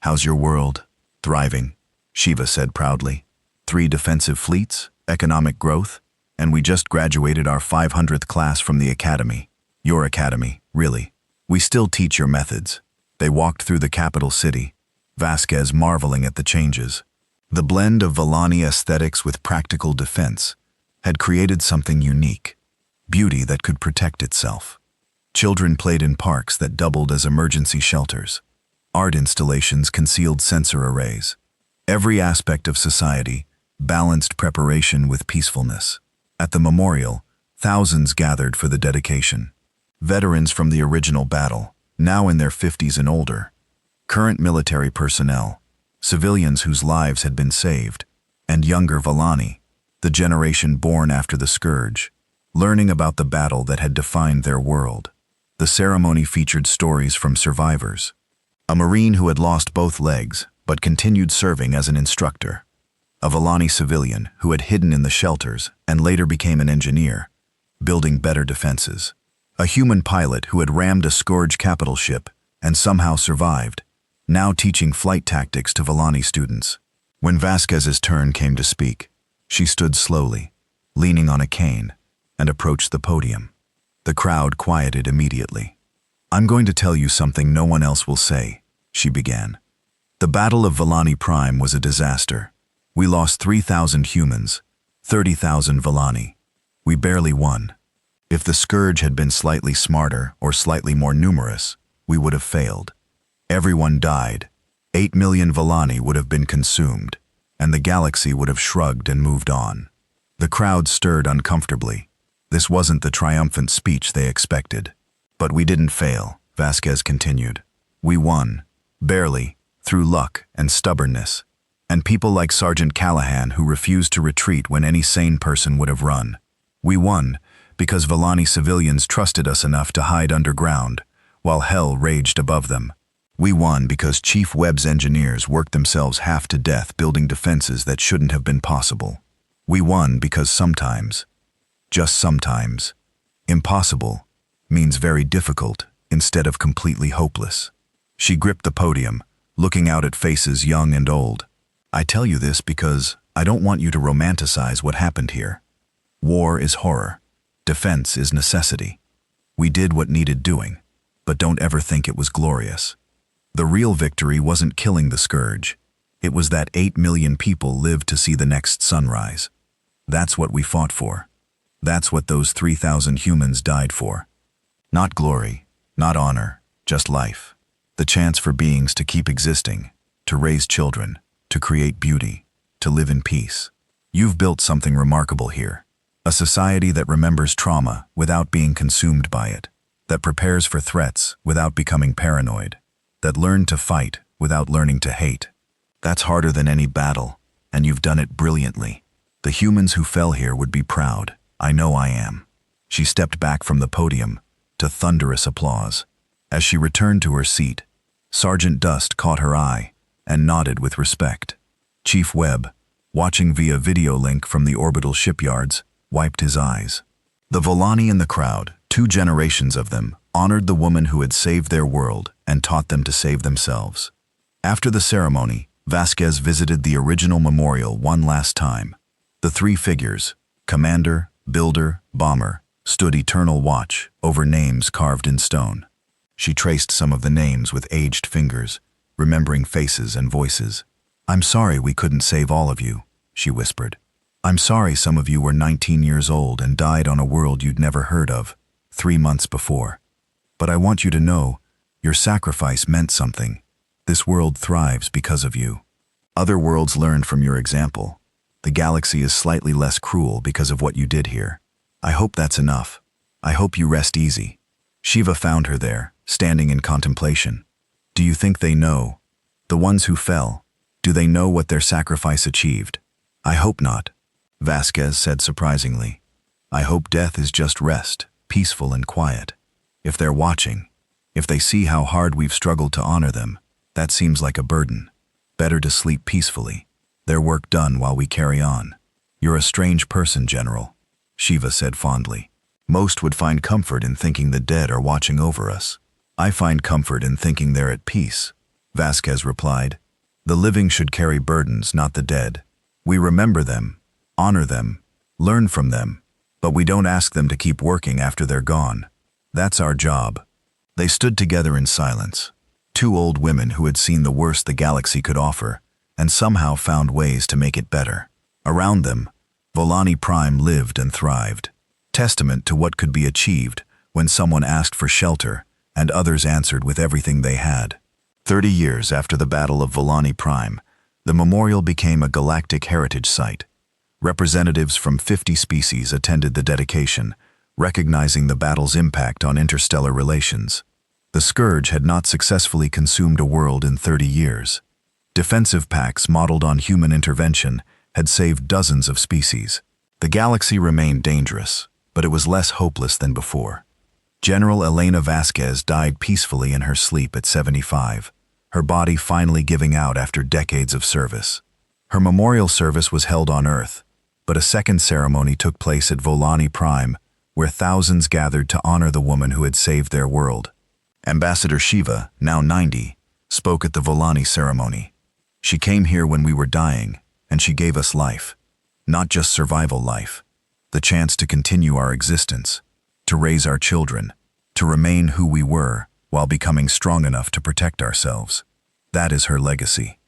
"How's your world?" "Thriving," Shiva said proudly. 3 defensive fleets, economic growth, and we just graduated our 500th class from the academy. Your academy, really. We still teach your methods." They walked through the capital city, Vasquez marveling at the changes. The blend of Valani aesthetics with practical defense had created something unique, beauty that could protect itself. Children played in parks that doubled as emergency shelters. Art installations concealed sensor arrays. Every aspect of society balanced preparation with peacefulness. At the memorial, thousands gathered for the dedication. Veterans from the original battle, now in their 50s and older. Current military personnel, civilians whose lives had been saved, and younger Valani, the generation born after the Scourge, learning about the battle that had defined their world. The ceremony featured stories from survivors. A Marine who had lost both legs but continued serving as an instructor. A Valani civilian who had hidden in the shelters and later became an engineer, building better defenses. A human pilot who had rammed a Scourge capital ship and somehow survived, now teaching flight tactics to Valani students. When Vasquez's turn came to speak, she stood slowly, leaning on a cane, and approached the podium. The crowd quieted immediately. "I'm going to tell you something no one else will say," she began. "The Battle of Valani Prime was a disaster. We lost 3,000 humans, 30,000 Valani. We barely won. If the Scourge had been slightly smarter or slightly more numerous, we would have failed. Everyone died. 8 million Valani would have been consumed, and the galaxy would have shrugged and moved on." The crowd stirred uncomfortably. This wasn't the triumphant speech they expected. "But we didn't fail," Vasquez continued. "We won, barely, through luck and stubbornness, and people like Sergeant Callahan who refused to retreat when any sane person would have run. We won because Volani civilians trusted us enough to hide underground, while hell raged above them. We won because Chief Webb's engineers worked themselves half to death building defenses that shouldn't have been possible. We won because sometimes, just sometimes, impossible means very difficult instead of completely hopeless. She gripped the podium, looking out at faces young and old. I tell you this because I don't want you to romanticize what happened here. War is horror. Defense is necessity. We did what needed doing, but don't ever think it was glorious. The real victory wasn't killing the scourge. It was that 8 million people lived to see the next sunrise. That's what we fought for. That's what those 3,000 humans died for. Not glory, not honor, just life. The chance for beings to keep existing, to raise children, to create beauty, to live in peace. You've built something remarkable here. A society that remembers trauma without being consumed by it, that prepares for threats without becoming paranoid, that learned to fight without learning to hate. That's harder than any battle, and you've done it brilliantly. The humans who fell here would be proud. I know I am. She stepped back from the podium to thunderous applause. As she returned to her seat, Sergeant Dust caught her eye and nodded with respect. Chief Webb, watching via video link from the orbital shipyards, wiped his eyes. The Volani in the crowd, 2 generations of them, honored the woman who had saved their world and taught them to save themselves. After the ceremony, Vasquez visited the original memorial one last time. The 3 figures, commander, builder, bomber, stood eternal watch over names carved in stone. She traced some of the names with aged fingers, remembering faces and voices. I'm sorry we couldn't save all of you, she whispered. I'm sorry some of you were 19 years old and died on a world you'd never heard of, 3 months before. But I want you to know, your sacrifice meant something. This world thrives because of you. Other worlds learned from your example. The galaxy is slightly less cruel because of what you did here. I hope that's enough. I hope you rest easy. Shiva found her there, standing in contemplation. Do you think they know? The ones who fell, do they know what their sacrifice achieved? I hope not, Vasquez said surprisingly. I hope death is just rest, peaceful and quiet. If they're watching, if they see how hard we've struggled to honor them, that seems like a burden. Better to sleep peacefully. Their work done while we carry on. You're a strange person, General, Shiva said fondly. Most would find comfort in thinking the dead are watching over us. I find comfort in thinking they're at peace, Vasquez replied. The living should carry burdens, not the dead. We remember them, honor them, learn from them, but we don't ask them to keep working after they're gone. That's our job. They stood together in silence, 2 old women who had seen the worst the galaxy could offer, and somehow found ways to make it better. Around them, Volani Prime lived and thrived, testament to what could be achieved when someone asked for shelter and others answered with everything they had. 30 years after the Battle of Volani Prime, the memorial became a galactic heritage site. Representatives from 50 species attended the dedication, recognizing the battle's impact on interstellar relations. The scourge had not successfully consumed a world in 30 years. Defensive pacts modeled on human intervention had saved dozens of species. The galaxy remained dangerous, but it was less hopeless than before. General Elena Vasquez died peacefully in her sleep at 75, her body finally giving out after decades of service. Her memorial service was held on Earth, but a second ceremony took place at Volani Prime, where thousands gathered to honor the woman who had saved their world. Ambassador Shiva, now 90, spoke at the Volani ceremony. She came here when we were dying, and she gave us life. Not just survival life, the chance to continue our existence, to raise our children, to remain who we were while becoming strong enough to protect ourselves. That is her legacy.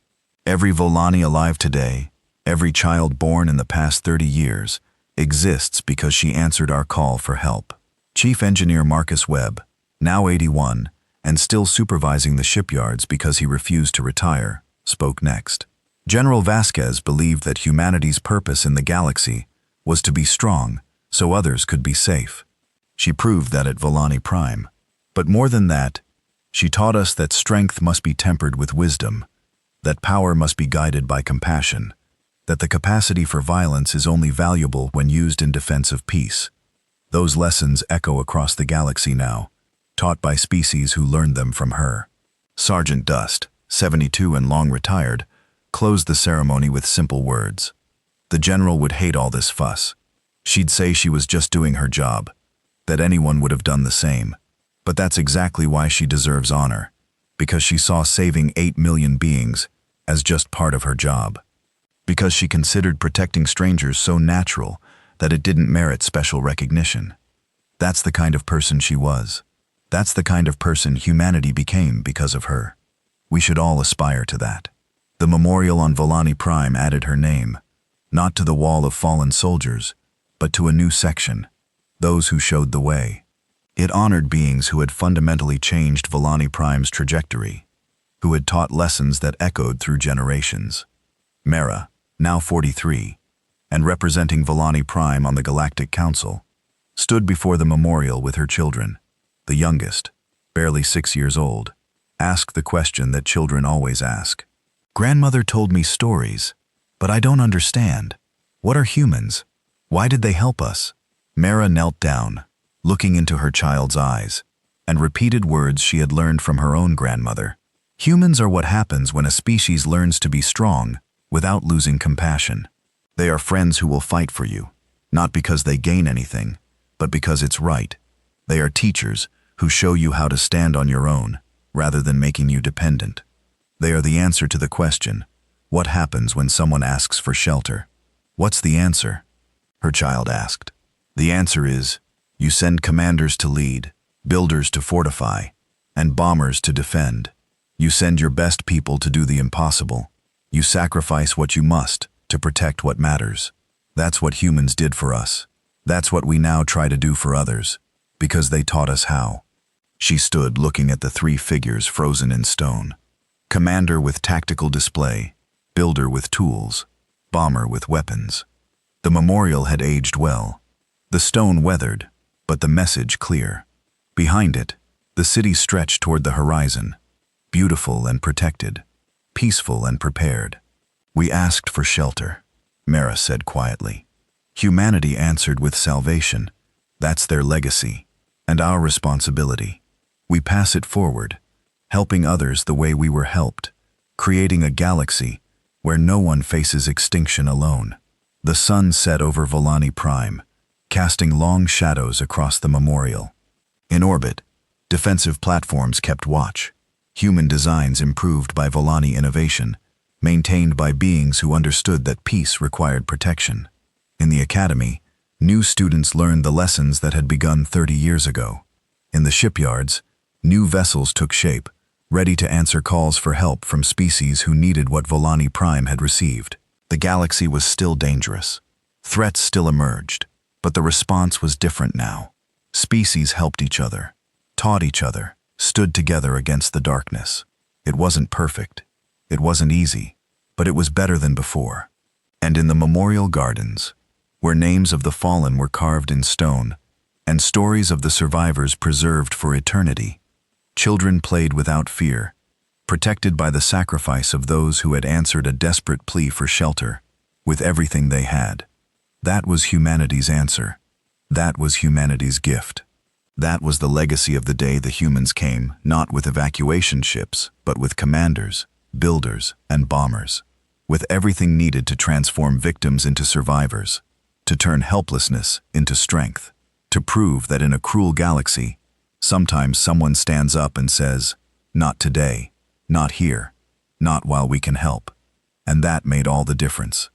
Every Volani alive today, every child born in the past 30 years, exists because she answered our call for help. Chief Engineer Marcus Webb, now 81, and still supervising the shipyards because he refused to retire, spoke next. General Vasquez believed that humanity's purpose in the galaxy was to be strong so others could be safe. She proved that at Volani Prime. But more than that, she taught us that strength must be tempered with wisdom, that power must be guided by compassion, that the capacity for violence is only valuable when used in defense of peace. Those lessons echo across the galaxy now, taught by species who learned them from her. Sergeant Dust, 72 and long retired, closed the ceremony with simple words. The general would hate all this fuss. She'd say she was just doing her job, that anyone would have done the same. But that's exactly why she deserves honor, because she saw saving 8 million beings as just part of her job. Because she considered protecting strangers so natural that it didn't merit special recognition. That's the kind of person she was. That's the kind of person humanity became because of her. We should all aspire to that. The memorial on Volani Prime added her name, not to the wall of fallen soldiers, but to a new section, those who showed the way. It honored beings who had fundamentally changed Volani Prime's trajectory, who had taught lessons that echoed through generations. Mara, now 43, and representing Volani Prime on the Galactic Council, stood before the memorial with her children. The youngest, barely 6 years old, asked the question that children always ask. Grandmother told me stories, but I don't understand. What are humans? Why did they help us? Mara knelt down, looking into her child's eyes, and repeated words she had learned from her own grandmother. Humans are what happens when a species learns to be strong without losing compassion. They are friends who will fight for you, not because they gain anything, but because it's right. They are teachers who show you how to stand on your own, rather than making you dependent. They are the answer to the question, what happens when someone asks for shelter? What's the answer? Her child asked. The answer is, you send commanders to lead, builders to fortify, and bombers to defend. You send your best people to do the impossible. You sacrifice what you must to protect what matters. That's what humans did for us. That's what we now try to do for others, because they taught us how. She stood looking at the 3 figures frozen in stone. Commander with tactical display, builder with tools, bomber with weapons. The memorial had aged well. The stone weathered, but the message clear. Behind it, the city stretched toward the horizon, beautiful and protected, peaceful and prepared. We asked for shelter, Mara said quietly. Humanity answered with salvation. That's their legacy, and our responsibility. We pass it forward, helping others the way we were helped, creating a galaxy where no one faces extinction alone. The sun set over Volani Prime, casting long shadows across the memorial. In orbit, defensive platforms kept watch, human designs improved by Volani innovation, maintained by beings who understood that peace required protection. In the academy, new students learned the lessons that had begun 30 years ago. In the shipyards, new vessels took shape, ready to answer calls for help from species who needed what Volani Prime had received. The galaxy was still dangerous. Threats still emerged, but the response was different now. Species helped each other, taught each other, stood together against the darkness. It wasn't perfect. It wasn't easy, but it was better than before. And in the memorial gardens, where names of the fallen were carved in stone, and stories of the survivors preserved for eternity, children played without fear, protected by the sacrifice of those who had answered a desperate plea for shelter, with everything they had. That was humanity's answer. That was humanity's gift. That was the legacy of the day the humans came, not with evacuation ships, but with commanders, builders, and bombers, with everything needed to transform victims into survivors, to turn helplessness into strength, to prove that in a cruel galaxy, sometimes someone stands up and says, not today, not here, not while we can help. And that made all the difference.